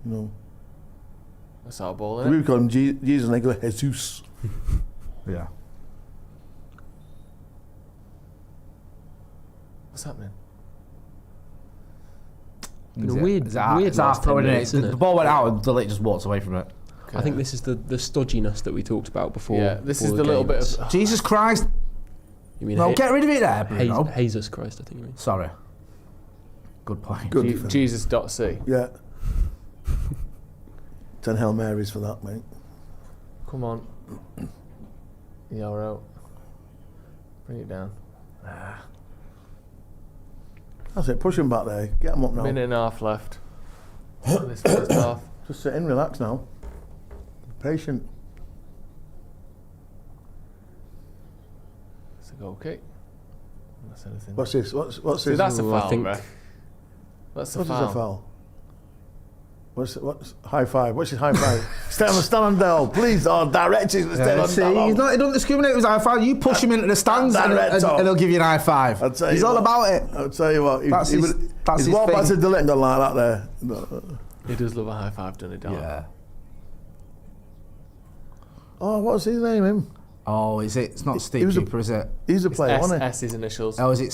You know, That's our ball, we isn't it? would call him Jesus and they go Jesus. Yeah. What's happening? Been a weird It's last half 10 throwing minutes, it. isn't The it? ball went out and Delic just walked away from it. I think this is the stodginess that we talked about before. Yeah, this before is the little bit games. of... Jesus Christ. You mean No, get rid of it there, Bruno. Jesus Christ, I think you mean. Sorry. Good point. Good defense. Jesus.c. Yeah. 10 Hail Marys for that, mate. Come on. Yoro. Bring it down. That's it. Push him back there. Get him up now. Minute and a half left. This first half. Just sit in, relax now. Patient. It's a goal kick. That's anything. What's this? What's See, this? that's a Ooh, I foul, think- Rec. That's a What is foul. a foul? What's high five? What's his high five? stand on Dell, please. Oh, directions. Stand on See, Dell. he doesn't discriminate with his high five. You push him into the stands and he'll give you an high five. I'll tell He's you all what. about it. I'll tell you what. That's his he's walked thing. back to Dillett and gone like that there. No. He does love a high five, doesn't he, Dal? Yeah. Oh, what's his name? Him? Oh, is it? It's not He Steve was a- Cooper, is it? He's a It's player, wasn't he? S his initials. Oh, is it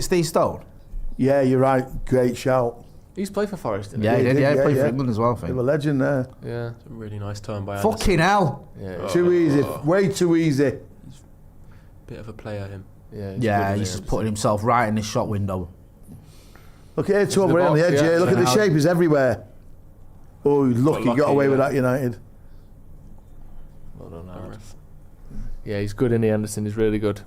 Steve Stone? Yeah, you're right. Great shout. He's played for Forest, didn't Yeah, he did. Yeah, he played yeah. for England as well, I They were think. legend there. he? Yeah. It's a really nice turn by Anderson. Fucking hell. Yeah. Too easy. Way too easy. Bit of a player, him. Yeah, Yeah, good, he's isn't just putting himself right in the shot window. Look at the it, over there on the box, edge yeah. here. Look at the Yeah. shape. He's everywhere. Oh, he's lucky. lucky, Got away with yeah. that, United. Well done, Aaron. Yeah, he's good, isn't he, Anderson? He's really good.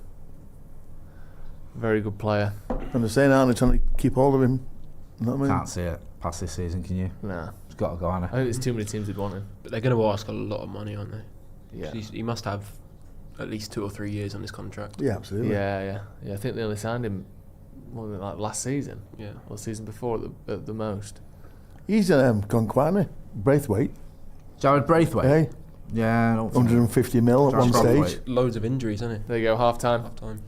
Very good player. And they're saying, aren't they, trying to keep hold of him? You know what I mean? Can't see it past this season, can you? Nah. It's got to go, I hasn't it? think there's too many teams who'd want him. But they're going to ask a lot of money, aren't they? Yeah. He must have at least 2 or 3 years on his contract. Yeah, absolutely. Yeah. I think they only signed him like last season. Yeah. Or the season before at the most. He's gone quite, hasn't he? Braithwaite. Jared Braithwaite? Hey, Yeah, I don't think 150 mil at one Braithwaite. stage. Loads of injuries, hasn't he? There you go, half time. Half time.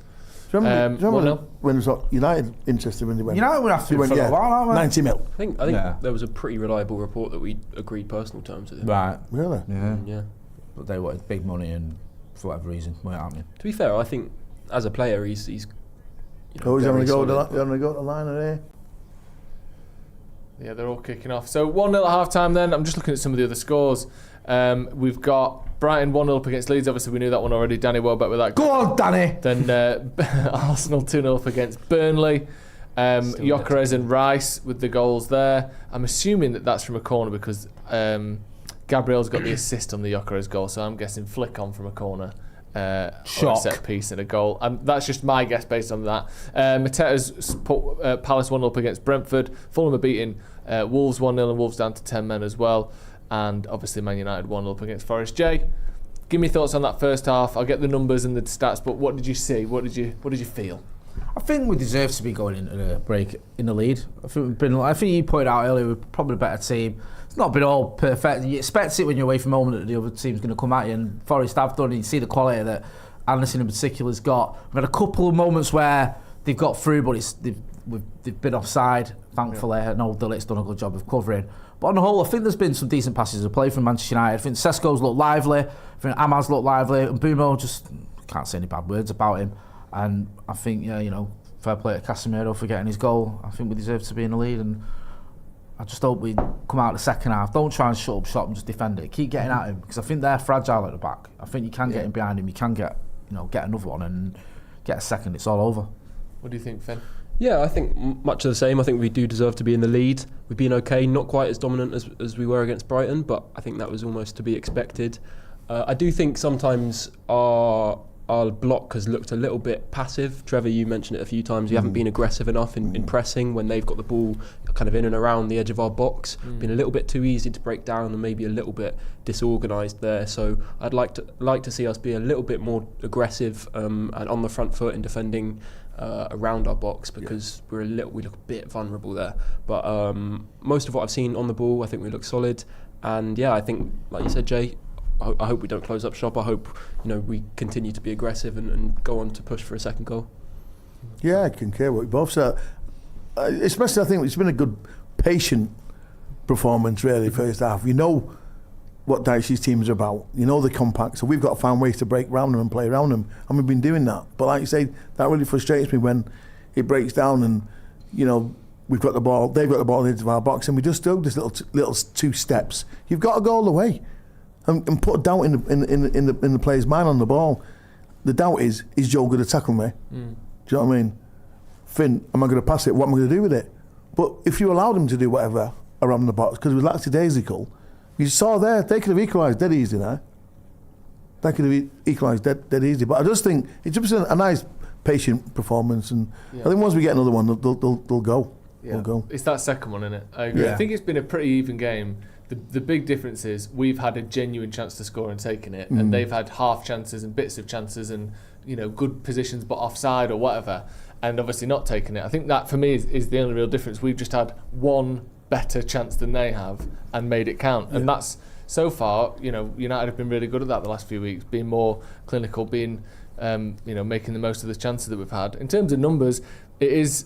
Do you remember, do you remember 1-0. when it was United interested when they went? United would have He to went, for yeah, a while, aren't we? 90 mil. I think Yeah. there was a pretty reliable report that we agreed personal terms with him. Right. Really? Yeah. Yeah. But they wanted big money and for whatever reason weren't happening. To be fair, I think as a player, he's you know, Oh, he's having very to go to solid. the line of there. Yeah, they're all kicking off. So 1-0 at half time then. I'm just looking at some of the other scores. We've got Brighton 1-0 up against Leeds. Obviously, we knew that one already. Danny Welbeck with that. Go on, Danny! Then Arsenal 2-0 up against Burnley. Gyökeres and Rice with the goals there. I'm assuming that that's from a corner because Gabriel's got the assist on the Gyökeres goal, so I'm guessing flick on from a corner. Or a set piece and a goal. That's just my guess based on that. Mateta's put Palace 1-0 against Brentford. Fulham are beating Wolves 1-0 and Wolves down to 10 men as well. And obviously Man United 1-0 against Forest. Jay, give me thoughts on that first half. I'll get the numbers and the stats, but what did you see? What did you feel? I think we deserve to be going into the break in the lead. I think you pointed out earlier we're probably a better team. It's not been all perfect. You expect it when you're away from home that the other team's going to come at you, and Forest have done. And you see the quality that Anderson in particular's got. We've had a couple of moments where they've got through, but they've been offside. Thankfully, I know Delict's done a good job of covering. But on the whole, I think there's been some decent passes of play from Manchester United. I think Sesko's looked lively. I think Amaz looked lively, and Bumo just can't say any bad words about him. And I think, fair play to Casemiro for getting his goal. I think we deserve to be in the lead, and I just hope we come out the second half. Don't try and shut up shop and just defend it. Keep getting at him, because I think they're fragile at the back. I think you can get in behind him. You can get another one and get a second. It's all over. What do you think, Finn? Yeah, I think much of the same. I think we do deserve to be in the lead. We've been okay, not quite as dominant as we were against Brighton, but I think that was almost to be expected. I do think sometimes our block has looked a little bit passive. Trevor, you mentioned it a few times. We haven't been aggressive enough in pressing when they've got the ball kind of in and around the edge of our box. Been a little bit too easy to break down and maybe a little bit disorganised there. So I'd like to see us be a little bit more aggressive and on the front foot in defending around our box, because we look a bit vulnerable there. But most of what I've seen on the ball, I think we look solid. And yeah, I think, like you said, Jay, I hope we don't close up shop. I hope we continue to be aggressive and go on to push for a second goal. Yeah, I concur what we both said. Especially, I think it's been a good, patient performance, really, first half. You know what Dyche's teams are about. You know they're compact, so we've got to find ways to break around them and play around them. And we've been doing that. But like you say, that really frustrates me when it breaks down and, we've got the ball, they've got the ball in the edge of our box, and we just do this little two steps. You've got to go all the way. And put a doubt in the player's mind on the ball. The doubt is Joe going to tackle me? Do you know what I mean? Finn, am I going to pass it? What am I going to do with it? But if you allowed him to do whatever around the box, because it was lackadaisical, you saw there, they could have equalised dead easy there. They could have equalised dead easy. But I just think it's just a nice, patient performance, and I think once we get another one, they'll go. Yeah. They'll go. It's that second one, isn't it? I agree. Yeah. I think it's been a pretty even game. The big difference is we've had a genuine chance to score and taken it, and they've had half chances and bits of chances and good positions but offside or whatever, and obviously not taking it. I think that for me is the only real difference. We've just had one better chance than they have and made it count, and that's so far. United have been really good at that the last few weeks, being more clinical, being making the most of the chances that we've had. In terms of numbers, it is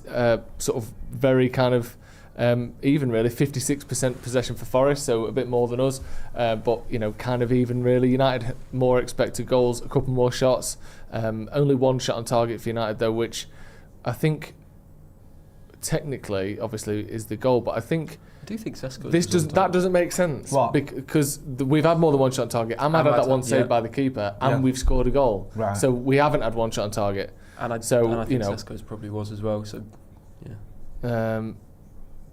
sort of very kind of. Even really, 56% possession for Forest, so a bit more than us, but kind of even really. United more expected goals, a couple more shots, only one shot on target for United though, which I think technically, obviously, is the goal. But I do think Sesko that doesn't make sense. What? Because we've had more than one shot on target. Ahmad had that one saved by the keeper, and we've scored a goal. Right. So we haven't had one shot on target. And I think Sesko's probably was as well. So yeah.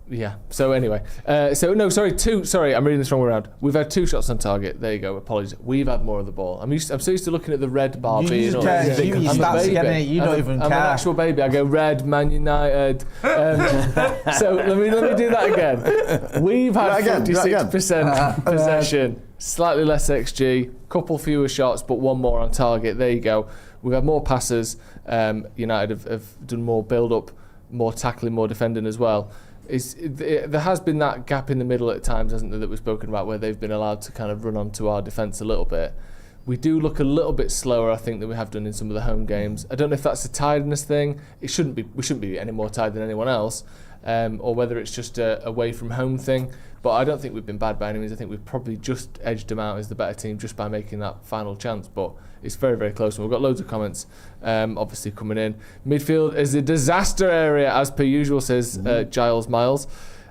Yeah. So anyway, two. Sorry, I'm reading this wrong way around. We've had two shots on target. There you go. Apologies. We've had more of the ball. I'm so used to looking at the red bar being. I'm a baby. You don't even care. I'm an actual baby. I go red, Man United. So let me do that again. We've had 56% possession, slightly less XG, couple fewer shots, but one more on target. There you go. We've had more passes. United have done more build-up, more tackling, more defending as well. There has been that gap in the middle at times, hasn't there, that we've spoken about, where they've been allowed to kind of run onto our defence a little bit. We do look a little bit slower, I think, than we have done in some of the home games. I don't know if that's a tiredness thing. We shouldn't be any more tired than anyone else, or whether it's just a away from home thing. But I don't think we've been bad by any means. I think we've probably just edged them out as the better team just by making that final chance. But it's very, very close. And we've got loads of comments, obviously, coming in. Midfield is a disaster area, as per usual, says Giles Miles.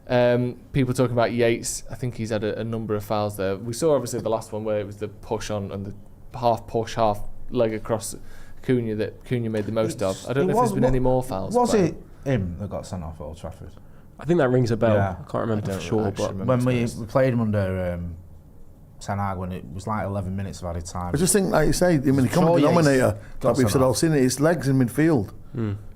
People talking about Yates. I think he's had a number of fouls there. We saw, obviously, the last one where it was the push on and the half push, half leg across Cunha that Cunha made the most of. I don't know if there's been any more fouls. him that got sent off at Old Trafford? I think that rings a bell. Yeah. I can't remember for sure, but When we played him under Ten Hag, when it was like 11 minutes of added time. I just think, like you say, the common denominator, like we've said all seen it, it's legs in midfield.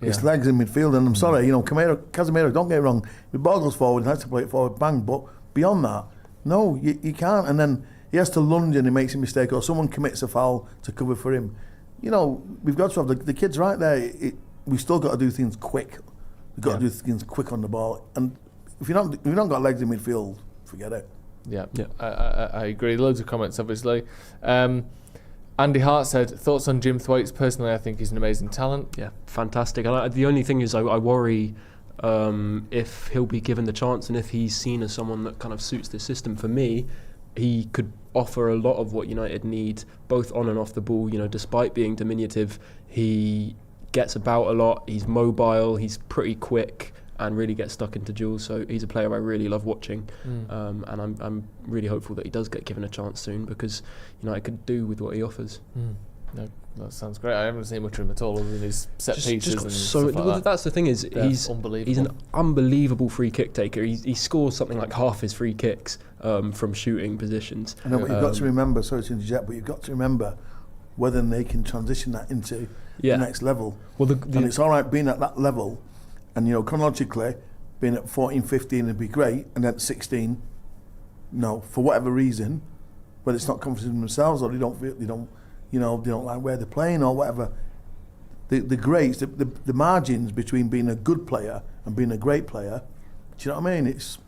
It's legs in midfield, and I'm sorry, Casemiro, don't get it wrong, the ball goes forward, he has to play it forward, bang, but beyond that, no, you can't, and then he has to lunge and he makes a mistake, or someone commits a foul to cover for him. We've got to have the kids right there. We've still got to do things quick. We've got to do things quick on the ball, and if you've not got legs in midfield, forget it. Yeah. I agree. Loads of comments, obviously. Andy Hart said, thoughts on Jim Thwaites? Personally, I think he's an amazing talent. Yeah, fantastic. The only thing is I worry if he'll be given the chance and if he's seen as someone that kind of suits the system. For me, he could offer a lot of what United need, both on and off the ball. Despite being diminutive, he gets about a lot, he's mobile, he's pretty quick, and really gets stuck into duels. So he's a player I really love watching, and I'm really hopeful that he does get given a chance soon, because United could do with what he offers. No, that sounds great. I haven't seen much of him at all, other than his set pieces and stuff like that. That's the thing, is he's an unbelievable free kick taker. He scores something like half his free kicks from shooting positions. I know, but you've got to remember, sorry to interject, but you've got to remember whether they can transition that into the next level. Well, and it's all right being at that level, and chronologically, being at 14, 15 would be great, and then at 16, no, for whatever reason, whether it's not confident in themselves or they don't like where they're playing or whatever. The grades, the margins between being a good player and being a great player. Do you know what I mean? It's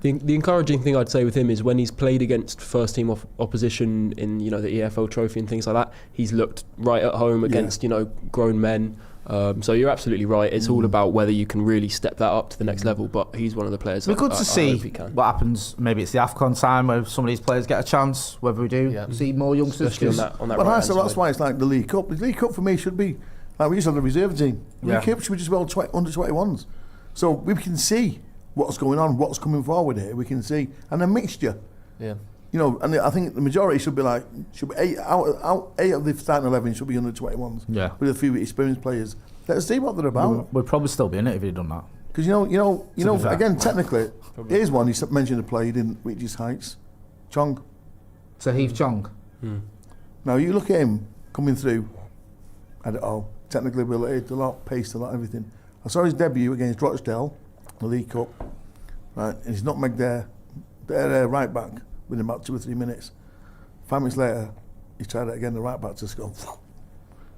the encouraging thing I'd say with him is when he's played against first team opposition in the EFL Trophy and things like that, he's looked right at home against grown men. So you're absolutely right. It's all about whether you can really step that up to the next level. But he's one of the players. We're good to see what happens. Maybe it's the AFCON time where some of these players get a chance. Whether we do see more youngsters. Especially on that well, right that's why it's like the League Cup. The League Cup for me should be like we used to have the reserve team. The League Cup should be just under 21s, so we can see what's going on, what's coming forward here. We can see, and a mixture. Yeah. And I think the majority should be 8 out of the starting 11 should be under 21s. Yeah. With a few experienced players. Let's see what they're about. We'd probably still be in it if he'd done that. Because again, technically, here's one. He mentioned a player he didn't reach his heights. Chong. Sahith Chong. Now you look at him coming through. Had it all. Technically ability, a lot, pace, a lot, everything. I saw his debut against Rochdale, the League Cup. Right, and he's not made their right back within about 2 or 3 minutes. 5 minutes later, he tried it again. The right back just go.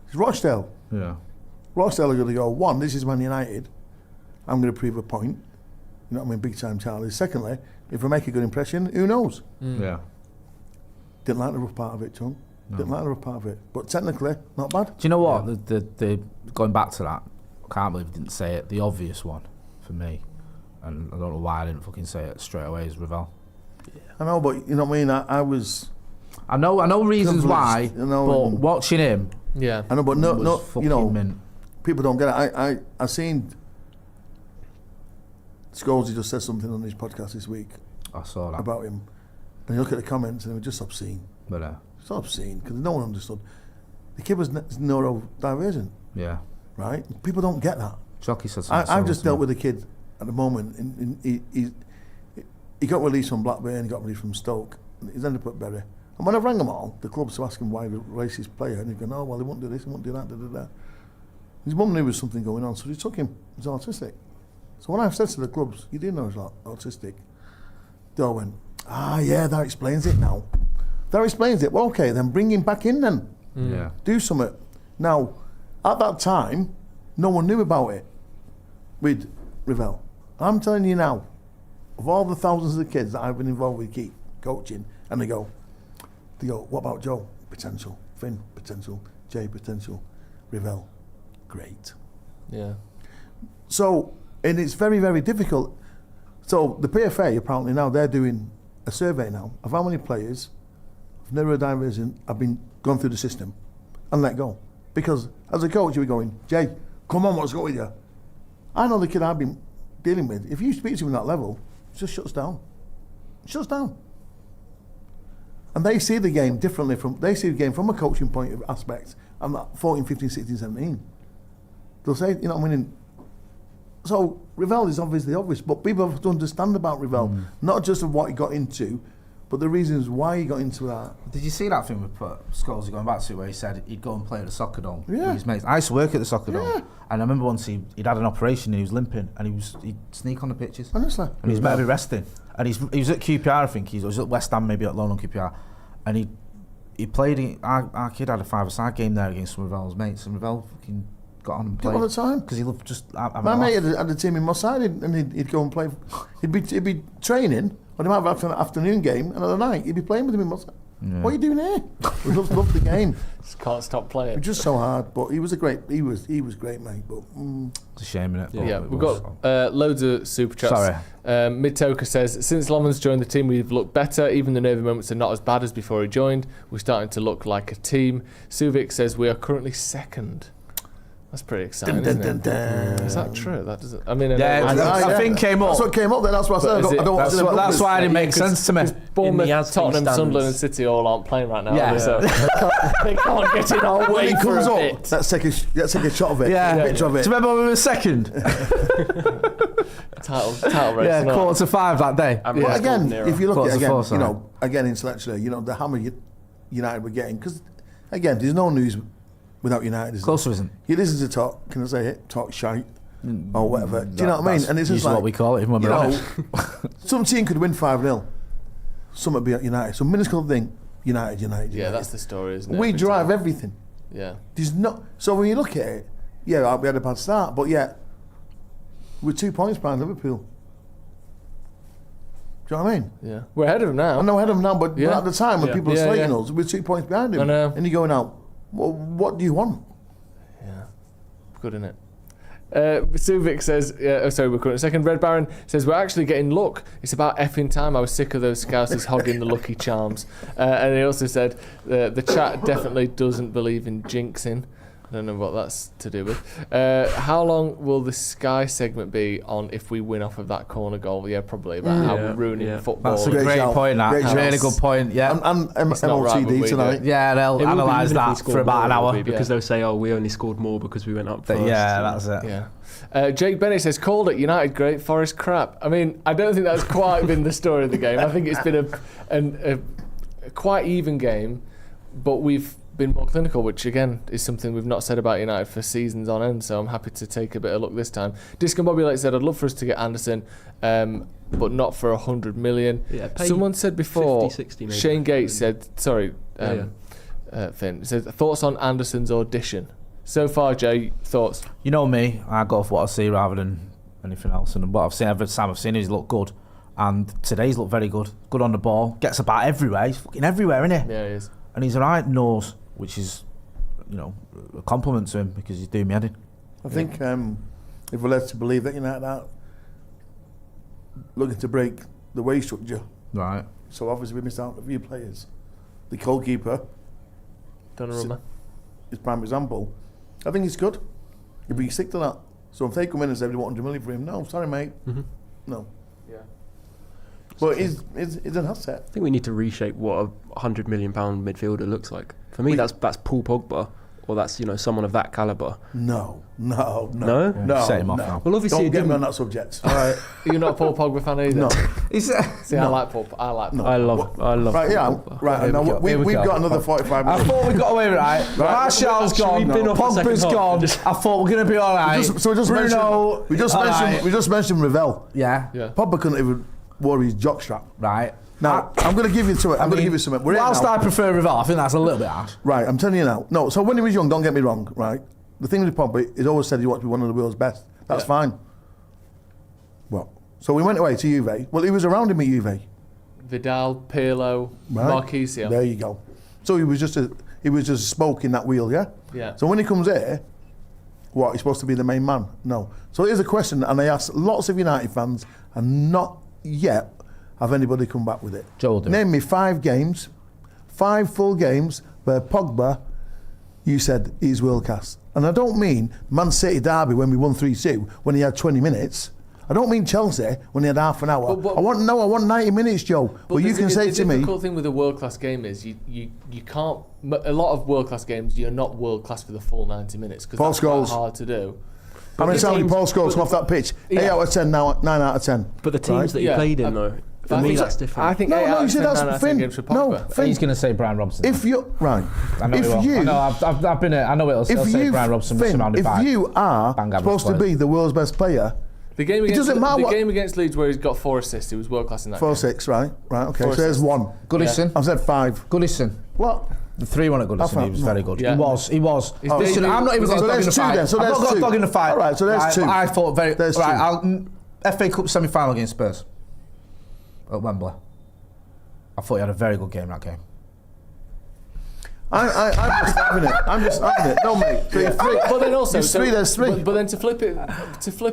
It's Rochdale. Yeah. Rochdale are going to go, one, this is Man United. I'm going to prove a point. You know what I mean? Big time Charlie. Secondly, if I make a good impression, who knows? Yeah. Didn't like the rough part of it, Chung. No. Didn't like the rough part of it. But technically, not bad. Do you know what? Yeah. The going back to that, I can't believe I didn't say it. The obvious one for me, and I don't know why I didn't fucking say it straight away, is Ravel. Yeah. I know, but you know what I mean? I was... I know reasons why, but watching him... Yeah. I know, but no, people don't get it. I've seen Scholes just said something on his podcast this week. I saw that about him, and you look at the comments and they were just obscene. But it's obscene because no one understood. The kid was neurodivergent. Yeah. Right. People don't get that. Jockey said something. I've just dealt with a kid at the moment. He got released from Blackburn. He got released from Stoke. He's ended up at Bury. And when I rang them all, the clubs to ask him why the racist player, and he'd go, oh, well, he won't do this, he won't do that, da. His mum knew there was something going on, so they took him. He's autistic. So when I've said to the clubs, you do know he's autistic, they all went, yeah, that explains it now. That explains it. Well, okay, then bring him back in then. Yeah. Do something. Now, at that time, no one knew about it with Ravel. I'm telling you now, of all the thousands of kids that I've been involved with coaching, and they go, what about Joe? Potential. Finn, potential. Jay, potential. Ravel, great. Yeah. So, and it's very, very difficult. So the PFA apparently now, they're doing a survey now of how many players of neurodivergent have been gone through the system and let go. Because as a coach, you're going, Jay, come on, what's going with you? I know the kid I've been dealing with, if you speak to him at that level, it just shuts down. It shuts down. And they see the game differently from a coaching point of aspect. I'm not 14, 15, 16, 17. They'll say, So Revell is obviously obvious, but people have to understand about Revell, not just of what he got into, but the reasons why he got into that. Did you see that thing with Scholes going back to where he said he'd go and play at the soccer dome with Yeah. his mates? I used to work at the soccer dome, Yeah. and I remember once he'd had an operation and he was limping, and he'd sneak on the pitches. Honestly. And he was meant to be resting. And he was at QPR, I think. He was at West Ham, maybe at loan on QPR. And he played. Our kid had a 5-a-side game there against some of Revell's mates, and Revell fucking got on and played all the time. because he loved just. My mate had a team in Moss Side, and he'd go and play. He'd be training, or he might have an afternoon game, and at the night he'd be playing with him in Moss Side. Yeah. What are you doing here? We loved the game. Just can't stop It playing. was just so hard, but he was great, mate. But It's a shame, innit? Yeah, we've got loads of super chats. Sorry. Mid-Toker says, since Loman's joined the team, we've looked better. Even the nervy moments are not as bad as before he joined. We're starting to look like a team. Suvik says, we are currently second. That's pretty exciting, isn't it? Is that true? That doesn't. I mean, I think came up. That's what came up. Then that's what I said. That's why it didn't make sense to me. Bournemouth, Tottenham, Sunderland, and City all aren't playing right now. Yeah. So they can't get in our When way it for comes a up, bit. let's take a shot of it. Yeah. A picture of it. Do you remember when we were second? Title race. Yeah, not. 4-5 that day. But again, if you look at it again, Quarter to four, again intellectually, the hammer United were getting, because again, there's no news without United. Is Close isn't. You listen to talk, can I say it? Talk shite or whatever. Do you know what I mean? And it's just usually like what we call it, even when we're honest. some team could win 5-0. Some would be at United. So minuscule thing, United. Yeah, that's the story, isn't it? We Every drive time. everything. Yeah. There's not. So when you look at it, yeah, we had a bad start, but yeah, we're 2 points behind Liverpool. Do you know what I mean? Yeah. We're ahead of them now. I know ahead of them now, but Yeah. at the time when Yeah. people are Yeah, slating yeah. us, we're 2 points behind him. I know. And you're going out, well, what do you want? Yeah. Good, innit? Suvik says, sorry, we're currently second. Red Baron says, we're actually getting luck. It's about effing time. I was sick of those scousers hogging the lucky charms. And he also said, the chat definitely doesn't believe in jinxing. I don't know what that's to do with. How long will the Sky segment be on if we win off of that corner goal? Yeah, probably about how we're ruining football. That's a Great great shout. point, that. Great shout. Really good point, yeah. And It's not right when we MOTD do tonight. it. Yeah, they'll It will be analyse even if we that scored for about an more, it will hour. be, because they'll say, oh, we only scored more because we went up first. Yeah, that's it. Yeah. Jake Bennett says, called it, United great, Forest crap. I mean, I don't think that's quite been the story of the game. I think it's been a quite even game, but we've been more clinical, which again is something we've not said about United for seasons on end, so I'm happy to take a bit of look this time. Disco Bobby Lake said, I'd love for us to get Anderson, but not for 100 million. Yeah, pay Someone said before, 50, 60 maybe. Shane Gates said, Finn, said, thoughts on Anderson's audition? So far, Jay, thoughts? You know me, I go for what I see rather than anything else. And what I've seen, every time I've seen he's looked good. And today's looked very good. Good on the ball, gets about everywhere. He's fucking everywhere, isn't he? Yeah, he is. And he's a right nose, which is, a compliment to him because he's doing me head in. I think if we're led to believe that United are looking to break the wage structure, Right. so obviously we missed out on a few players. The goalkeeper Donnarumma. is prime example. I think it's good if we stick to that. So if they come in and say they want 100 million for him, no, sorry mate, no. Yeah. But he's an asset. I think we need to reshape what a £100 million midfielder looks like. For me, that's Paul Pogba, or that's someone of that calibre. No. No? Set him off now. Well, obviously, Don't get me on that subject. All right. You're not a Paul Pogba fan either? No. See, I like Paul. I like Paul. I love. Right, yeah. Paul Pogba. Right, now we've got another 45 I minutes. thought we got away with it, right? Martial's gone, We've been off the Pogba's second gone. half. I thought we're going to be all right. Bruno, we just mentioned Revell. Yeah. Pogba couldn't even wear his jockstrap. Right. Now, I'm going to give you to it. I'm going to give you something. Whilst I prefer Revell, I think that's a little bit harsh. Right, I'm telling you now. No, so when he was young, don't get me wrong, right? The thing with Pogba, he's always said he wants to be one of the world's best. That's fine. Well, so we went away to Juve. Well, he was around him at Juve. Vidal, Pirlo, Right? Marquisio. There you go. So he was just a spoke in that wheel, yeah? Yeah. So when he comes here, what, he's supposed to be the main man? No. So here's a question, and I asked lots of United fans, and not yet have anybody come back with it. Joel, Name me 5 games, 5 full games where Pogba, you said he's world class. And I don't mean Man City derby when we won 3-2 when he had 20 minutes. I don't mean Chelsea when he had half an hour. But- I want 90 minutes, Joe. But you can say to me, the difficult thing with a world class game is you can't. A lot of world class games, you're not world class for the full 90 minutes because False that's quite goals. hard to do. How many times did Paul Scholes come off that pitch? 8 out of 10, now 9 out of 10. But the teams that he played in, though, for me, that's different. I think No, you see, that's Finn. games for No, Pogba. Finn. He's going to say Brian Robson. If you right, I know if he will. you, I know, I've been. I know it'll say Brian Robson was Finn, surrounded by. if you are bang average supposed to players. be the world's best player, The game It against doesn't matter the what- game against Leeds where he's got 4 assists, he was world class in that. 4-6, right, okay. Four So there's assists. 1. Goodison. I've said 5. Goodison. What? The 3-1 at Goodison, he was very good. Yeah. He was. His Listen, debut- I'm not even So got a dog in there's the 2 fight. then, so I've there's not got 2. a dog in the fight. All right, so there's 2. But I thought very. There's right, 2. FA Cup semi-final against Spurs at Wembley. I thought he had a very good game that game. I'm just having it. I'm just having it. No, mate. So you're 3. But then also, There's 3, there's 3. But then to flip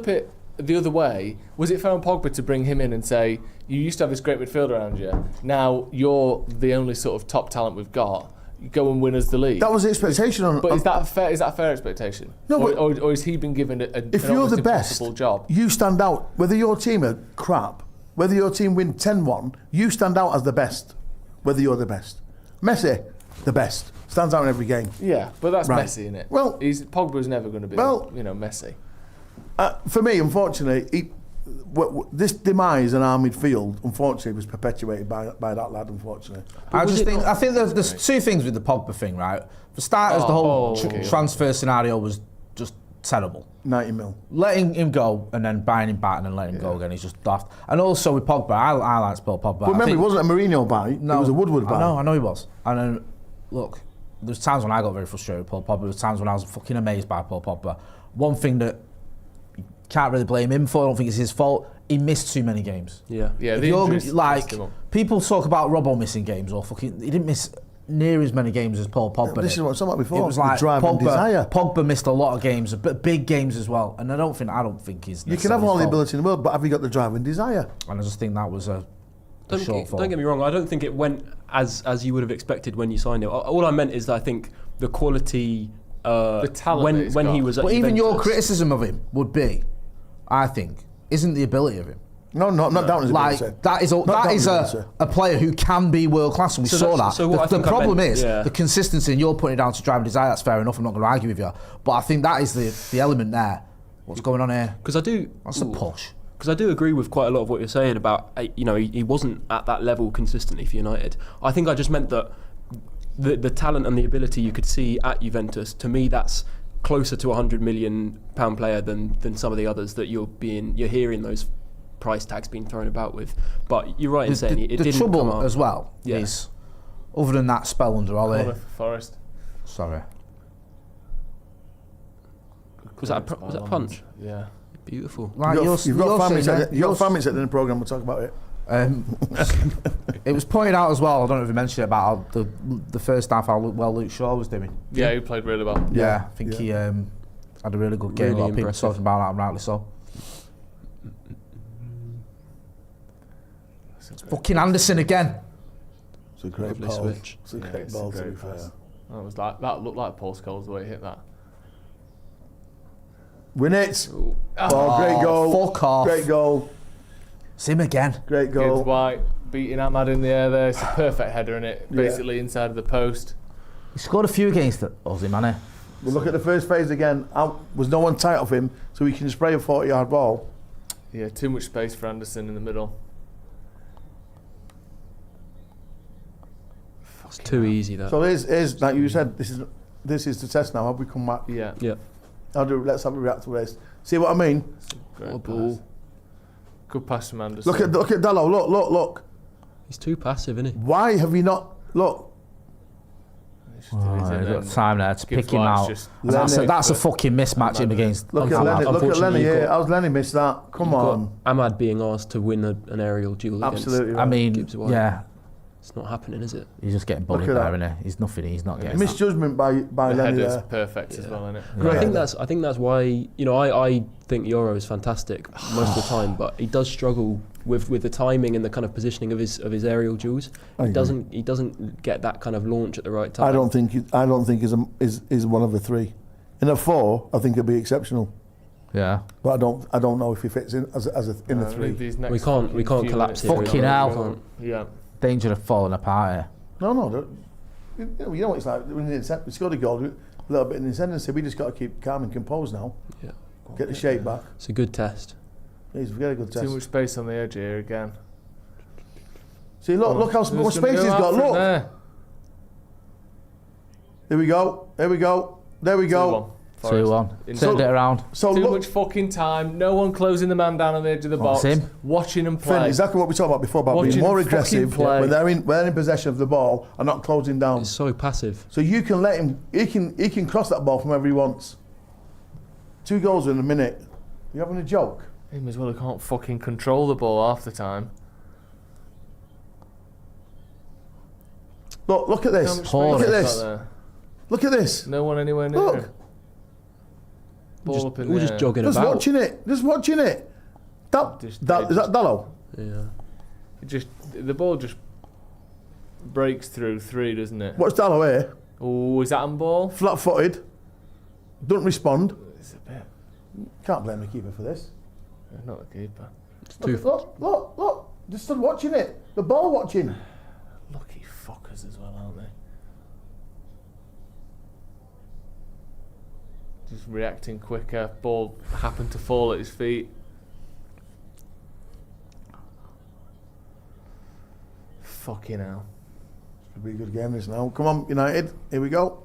it the other way, was it fair on Pogba to bring him in and say, you used to have this great midfielder around you, now you're the only sort of top talent we've got, you go and win us the league? That was the expectation on. But is that fair? Is that a fair expectation? No, but or has he been given if an you're almost the best, impossible job? you stand out. Whether your team are crap, whether your team win 10-1, you stand out as the best. Whether you're the best. Messi, the best, stands out in every game. Yeah, but that's Right. Messi, isn't it? Well- Pogba's never going to be, Messi. For me, unfortunately, this demise in our midfield, unfortunately, was perpetuated by that lad. Unfortunately, I think there's 2 things with the Pogba thing, right? For starters, the whole transfer scenario was just terrible. 90 mil. Letting him go and then buying him back and then letting him go again, he's just daft. And also with Pogba, I like Paul Pogba. But remember, it wasn't a Mourinho buy. No, it was a Woodward buy. I know he was. And then, look, there's times when I got very frustrated with Paul Pogba. There's times when I was fucking amazed by Paul Pogba. One thing that you can't really blame him for, I don't think it's his fault, he missed too many games. Yeah, If the you're injuries like, messed him up. people talk about Robbo missing games or fucking, he didn't miss near as many games as Paul Pogba This did. is what I was talking about before. It was like the drive and desire. Pogba missed a lot of games, but big games as well. And I don't think he's. You can have all the ability in the world, but have you got the drive and desire? And I just think that was a shortfall. Don't get me wrong. I don't think it went as you would have expected when you signed it. All I meant is that I think the quality, the talent when he was at But even your Juventus- criticism of him would be, I think, isn't the ability of him. No, not down his Like ability. that is a player who can be world class, and we saw that. So what I The think I problem meant- is yeah. the consistency, and you're putting it down to drive and desire. That's fair enough. I'm not going to argue with you, but I think that is the element there. What's going on here? Because I do. That's a push. Because I do agree with quite a lot of what you're saying about, he wasn't at that level consistently for United. I think I just meant that the talent and the ability you could see at Juventus, to me, that's closer to £100 million player than some of the others that you're hearing those price tags being thrown about with. But you're right in saying it the didn't trouble come out. as well is, other than that spell under Ollie. Corner for Forest. Sorry. Was that a punch? Yeah. Beautiful. Like You've got families at you're- the programme, we'll talk about it. It was pointed out as well, I don't know if you mentioned it, about how the first half how well Luke Shaw was doing. Yeah, he played really well. Yeah, I think he had a really good game. Really A lot of people impressive. talking about that, and rightly so. It's fucking Anderson again. It's a great Lovely ball. switch. It's a great ball, to be fair. That looked like Paul Scholes the way he hit that. Win it. Oh, great goal. Fuck off. Great goal. It's him again. Great Good goal. White beating Ahmad in the air there. It's a perfect header in it, basically inside of the post. He scored a few against Aussie, man. We'll look at the first phase again. Was no one tight of him, so he can spray a 40-yard ball. Yeah, too much space for Anderson in the middle. It's too easy, that. So here's like you said, this is the test now. Have we come back? Yeah. Yeah. Let's have a react to this. See what I mean? Great What a pass. ball. Good pass from Anderson. Look at Dallo. Look. He's too passive, isn't he? Why have you not look? He's got Time there to pick him out. That's a fucking mismatch him against. Look at Lenny. Look at Lenny here. How's Lenny missed that? Come on. Ahmad being asked to win an aerial duel Absolutely. against I mean, Gibbs White. yeah, It's not happening, is it? he's just getting bullied Look at there, that. isn't he? He's nothing. He's not getting. Misjudgment by The Lenny header's there. perfect as well, isn't it? Great. I think that's why I think Euro is fantastic most of the time, but he does struggle with the timing and the kind of positioning of his aerial duels. He doesn't get that kind of launch at the right time. I don't think is one of the three. In a 4, I think it'd be exceptional. Yeah. But I don't know if he fits in in the 3. We can't collapse here. Fucking hell. Yeah. Danger of falling apart here. No. You know what it's like when he scored a goal, a little bit in the ascendancy. We just got to keep calm and composed now. Yeah. Get the shape back. It's a good test. He's a very good test. Too much space on the edge here again. See, look how much space he's got. Look. There. Here we go. There we go. There we go. 2-1. Turned it around. So Too look, much fucking time. No one closing the man down on the edge of the box. him. Watching them Finn, play. exactly what we talked about before about Watching being more him fucking aggressive play. when they're in possession of the ball and not closing down. It's so passive. So you can let him. He can cross that ball from wherever he wants. 2 goals in a minute. You having a joke? Him as well. He can't fucking control the ball half the time. Look at How this. much Look space at he's this. got there? Look at this. No one anywhere near Look. him. Ball up in We're the just air. jogging Just about. watching it. Just watching it. Is that Dallo? Yeah. The ball just breaks through 3, doesn't it? What's Dallo here? Oh, is that on ball? Flat-footed. Don't respond. It's a bit. Can't blame the keeper for this. Not the keeper. Look. Just stood watching it. The ball watching. Lucky fuckers as well, aren't they? Just reacting quicker. Ball happened to fall at his feet. Fucking hell. Should be a good game this now. Come on, United. Here we go.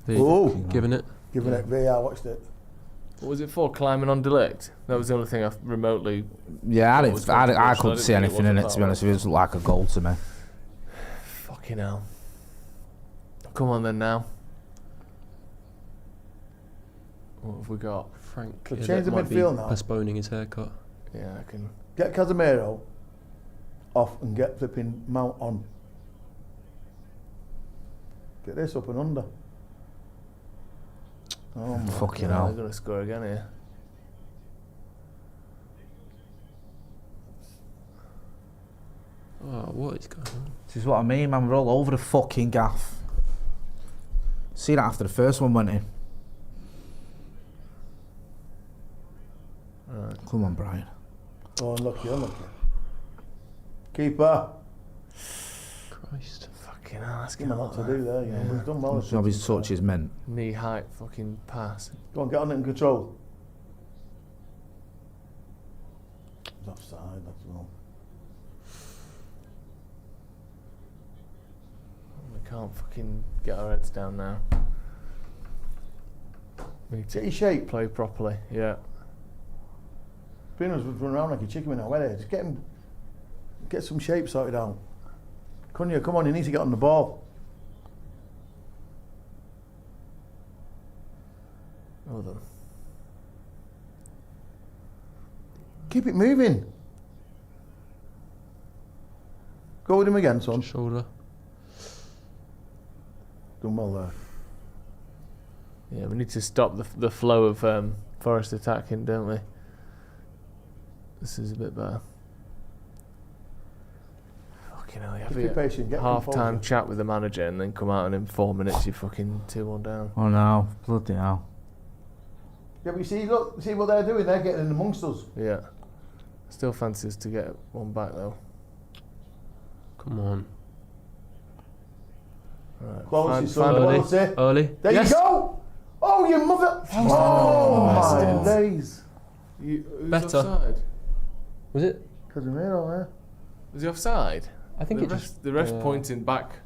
Oh, Giving it. giving it VAR. Watched it. What was it for? Climbing on Delict? That was the only thing I remotely... Yeah, What was I controversial? couldn't I see didn't think anything in was it, a to be honest with you. It was like a goal to me. Fucking hell. Come on then now. What have we got? Frank Could yeah, change that the might be midfield now. postponing his haircut. Yeah, I can... Get Casemiro off and get flipping Mount on. Get this up and under. Oh my Fucking They're hell. going to score again here. Oh, what is going on? This is what I mean, man. We're all over the fucking gaff. See that after the first one went in. Right. Come on, Brian. Oh, unlucky. Keeper. Christ. Fucking hell, that's Give him a lot to do there. You know. He's done well. His job his touch is meant. Knee height fucking pass. Go on, get on it and control. He's offside, that's all. We can't fucking get our heads down now. We need Get to your shape. play properly, yeah. Bruno's running around like a chicken with no head. Just get some shape sorted out. Cunha, come on, you need to get on the ball. Hold on. Keep it moving. Go with him again, son. Shoulder. Done well there. Yeah, we need to stop the flow of Forest attacking, don't we? This is a bit better. Fucking hell, you have Just be patient, get half-time composure. chat with the manager and then come out and in 4 minutes you're fucking 2-1 down. Oh no, bloody hell. Yeah, but you see what they're doing? They're getting in amongst us. Yeah. Still fancies to get one back though. Come on. Right. Quality, son, Early. quality. Early. There Yes. you go. Oh, you mother. Oh, my days. Who's Better. offside? Was it? Casemiro there. Was he offside? I think the it ref, just. the ref's pointing back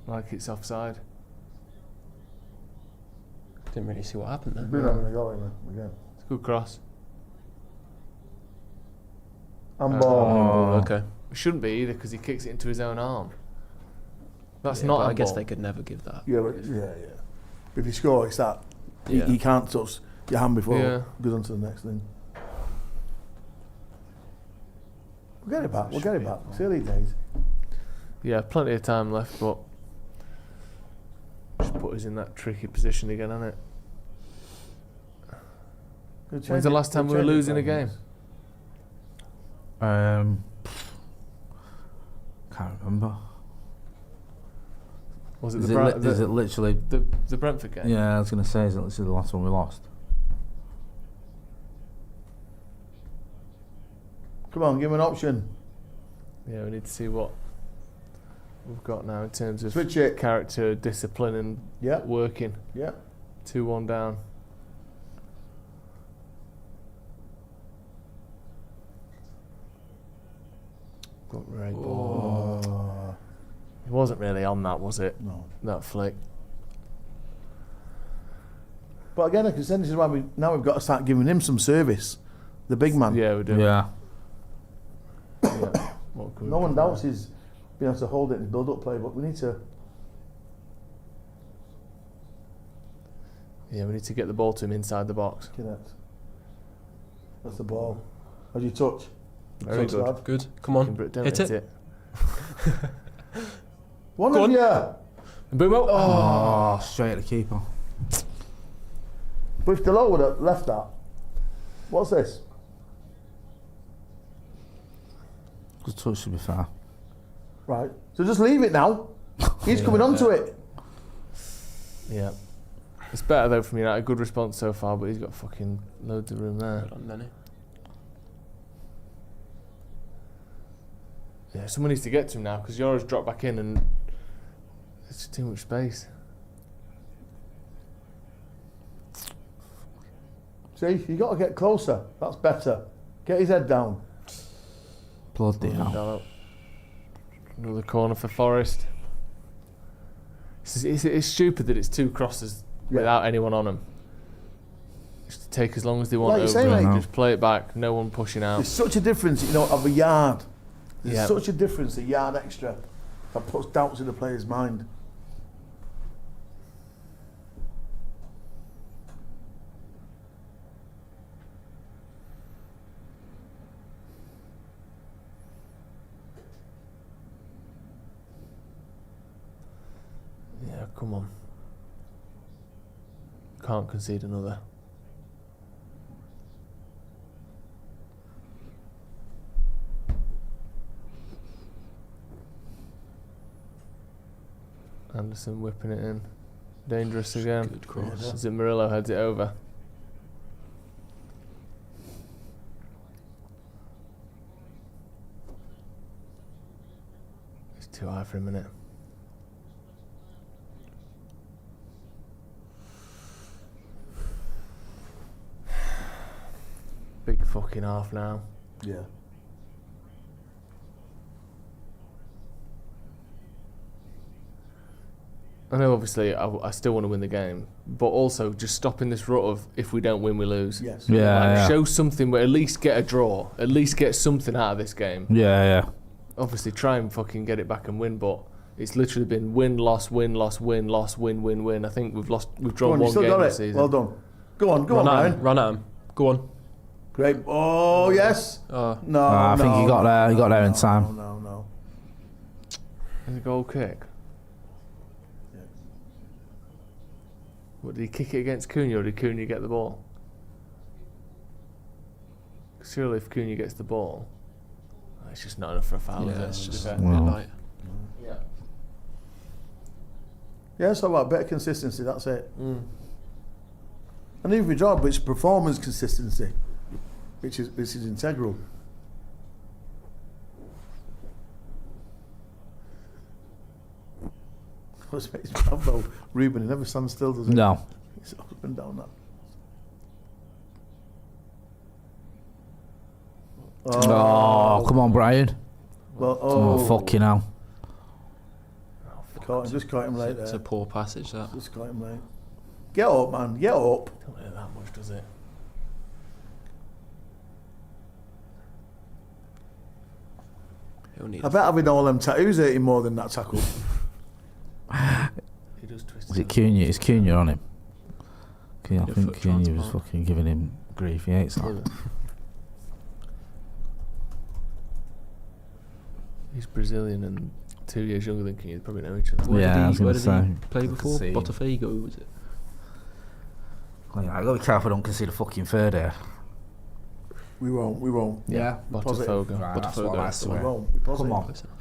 like it's offside. Didn't really see what happened there. Bruno going to go in again. It's a good cross. And Oh. ball. Okay. It shouldn't be either because he kicks it into his own arm. That's Yeah, not but a I guess ball. they could never give that. Yeah, but, yeah. If you score, it's that. Yeah. You can't touch your hand before Yeah. it goes on to the next thing. We'll get it back. We'll get it back. It's early days. Yeah, plenty of time left, but just put us in that tricky position again, hasn't it? When's the last time we were losing a game? Can't remember. Was it Is the it, Brent- is it literally? the Brentford game? Yeah, I was going to say, is it literally the last one we lost? Come on, give him an option. Yeah, we need to see what we've got now in terms of Switch it. character, discipline, and Yeah. working. Yeah. 2-1 down. Got right ball. Oh. It wasn't really on that, was it? No. That flick. But again, I can say this is why we've got to start giving him some service. The big man. Yeah, we do. Yeah. What can we No one do doubts there? his being able to hold it and build up play, but we need to. Yeah, we need to get the ball to him inside the box. Correct. That's the ball. How do you touch? Very Touch, good. lad. Good. Come on. Don't Hit it. One Go of on. you. Boomo. Oh, straight at the keeper. But if Delo would have left that, what's this? Good touch, to be fair. Right. So just leave it now. He's coming onto it. Yeah. It's better though from United. Good response so far, but he's got fucking loads of room there. Well done, Denny. Yeah, someone needs to get to him now because Yora's dropped back in and there's just too much space. See, you got to get closer. That's better. Get his head down. Bloody hell. Dallo. Another corner for Forest. It's stupid that it's 2 crosses without anyone on them. Just take as long as they want Like you over say, it. mate. Just play it back. No one pushing out. There's such a difference, of a yard. There's Yeah. such a difference, a yard extra, that puts doubts in the player's mind. Yeah, come on. Can't concede another. Anderson whipping it in. Dangerous again. Good cross. Is it Murillo heads it over? It's too high for a minute. Big fucking half now. Yeah. I know obviously I still want to win the game, but also just stopping this rut of if we don't win we lose. Yes. Yeah. Show something, but at least get a draw. At least get something out of this game. Yeah. Obviously try and fucking get it back and win, but it's literally been win, loss, win, loss, win, loss, win, win, win. I think we've Go drawn on, you one still game got this it. season. Well done. Go on, Run at Ryan. him. Run at him. Go on. Great. Oh, yes. No, I think he got there. He got there in time. No. Is it a goal kick? What, did he kick it against Cunha or did Cunha get the ball? Surely if Cunha gets the ball, it's just not enough for a foul, Yeah, is it's it? just To a be bit fair. light. Yeah. Yeah, so what? Better consistency, that's it. And even if we draw, but it's performance consistency, which is integral. What's makes me laugh though, Ruben, he never stands still, does he? No. He's up and down that. Oh, come on, Brian. Well, Oh, fucking hell. Just caught him late It's there. a poor passage, that. Just caught him late. Get up, man. Get up. Don't hurt that much, does it? He'll need I bet having all them tattoos hurt him more than that tackle. He does twist Was his it Cunha? It's Cunha on him. I Yeah, think foot Cunha was transport. fucking giving him grief. He hates that. He's Brazilian and 2 years younger than Cunha. They probably know each other. Yeah, I was Where going to did he say. play before? See. Botafogo, was it? I got to be careful I don't concede a fucking third here. We won't. Yeah. Botafogo. Right, that's what Botafogo. I We swear. won't. Be positive. Come on. Close enough.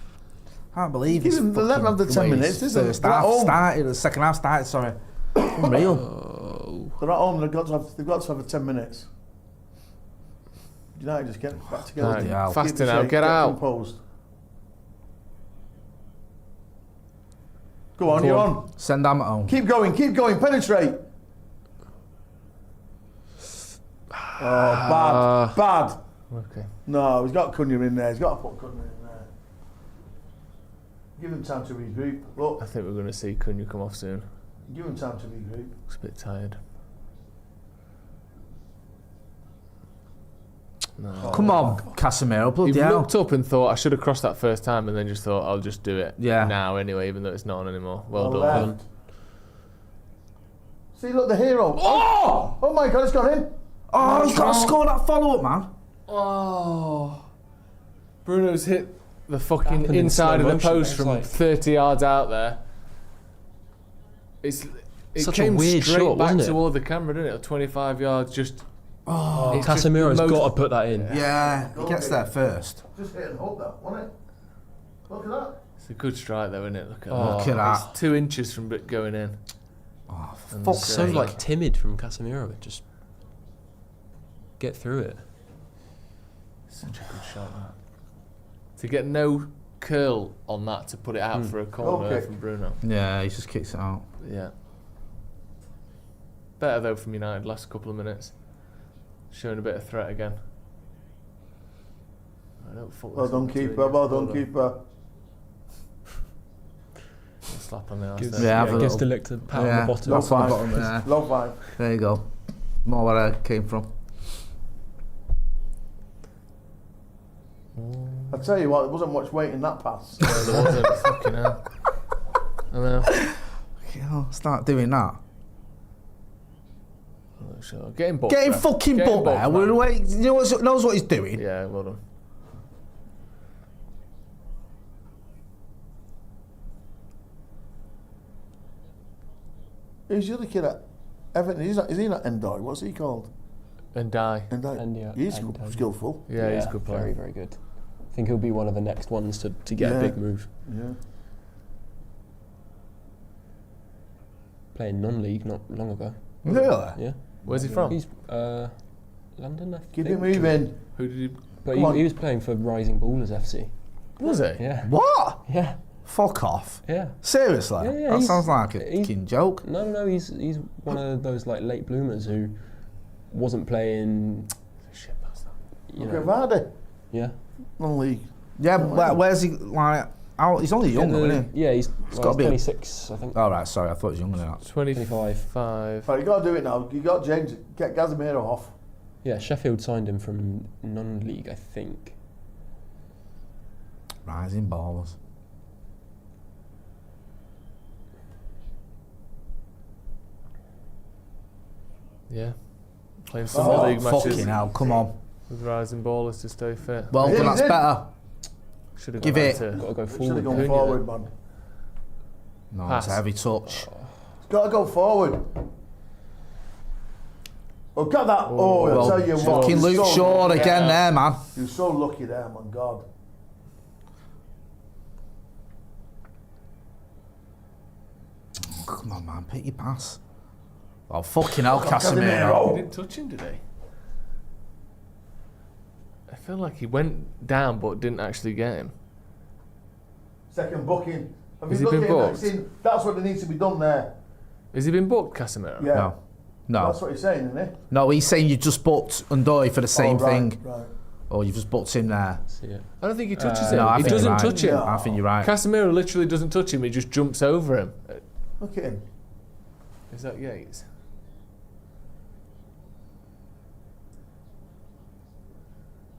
I can't believe Give it's him the- let him have the 10 minutes, isn't it? First They're at half home. started, the second half started, sorry. Unreal. Oh. They're at home. They've got to have the 10 minutes. United just get back together. Right, hell. faster Keep the now, shape, get out. composed. Go on, you're on. Send them at home. Keep going, penetrate. Oh, bad. Okay. No, he's got Cunha in there. He's got to put Cunha in there. Give him time to regroup. Look, I think we're going to see Cunha come off soon. give him time to regroup. Looks a bit tired. No. Come on, Casemiro, bloody He hell. looked up and thought, I should have crossed that first time, and then just thought, I'll just do it Yeah. now anyway, even though it's not on anymore. Well On done. left. See, look, the hero. Oh! Oh my God, it's gone in. Oh, he's got to score that follow-up, man. Oh. Bruno's hit the fucking Happened in inside of slow the motion, post it's from like- 30 yards out there. It Such a came weird straight shot, back wasn't it? toward the camera, didn't it? 25 yards, just... Oh, it's just Casemiro's most- got to put that in. yeah, he gets there first. Just hit and hope that, wasn't it? Look at that. It's a good strike though, isn't it? Look at Look that. at that. It's 2 inches from it going in. Oh, And fuck's So sake. like timid from Casemiro. Just get through it. Such a good shot, that. To get no curl on that to put it out for a corner Okay. from Bruno. Yeah, he just kicks it out. Yeah. Better though from United last couple of minutes. Showing a bit of threat again. I don't fuck Well this done, up between keeper. you. Well done, done. keeper. Slap on the arse Gives, there. Yeah, have a gives little- the lick to pat yeah, on the bottom. Low That's on the five. bottom, yeah. Low 5. There you go. More where I came from. I tell you what, there wasn't much weight in that pass. Yeah, there wasn't. Fucking hell. I know. Yeah, start doing that. Sure. Get him booked. Get him there. fucking Get him butt there. booked, We're man. wait, you know what, knows what he's doing. Yeah, well done. Who's the other kid at Everton? Is he not Endoy? What's he called? And die. Endoy. He's skillful. Yeah, he's a good player. Very, very good. I think he'll be one of the next ones to get Yeah. a big move. Yeah. Playing non-league not long ago. Really? Yeah. Where's he from? He's London, I Keep think. it moving. Who did he... But Come on. he was playing for Rising Ballers FC. Was he? Yeah. What? Yeah. Fuck off. Yeah. Seriously? Yeah, yeah, That he's- sounds like a he's- fucking joke. No, he's one of those like late bloomers who wasn't playing. Shit, that's that. You Look at know, Vardy. yeah. Non-league. Yeah, but where's he, like, he's only young, isn't he? Yeah, he's gotta be a- 26, I think. Oh, right, sorry, I thought he was younger than that. 25. Right, you got to do it now. You got James. Get Casemiro off. Yeah, Sheffield signed him from non-league, I think. Rising ballers. Yeah. Playing some league matches Fucking hell, come on. with rising ballers to stay fit. Well Yeah, done, he that's did. better. Should have give gone it- to Got to go Should have forward. gone Cunha forward, then. man. No, Pass. it's a heavy touch. It's got to go forward. Oh, got that. Oh, I Well, tell you what. fucking you're Luke so Shaw lucky again there, man. You're so lucky there, man. God. Come on, man, pick your pass. Oh, fucking hell, Casemiro. He didn't touch him, did he? I feel like he went down but didn't actually get him. Second booking. Have Has you he looked been at him? booked? Seen, that's what needs to be done there. Has he been booked, Casemiro? Yeah. No. No. That's what he's saying, isn't it? No, he's saying you just booked Ndoye for the same Oh, right, thing. Right. Or you've just booked him there. See it. I don't think he touches him. No, I He think doesn't you're right. touch him. No. I think you're right. Casemiro literally doesn't touch him, he just jumps over him. Look at him. Is that Yates?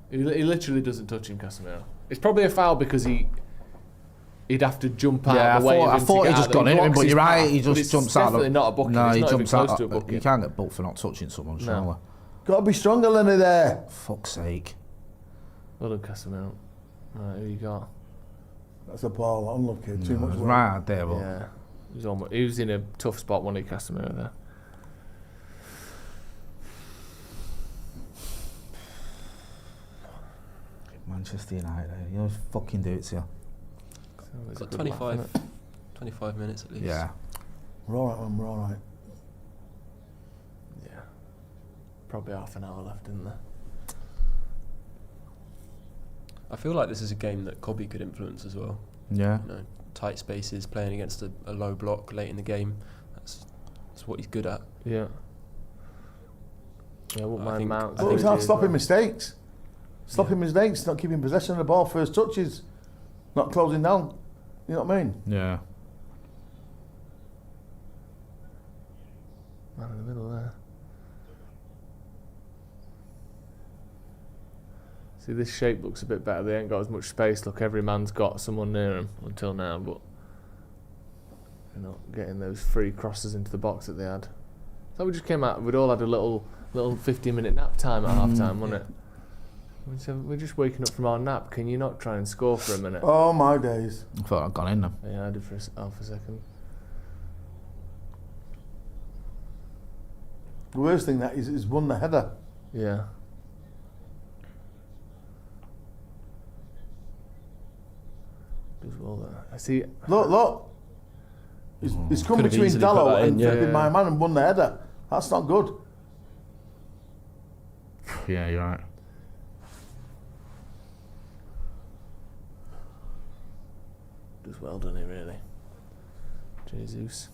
He literally doesn't touch him, Casemiro. It's probably a foul because he'd have to jump out Yeah, the way of I him thought to he get just out got there. in him, blocks but his you're right, path, he but just it's jumps out. definitely not a booking. No, It's he not jumps even out. close to a booking. You can't get booked for not touching someone, surely. Got to be stronger than he there. Fuck's sake. Well done, Casemiro. Right, who you got? That's a ball. Unlucky. Too No, much it's weight. right out there, but Yeah, he was in a tough spot, wasn't he, Casemiro there? Manchester United, you fucking do it to you. So it's a Got good 25, laugh, innit? 25 minutes at least. Yeah. We're all right, man. We're all right. Yeah. Probably half an hour left, isn't there? I feel like this is a game that Cobby could influence as well. Yeah. You know, tight spaces, playing against a low block late in the game. That's what he's good at. Yeah. Yeah, I wouldn't mind Mount. But it's not stopping mistakes. Stopping mistakes, not keeping possession of the ball, first touches, not closing down. You know what I mean? Yeah. Man in the middle there. See, this shape looks a bit better. They ain't got as much space. Look, every man's got someone near him until now, but they're not getting those free crosses into the box that they had. So we just came out. We'd all had a little 15-minute nap time at half time, wasn't it? We're just waking up from our nap. Can you not try and score for a minute? Oh my days! I thought I'd gone in them. Yeah, I did for half a second. The worst thing that is won the header. Yeah. Does well there. I see. Look. He's come Could've between easily put Dallo that in, and yeah. flipping my man and won the header. That's not good. Yeah, you're right. Does well, doesn't he, really? Jesus.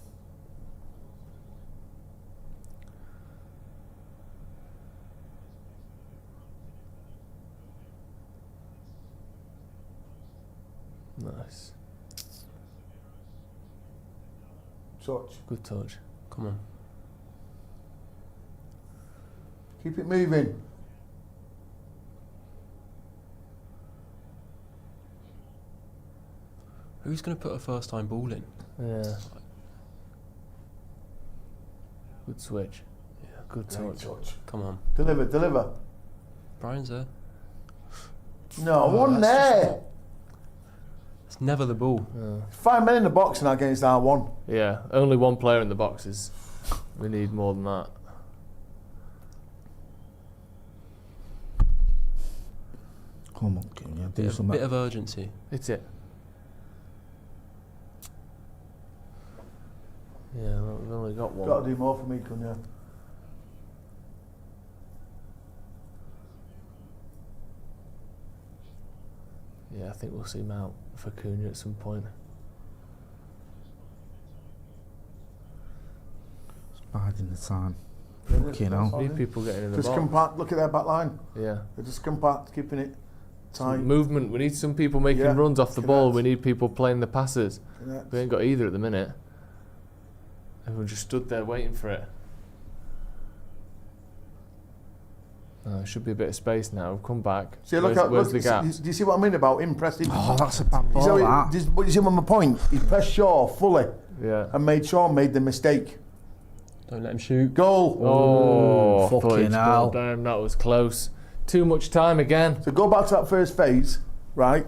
Nice. Touch. Good touch. Come on. Keep it moving. Who's going to put a first-time ball in? Yeah. Good switch. Yeah, good touch. Come on. Deliver. Brian's there. No, one there. It's never the ball. 5 men in the box now against R1. Yeah, only one player in the boxes. We need more than that. Come on, Cunha, do Bit something. of urgency. It's it. Yeah, we've only got one. Got to do more for me, Cunha. Yeah, I think we'll see Mount for Cunha at some point. It's biding the time. Yeah, Fucking hell. Need people getting in the Just box. compact. Look at their back line. Yeah. They're just compact, keeping it tight. Movement. We need some people making Yeah. runs off the ball. We need people playing the passes. Connect. We ain't got either at the minute. Everyone just stood there waiting for it. There should be a bit of space now. We've come back. See, look Where's the gap? Do you see what I mean about him pressing? Oh, that's a bad ball, So that. you see my point? He pressed Shaw fully Yeah. and made Shaw made the mistake. Don't let him shoot. Goal. Oh, fucking footage. hell. Damn, that was close. Too much time again. So go back to that first phase, right?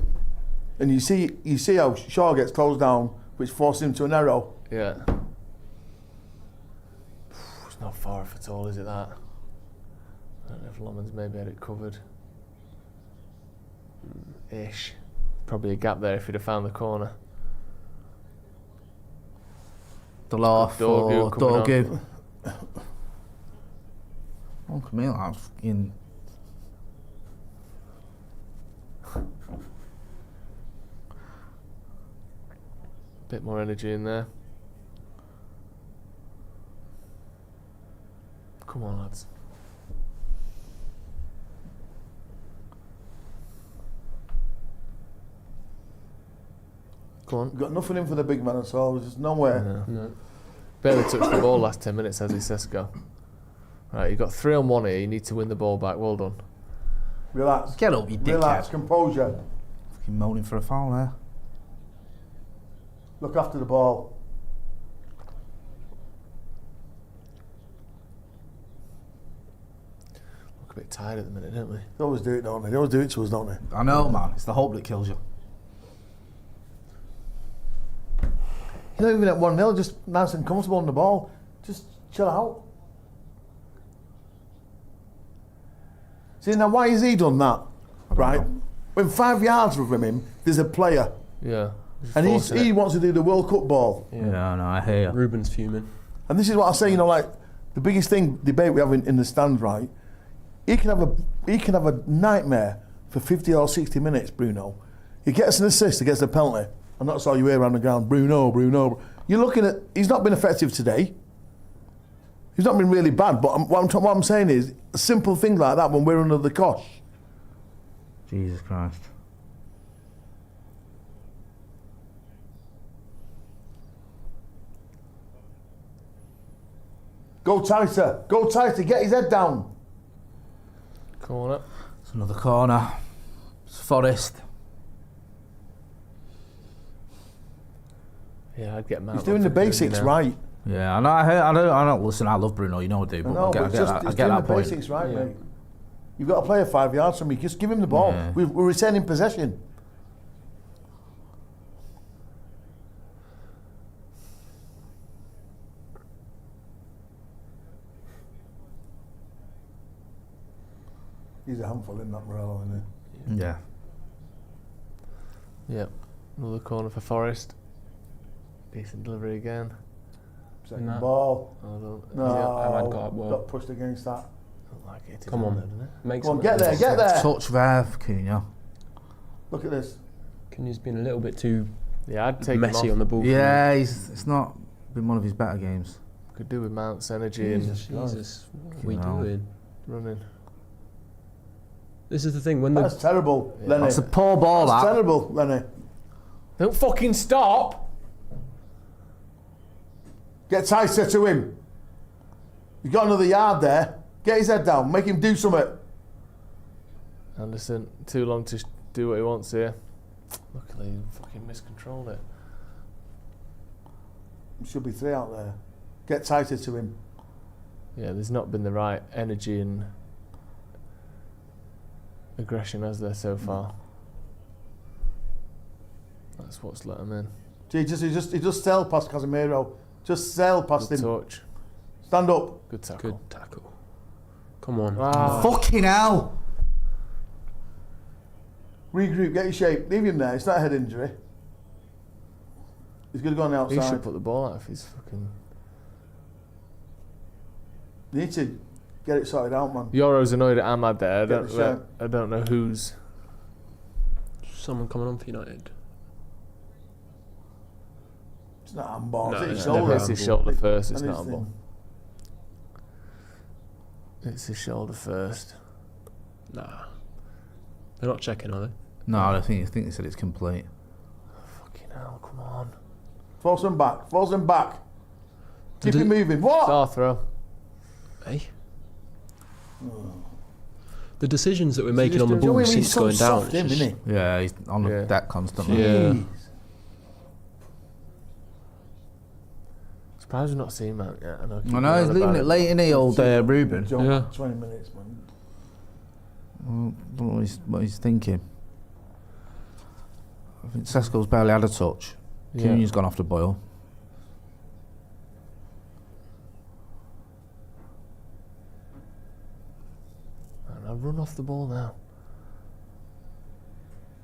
And you see how Shaw gets closed down, which forces him to an arrow. Yeah. It's not far off at all, is it, that? I don't know if Lomans maybe had it covered. Ish. Probably a gap there if he'd have found the corner. The law for coming Dorgu. Oh, come here, lads. Fucking. Bit more energy in there. Come on, lads. Go on. Got nothing in for the big man at all. There's just nowhere. No. Barely touched the ball last 10 minutes, has he, Sesko? Right, you've got 3 on 1 here. You need to win the ball back. Well done. Relax. Get up, you dickhead. Relax. Composure. Fucking moaning for a foul there. Look after the ball. Look a bit tired at the minute, don't we? They always do it, don't they? They always do it to us, don't they? I know, man. It's the hope that kills you. You're not even at 1-0, just nice and comfortable on the ball. Just chill out. See, now why has he done that? Right? know. When 5 yards from him, there's a player. Yeah. Just And forcing he it. wants to do the World Cup ball. Yeah, no, I hear you. Ruben's fuming. And this is what I say, you know, like, the biggest debate we have in the stands, right? He can have a nightmare for 50 or 60 minutes, Bruno. He gets an assist, he gets a penalty. And that's all you hear around the ground. Bruno. You're looking at. He's not been effective today. He's not been really bad. But what I'm saying is, a simple thing like that when we're under the cosh. Jesus Christ. Go tighter. Get his head down. Corner. It's another corner. It's Forest. Yeah, I'd get Mount. He's doing the basics right. Yeah, I know. I don't. Listen, I love Bruno. You know I do. But No, I but get just that. I he's get doing that the point. basics right, mate. You've got to play a 5 yards from me. Just give him the ball. Yeah. We're retaining possession. He's a handful in that Morello, isn't he? Yeah. Yeah. Another corner for Forest. Decent delivery again. Second ball. Hold on. No, Ahmad got up well. got pushed against that. Don't like it. Come on. Doesn't it? Make Come on, something get there, of get there. Touch there for Cunha. Look at this. Cunha's been a little bit too Yeah, I'd take messy him on the ball. for me. Yeah, it's not been one of his better games. Could do with Mount's energy Jesus. and Jesus, what are we Fucking hell. doing? running. This is the thing when That's the terrible, Lenny. That's a poor ball, That's that. terrible, Lenny. Don't fucking stop! Get tighter to him. You've got another yard there. Get his head down. Make him do something. Anderson, too long to do what he wants here. Luckily, he fucking miscontrolled it. There should be 3 out there. Get tighter to him. Yeah, there's not been the right energy and aggression, has there, so far? That's what's let him in. He just sail past Casemiro. Just sail past Good him. touch. Stand up. Good tackle. good tackle. Come on. Ah. Fucking hell! Regroup. Get your shape. Leave him there. It's not a head injury. He's going to go on the He should outside. put the ball out if he's fucking... You need to get it sorted out, man. Yoro's annoyed at Ahmad there. Get the shout. I don't know who's... Someone coming on for United. It's not a handball. No, It's his it's shoulder. never It's his shoulder first, it's And not a his ball. thing. It's his shoulder first. Nah. They're not checking, are they? No, I think they said it's complete. Fucking hell, come on. Force him back. Force him back. Keep Did- him moving. What? Star throw. Hey. The decisions that we're making on the Do you know ball what I mean? since He's so going down. soft, it's him, just- isn't he? Yeah, he's on Yeah. the deck constantly. Yeah. Jeez. Surprised we've not seen Mount yet. I know, I know, he's leaving it late in the old Ruben. Jump Yeah. 20 minutes, man. Well, I don't know what he's thinking. I think Sesko's barely had a touch. Yeah. Cunha's gone off the boil. And I'll run off the ball now.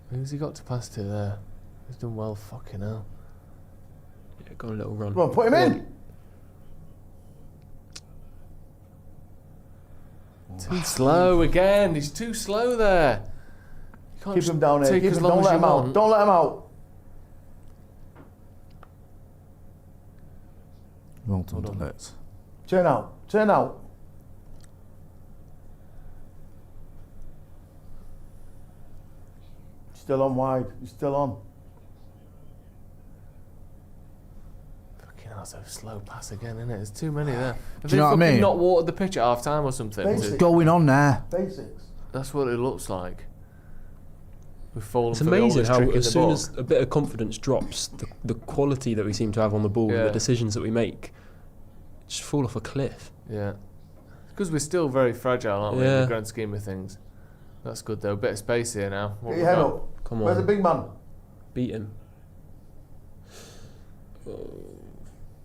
Who's he got to pass to there? He's done well, fucking hell. Yeah, go on a little run. Come on, put him in. Too slow again. He's too slow there. You can't Keep just him down here. take Keep as him. long Don't as let you him out. want. Don't let him out. Well done, Hold on. Delect. Turn out. Turn out. Still on wide. He's still on. Fucking hell, that's a slow pass again, isn't it? There's too many there. Have Do you know what I fucking mean? not watered the pitch at half time or something? Basic. What's going on there? Basics. That's what it looks like. We've fallen It's for the amazing oldest how trick in as the soon book. as a bit of confidence drops, the quality that we seem to have on the ball, Yeah. the decisions that we make, just fall off a cliff. Yeah. Because we're still very fragile, aren't we, in Yeah. the grand scheme of things. That's good, though. Bit of space here now. What Get we your head got? up. Come Where's the on, big man? beat him.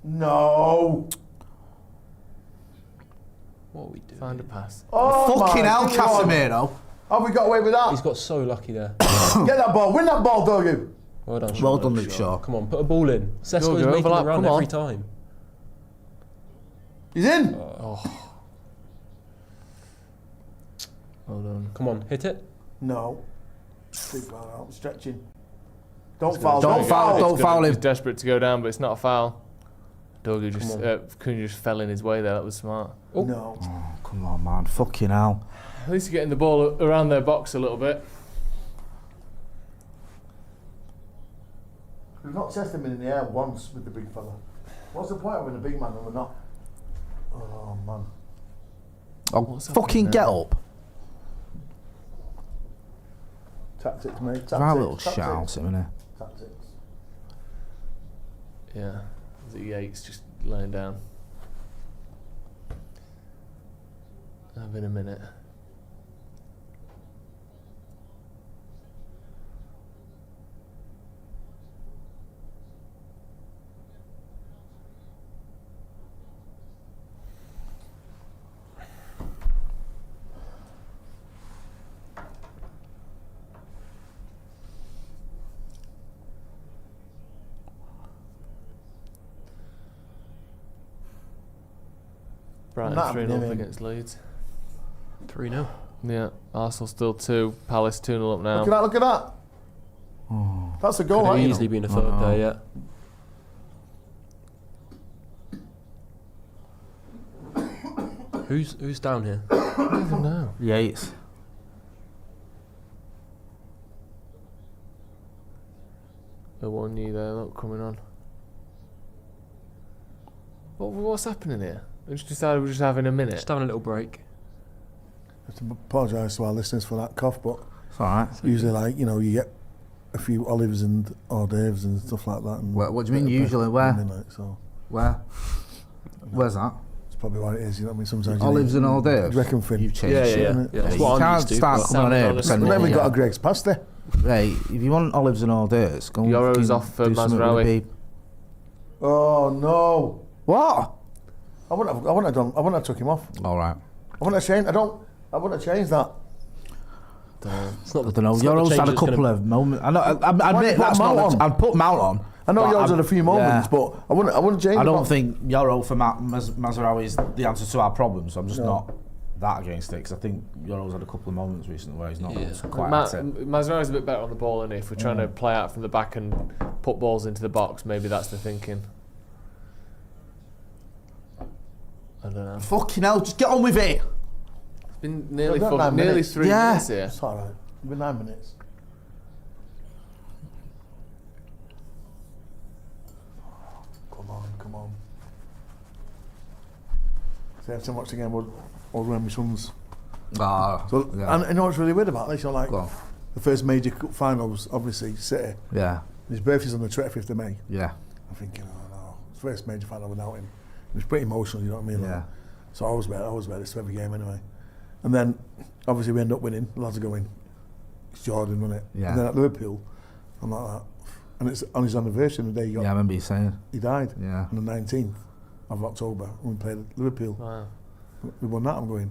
No. What are we doing? Find a pass. Oh, Fucking my hell, God. Casemiro. Have we got away with that? He's got so lucky there. Get that ball. Win that ball, don't you? Well done, Well Shaw. done, Luke Shaw. Come on, put a ball in. Sesko's Go, making overlap, the run come on. every time. He's in. Well done. Come on, hit it. No. Big man out. Stretching. Don't foul. Don't foul. Don't foul him. He's desperate to go down, but it's not a foul. Dogu just Cunha just fell in his way there. That was smart. Oh. No. Oh, come on, man. Fucking hell. At least you're getting the ball around their box a little bit. We've not tested him in the air once with the big fella. What's the point of having a big man when we're not? Oh, man. Oh, fucking get up. Tactics, mate. Tactics. Right little shout him, innit? Tactics. Yeah. Is it Yates just laying down? Having a minute. Brighton 3-0 against Leeds. 3-0. Yeah, Arsenal still 2, Palace 2-0 up now. Look at that. Oh. That's a goal, Could have right? easily been a third there, yeah. Who's down here? I don't even know. Yates. The one you there, look, coming on. What's happening here? We just decided we're just having a minute. Just having a little break. I have to apologise to our listeners for that cough, but It's alright. usually, like, you know, you get a few olives and hors d'oeuvres and stuff like that. And What do you mean bit of usually? pepper Where? in there, like, so Where? Where's that? it's probably what it is, you know what I mean? Sometimes Olives and hors you d'oeuvres? reckon Finn. You've changed Yeah, shit, yeah, innit? yeah. That's You what I'm can't used to, start but- coming on here Salmon, pretending. We haven't yeah. got a Greg's pasta. Hey, if you want olives and hors d'oeuvres, go and Euro's fucking off for do something with Mazraoui. the beef. Oh no! What? I wouldn't have took him off. Alright. I wouldn't have changed. I wouldn't have changed that. It's not I don't know. it's not the Euro's change had a that's gonna- couple of moments. I know. I Why admit put that's Mount not. on? I'd put Mount on. I know but yours I'm- had a few moments, yeah. but I wouldn't change. I him don't off. think Euro for Mazraoui is the answer to our problems. I'm just not that against it because I think Euro's had a couple of moments recently where he's not quite at it. Mazraoui's a bit better on the ball, isn't he? If we're trying to play out from the back and put balls into the box, maybe that's the thinking. I don't know. Fucking hell, just get on with it. It's been nearly We've got 9 nearly minutes. 3 Yeah. minutes here. It's alright. It's been 9 minutes. Come on. So every time I watch the game, I'll run my sons. So, and you know what's really weird about this? You know, like Go on. the first major cup final was obviously City. Yeah, His birthday's on the 25th of May. yeah, I'm thinking, oh no, it's the first major final without him. It was pretty emotional, you know what I mean? yeah. Like, so I was there. It's every game anyway. And then obviously we end up winning. The lads are going, it's Jordan, wasn't it? Yeah. And then at Liverpool, I'm like that. And it's on his anniversary, the day Yeah, I remember you saying. he died. Yeah. On the 19th of October when we played at Liverpool. Wow. We won that. I'm going,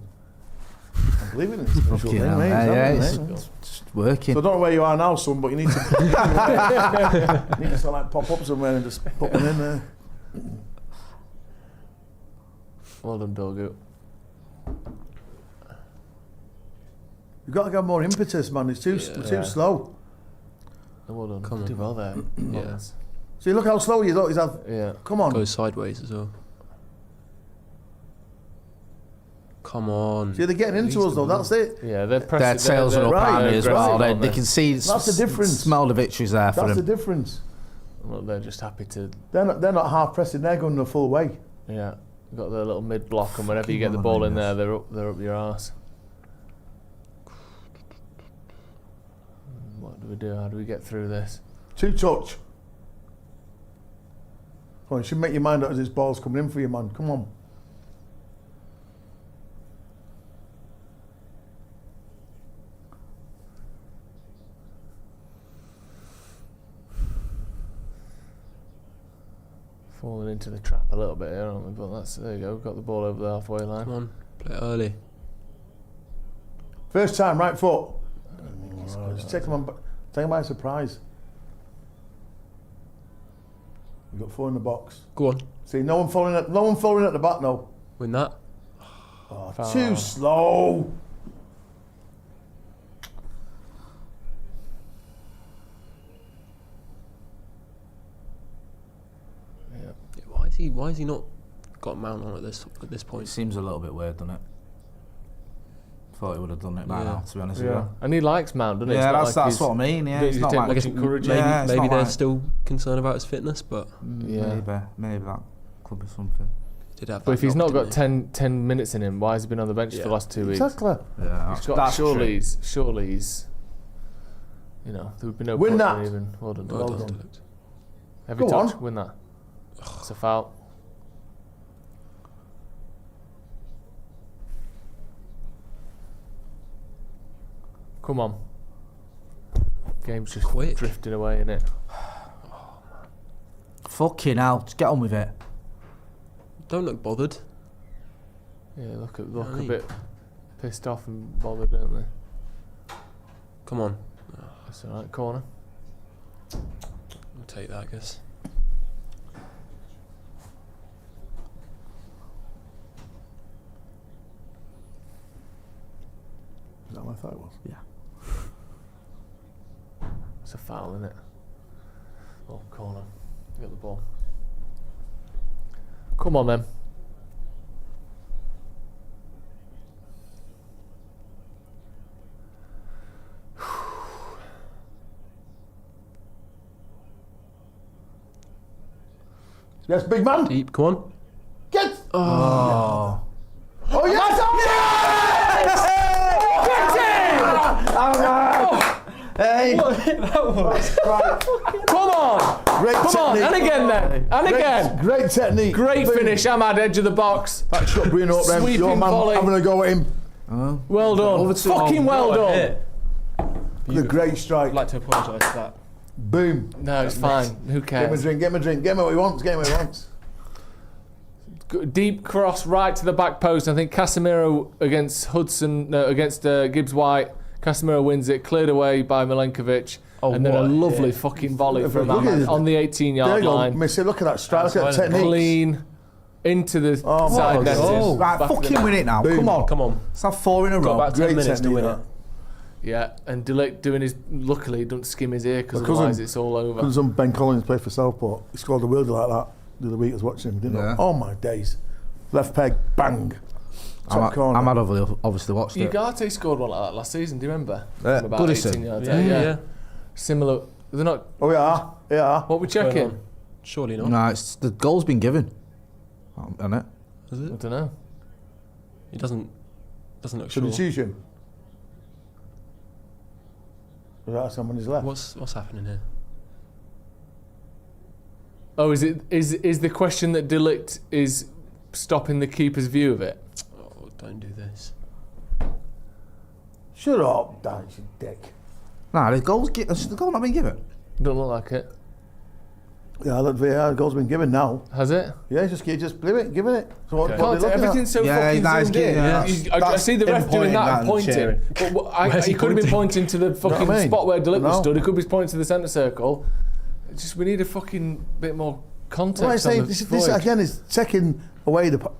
I'm believing it. It's a Fucking thing, hell. mate. Yeah, It's it's happening, mate. just working. So I don't know where you are now, son, but you need to you need to sort of like pop up somewhere and just put one in there. Well done, Dogu. You've got to get more impetus, man. It's too slow. Well done. Come on. Did well there. Yeah. See, look how slow you always have. Yeah. Come on. Goes sideways as well. Come on. See, they're getting into us though. That's it. Yeah, they're pressing. Their tails are up right, high as well. aggressive, They aren't can see That's the difference. smell the victories there for That's the them. difference. Well, they're just happy to. They're not half pressing. They're going the full way. Yeah. Got their little mid block, and whenever you get the Fucking ball in hell, there, they're up your arse. What do we do? How do we get through this? 2 touch. Come on, you should make your mind up as this ball's coming in for you, man. Come on. Falling into the trap a little bit here, aren't we? But there you go. Got the ball over the halfway line. Come on. Play it early. First time, right foot. Just take him by surprise. You've got 4 in the box. Go on. See, no one falling at the back, no. Win that. Oh, Foul. too slow. Why has he not got Mount on at this It point? seems a little bit weird, doesn't it? Thought he would have done it by now, to be honest with Yeah, you. and he likes Mount, doesn't he? Yeah, It's not that's what I mean. Yeah, He's it's not take like much encouragement. Maybe, Yeah, it's maybe not they're like- still concerned about his fitness, but Yeah. maybe that could be something. he did have. But that if he's knock, not got didn't 10 minutes in him, why has he been on the bench for the last 2 weeks? Exactly. Yeah, He's got, that's surely true. he's, you know, there would be no Win point that. in even. Well done. he? Well Well done. done. Every Go touch, on. win that. It's a foul. Come on. Game's just Quick. drifting away, innit? Fucking hell, just get on with it. Don't look bothered. Yeah, look I a mean- bit pissed off and bothered, don't they? Come on, That's alright, corner. we'll take that, I guess. Is that what I thought it was? Yeah. It's a foul, isn't it? Oh, corner. You got the ball. Come on, then. Yes, big man. Deep, come on. Get. Oh. Oh yes! Hey! Come on! Great Come on! technique. And again, then. And again. Great technique. Great Boom. finish. Ahmad, edge of the box. That shot Bruno up there. Sweeping Your man volley. having a go at him. Well done. Fucking well done. The great strike. I'd like to apologise for that. Boom. No, it's fine. Who Get him a cares? drink. Get him a drink. Get him what he wants. Get him what he wants. Deep cross right to the back post. I think Casemiro against Gibbs White. Casemiro wins it, cleared away by Milenkovic, and then a lovely fucking volley from Look at Ahmad it. on the There 18-yard you go, line. Missy. Look at that strike. Look at that technique. Clean into the Oh, side my netting. God. Right, Back of the fucking net. win it now. Boom. Come on. Come on. Let's have 4 in a Got row. about 10 Great minutes to technique, win that. it. Yeah, and Delict doing his. Luckily, he doesn't skim his ear because Because otherwise it's all over. Because Ben Collins played for Southport. He scored a worldie like that the other week. I was watching him, didn't Yeah. I? Oh my days. Left peg, bang. Top corner. I'm obviously watched it. Ugarte scored one like that last season. Do you remember? From about Goodison. 18 yards Yeah, out, yeah. Similar. They're not. Oh yeah, yeah. What we checking? Surely not. No, it's the goal's been given. Isn't it? Is I it? don't know. He doesn't look sure. Substitution. That's someone who's left. What's happening here? Oh, is the question that Delict is stopping the keeper's view of it? Oh, don't do this. Shut up, Dan, you dick. Nah, the goal not been given. Don't look like it. Yeah, look, the goal's been given now. Has it? Yeah, just give it. So what, Okay. what are they looking Everything's so Yeah, fucking nice zoomed kid, in. yeah. I see the ref him doing pointing that that and and pointing. cheering. But he could have been pointing to the fucking what I mean? spot where Delict was No. stood. He could be pointing to the centre circle. It's just we need a fucking bit more context. Well, I say on the this void. again is taking away the But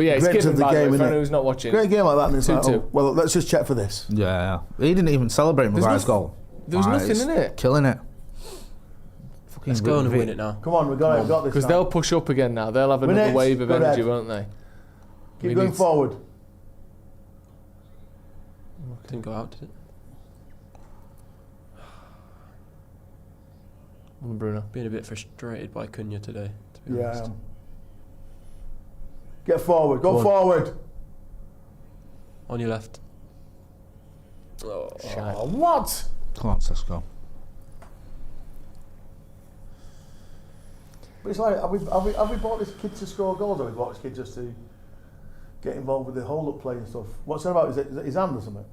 yeah, it's greats given of the by the game, way, for innit? anyone who's not watching. great game like that. And it's like, 2-2. oh, well, let's just check for this. Yeah. He didn't even celebrate Maguire's goal. There was nothing he's in it. Killing it. Fucking Let's go on and Rick. win it now. Come on, we've got this. Because now. they'll push up again now. They'll have another Minutes, wave of go energy, ahead. won't they? Keep we going need- forward. Didn't go out, did it? Bruno. Being a bit frustrated by Cunha today, to be Yeah. honest. Get forward. Go forward. On your left. Oh, what? Come on, let's go. But it's like, have we bought this kid to score goals, or have we bought this kid just to get involved with the hold-up play and stuff? What's that about? Is it his hand or something?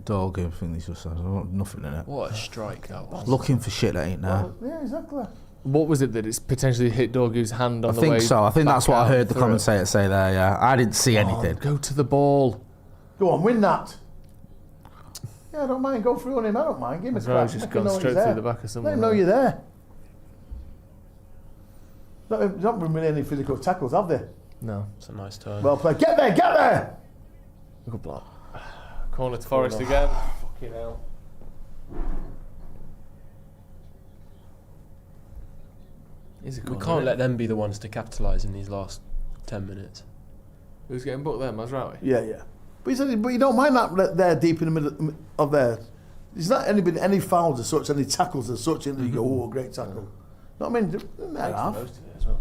Dog, I think he's just nothing in it. What a strike that was. Looking for shit that ain't there. Well, yeah, exactly. What was it that it's potentially hit Dorgu's hand on I the way? think so. I think back that's what I out heard the through it? commentator say there, yeah. I didn't see anything. Go to the ball. Go on, win that. Yeah, I don't mind. Go through on him. I don't mind. Give him a As well as crack. just Make him gone know straight he's there. through the back of Let someone. him know you're there. There's not been really any physical tackles, have there? No. It's a nice turn. Well played. Get there, get there! Good block. Corner to Forest again. Fucking hell. We can't let them be the ones to capitalise in these last 10 minutes. Who's getting booked there, Mazraoui? Yeah. But he said, but you don't mind that there deep in the middle of there. There's not any fouls as such, any tackles as such, and you go, oh, great tackle. Know what I mean?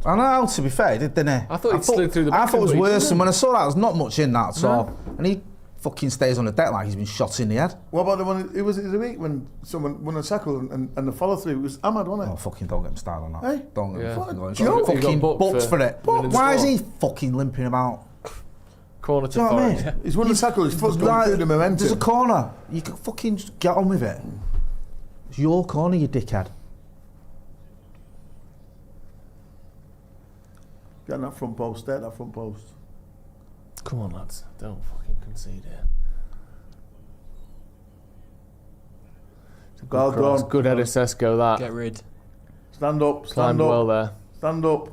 I know, to be fair, he did, didn't he? I thought he slid through the back. I thought it was worse, and when I saw that, there's not much in that, so. And he fucking stays on the deck like he's been shot in the head. What about the one, it was the week when someone won a tackle and the follow through? It was Ahmad, wasn't it? Oh, fucking don't get him started on that. Hey? Don't get him fucking going. Joke. Fucking booked for it. Why is he fucking limping about? Corner to Do you know what I Forest. mean? He's won the tackle, his foot's going through the momentum. There's a corner. You can fucking just get on with it. It's your corner, you dickhead. Get on that front post, stay at that front post. Come on, lads. Don't fucking concede here. Well done. Good header, Sesko, that. Get rid. Stand up, stand Climbed up. well there. Stand up.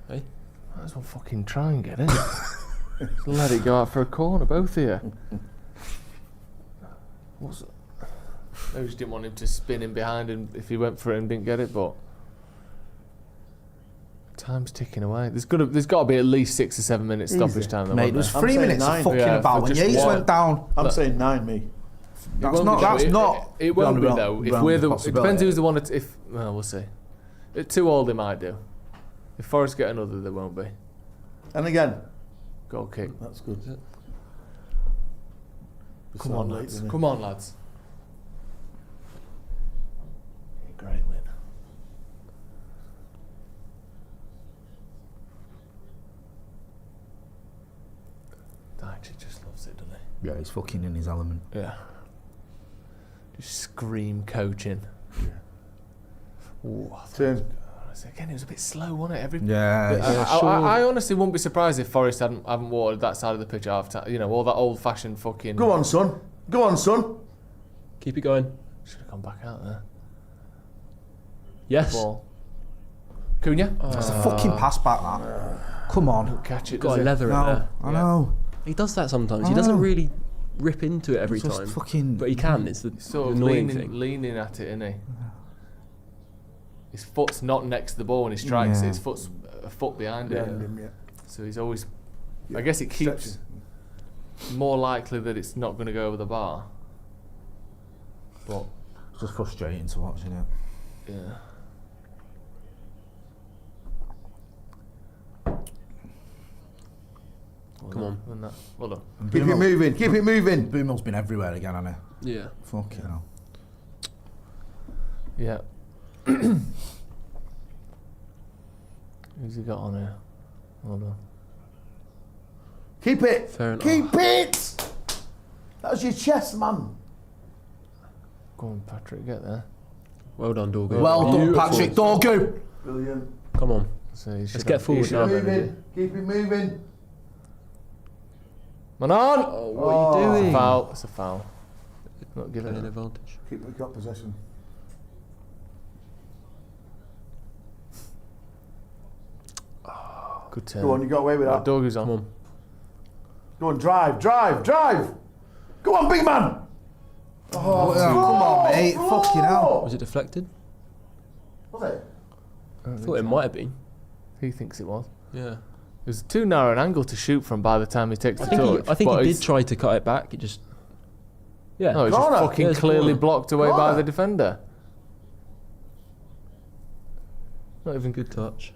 Hey? Might as well fucking try and get it. Just let it go out for a corner, both of you. What's it? I just didn't want him to spin in behind him if he went for it and didn't get it, but time's ticking away. There's got to be at least 6 or 7 minutes stoppage time. Mate, there's I'm 3 saying minutes 9. of fucking Yeah, about for when just Yates one. went down. I'm saying 9, me. That's not. It won't be beyond though. If beyond we're the, it possibility. depends who's the one. Well, we'll see. At 2 all, they might do. If Forest get another, they won't be. And again, Goal kick. that's good. Come on, lads. Come on, lads. Great win. Dyche just loves it, doesn't he? Yeah, he's fucking in his element. Yeah. Just scream coaching. Yeah. Ooh, again, it was a bit slow, wasn't it? I honestly wouldn't be surprised if Forest haven't watered that side of the pitch half time. You know, all that old-fashioned fucking. Go on, son. Go on, son. Keep it going. Should have gone back out there. Yes. Ball. Cunha. It's a fucking pass back, that. Come on. Catch it. Got a leather in there. I know. He does that sometimes. He doesn't really rip into it every Just time. fucking. But he can. It's the Sort of annoying thing. leaning at it, isn't he? His foot's not next to the ball when he strikes it. His foot's a foot behind it. Yeah. So he's always. I guess it keeps more likely that it's not going to go over the bar. But It's just frustrating to watch, isn't it? yeah. Come on. Well done. Keep it moving. Keep it moving. Boomel's been everywhere again, hasn't he? Yeah. Fucking hell. Yeah. Who's he got on here? Well done. Keep it. Fair enough. Keep it. That was your chest, man. Go on, Patrick, get there. Well done, Dorgu. Well done, Beautiful. Patrick Dorgu. Brilliant. Come on. So Let's get forward now. Moving. Keep it moving. Manon! Oh, what are you doing? Foul. It's a foul. Not giving An it. advantage. Keep got possession. Good turn. Go on, you got away with that. Dorgu's on. Come on. Go on, drive. Go on, big man. Oh, come on, mate. Fucking hell. Was it deflected? Was it? I thought it might have been. He thinks it was. Yeah. It was too narrow an angle to shoot from by the time he takes the touch. I think but he it's- did try to cut it back. It just. Yeah. No, it's just Corner. fucking Yeah, it's clearly corner. blocked away by Corner. the defender. Not even Good touch.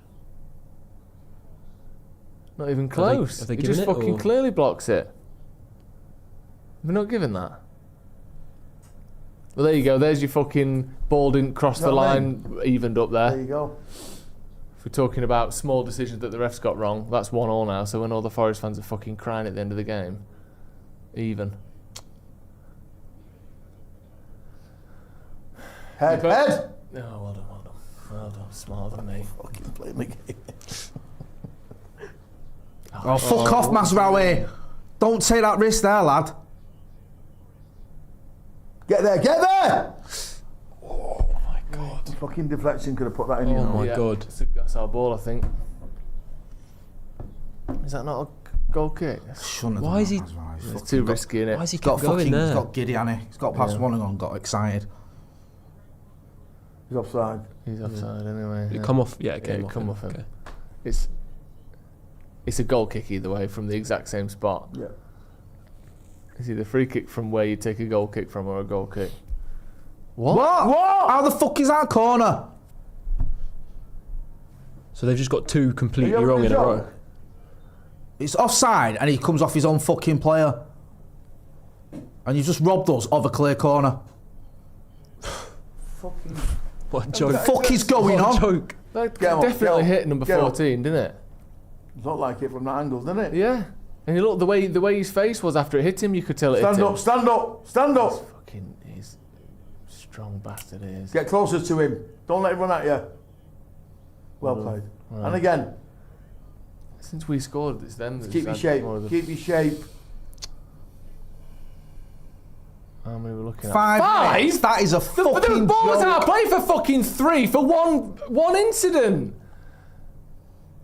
Not even close. have they He given just it, fucking or- clearly blocks it. We're not given that. Well, there you go. There's your fucking ball didn't cross the Know what I line, evened up There there. you go. If we're talking about small decisions that the refs got wrong, that's 1-1 now. So when all the Forest fans are fucking crying at the end of the game, even. Head. Oh, well done. Smarter than me. Fucking playing the game. Oh, fuck off, Mazraoui. Don't take that risk there, lad. Get there. Oh my god. Fucking deflection could have put that in. Oh you know. my god. That's our ball, I think. Is that not a goal kick? Shouldn't have Why done is he- that, Mazraoui. He's It's fucking too got- risky, innit? Why is he He's got kept going fucking. there? He's got giddy, hasn't he? He's got past Yeah. one and got excited. He's offside. He's offside anyway. Did Yeah. it come off? Yeah, it Yeah, came it off. come him. off him. Okay. It's a goal kick either way from the exact same spot. Yeah. It's either a free kick from where you take a goal kick from or a goal kick. What? How the fuck is that a corner? So they've just got two completely Are you wrong in a having a row. joke? It's offside and he comes off his own fucking player. And you've just robbed us of a clear corner. What a joke. The fuck is going What a on? joke. That Get up, definitely get up, hit number get up. 14, didn't it? It looked like it from that angle, didn't it? Yeah. And you look the way his face was after it hit him, you could tell it hit Stand him. up, stand up, stand up. He's strong bastard. He is. Get closer to him. Don't let him run at you. Well played. Right. And again, Since we scored, it's them. that's keep your had shape. more of the- Keep your shape. How many were we looking at? 5 minutes? That is a But the fucking ball was joke. out of play for fucking 3 for one incident.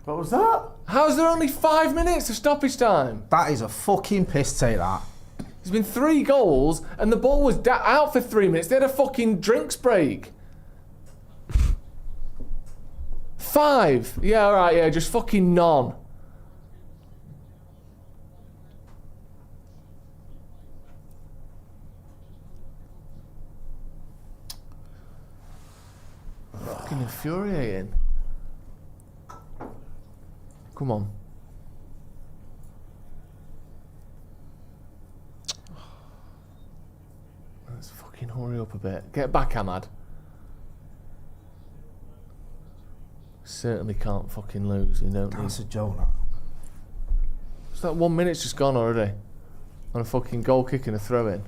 What was that? How's there only 5 minutes of stoppage time? That is a fucking piss take, that. There's been 3 goals and the ball was out for 3 minutes. They had a fucking drinks break. 5. Yeah, alright, yeah, just fucking none. Fucking infuriating. Come on. Let's fucking hurry up a bit. Get back, Ahmad. Certainly can't fucking lose. You don't need. That's a joke, that. It's like 1 minute's just gone already. On a fucking goal kick and a throw in.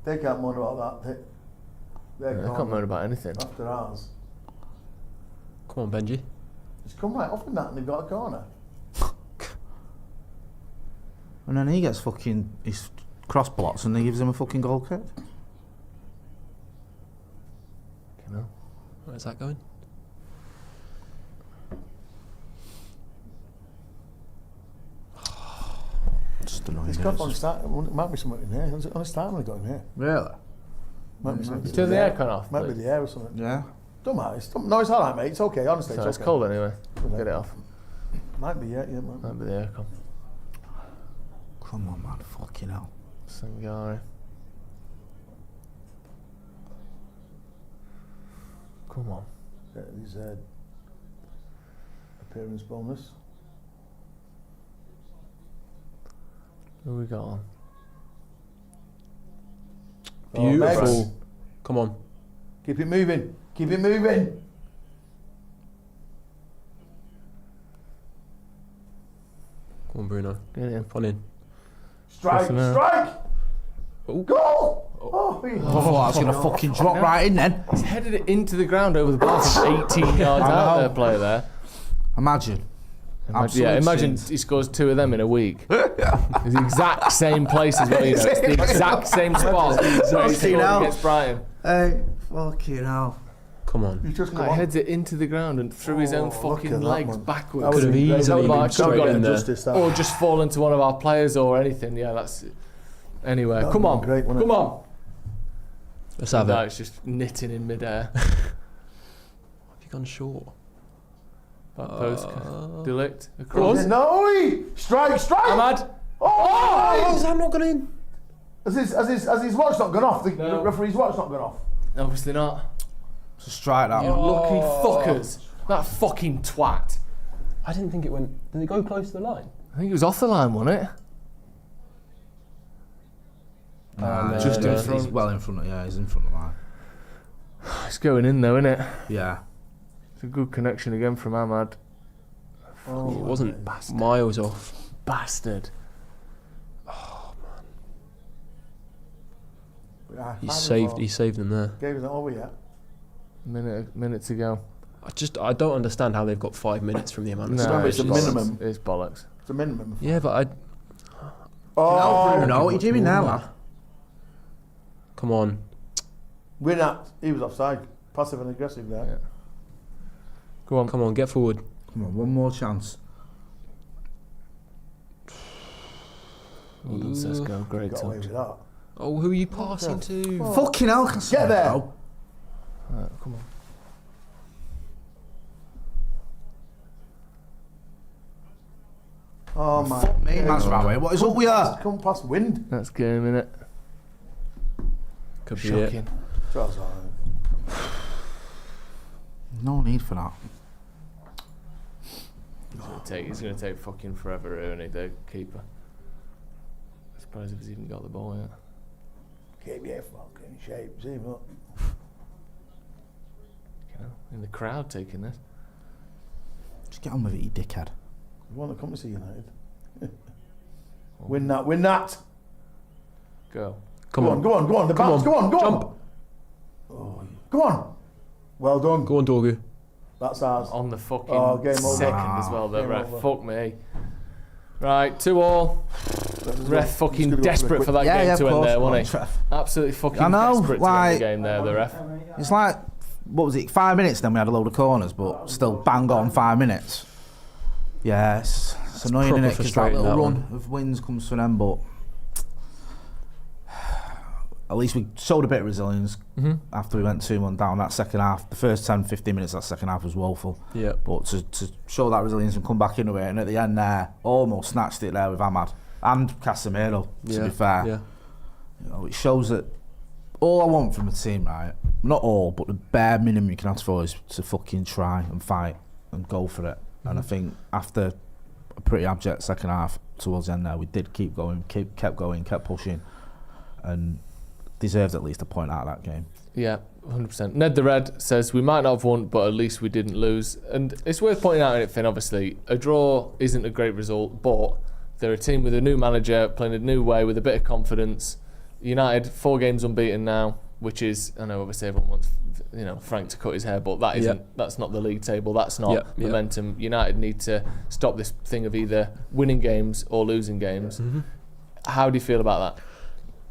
They can't moan about that. I can't moan about anything. After ours. Come on, Benji. It's come right off in that and they've got a corner. And then he gets fucking his cross blocks and he gives him a fucking goal kick. You know? Where's that going? Just annoying. It's got on start. It might be something in here. It's on a start when it got in here. Really? Might be something. Turn the aircon off. Might be please. the air or something. Yeah. Don't matter. No, it's alright, mate. It's okay. Honestly, So it's it's okay. cold anyway. Get it off. Might be, yeah, might be. Might be the aircon. Come on, man. Fucking hell. Sangari. Come on. Yeah, his appearance bonus. Who we got on? Beautiful. Megs. Come on. Keep it moving. Keep it moving. Come on, Bruno. Get it in. On in. Strike. Listen out. Strike. Oh. Goal. Oh, I thought I was going to fucking drop right in then. He's headed it into the ground over the bar from 18 yards I out know. there, player there. Imagine. Yeah, Absolute imagine sins. he scores 2 of them in a week. It's the exact same place as well, you know. It's the exact same spot where he Fucking scored hell. against Brighton. Hey, fucking hell. Come on. You just Like, heads it into the ground and through his own look fucking at that, legs man. backwards. That Could have was great. easily That been was- straight in there. Justice, that. Or just fall into one of our players or anything. Yeah, that's it. Anyway, That'd come been on. great, wouldn't it? Come on. Let's have No, it. it's just knitting in midair. Have you gone short? Back post. Delict. Across. No! Strike. Strike. Ahmad. Oh! Is that not gone in? Has his watch not gone off? The No. referee's watch not gone off? Obviously not. It's a strike that You one. lucky fuckers. That fucking twat. I didn't think it went. Did it go close to the line? I think it was off the line, wasn't it? Just in He's front. well in front of, yeah, he's in front of the line. It's going in though, isn't it? Yeah. It's a good connection again from Ahmad. It wasn't miles off. Bastard. Yeah, He final saved them there. ball. Game is not over yet. Minute to go. I don't understand how they've got 5 minutes from the amount of No, time. it's a bollocks. minimum. It's bollocks. It's a minimum. Yeah, but Oh, Bruno, what are you doing now, man? come on. we're not. He was offside. Passive and aggressive there. Yeah. Go on. Come on, get forward. Come on, one more chance. Well done, Sesko. Great Got away touch. with that. Oh, who are you passing to? Fucking hell, can I Get there. now? Come on. Oh my. Fuck me, Mazraoui. What is up with you? Come past wind. That's game, innit? Could be it. Shocking. That's all right. No need for that. He's going to take fucking forever, isn't he, the keeper? I'm surprised if he's even got the ball yet. Keep your fucking shape, see what? In the crowd taking this. Just get on with it, you dickhead. You want to come to see United? Win that, win that! Go. Come on. Go on, the bounce, go on, Jump. Oh, go on! Well done. Go on, Dorgu. That's ours. On the fucking Game over. second as well, the Game ref. over. Fuck me. Right, 2-2. Ref fucking desperate for that Yeah, game yeah, to of end course. there, Come on, wasn't he? Trev. Absolutely fucking I know, desperate to end like- the game there, the ref. It's like, what was it, 5 minutes then we had a load of corners, but still bang on 5 minutes. Yeah, it's annoying, proper innit? Because that frustrating, little that run of wins comes to an end, but at least we showed a bit of resilience after we went 2-1 down. That second half, the first 10-15 minutes of that second half was woeful. Yeah. But to show that resilience and come back into it, and at the end there, almost snatched it there with Ahmad and Casemiro, to be fair. Yeah. You know, it shows that all I want from a team, right, not all, but the bare minimum you can ask for is to fucking try and fight and go for it. And I think after a pretty abject second half towards the end there, we did keep going, kept going, kept pushing, and deserved at least a point out of that game. Yeah, 100%. Ned the Red says, we might not have won, but at least we didn't lose. And it's worth pointing out, Finn, obviously, a draw isn't a great result, but they're a team with a new manager, playing a new way with a bit of confidence. United, 4 games unbeaten now, which is, I know obviously everyone wants, Frank to cut his hair, but that isn't. That's not the league table. That's not momentum. United need to stop this thing of either winning games or losing games. How do you feel about that?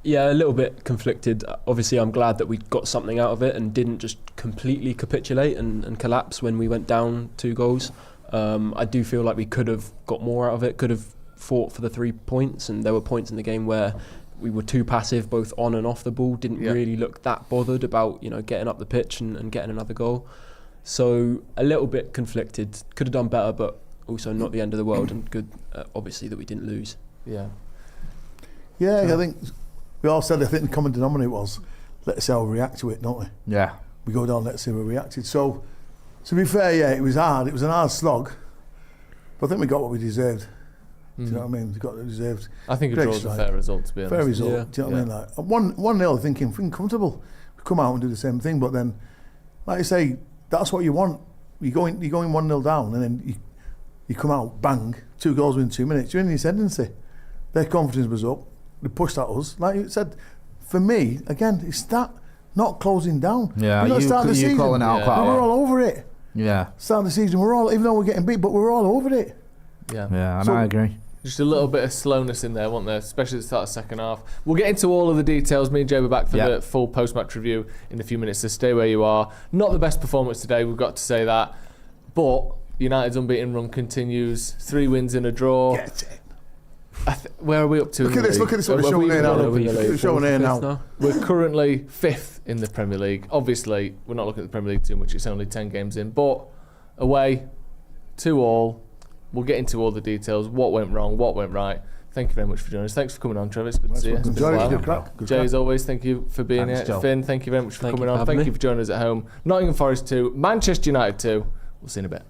Yeah, a little bit conflicted. Obviously, I'm glad that we got something out of it and didn't just completely capitulate and collapse when we went down 2 goals. I do feel like we could have got more out of it, could have fought for the 3 points, and there were points in the game where we were too passive both on and off the ball, didn't really look that bothered about getting up the pitch and getting another goal. So a little bit conflicted, could have done better, but also not the end of the world, and good obviously that we didn't lose. I think we all said, I think the common denominator was, let's see how we react to it, don't we? Yeah. We go down, let's see how we reacted. So, to be fair, it was hard. It was an hard slog. But I think we got what we deserved. Do you know what I mean? We got what we deserved. I think a draw's a fair result, to be honest. Fair result. Do you know what I mean? Like 1-0, thinking, freaking comfortable. We come out and do the same thing, but then, like I say, that's what you want. You're going 1-0 down, and then you come out, bang, 2 goals within 2 minutes. You're in the ascendancy. Their confidence was up. They pushed at us. Like you said, for me, again, it's that not closing down. Yeah, you calling out quite a we lot. were all over it. Yeah. Start of the season, we're all, even though we're getting beat, but we're all over it. Yeah, and So- I agree. Just a little bit of slowness in there, wasn't there? Especially at the start of the second half. We'll get into all of the details. Me and Joe are back for the full post-match review in a few minutes, so stay where you are. Not the best performance today, we've got to say that. But United's unbeaten run continues. 3 wins and a draw. Get it. Where are we up to? Look at this, what we're showing here now. We're showing here now. We're currently 5th in the Premier League. Obviously, we're not looking at the Premier League too much, it's only 10 games in. But away, 2-2. We'll get into all the details, what went wrong, what went right. Thank you very much for joining us. Thanks for coming on, Trevor. It's good to see you. It's been a while. Good crack. Jay, as always, thank you for being Thanks, here. Joe. Finn, thank you very much for Thank coming you for on. having Thank me. you for joining us at home. Nottingham Forest 2, Manchester United 2. We'll see you in a bit.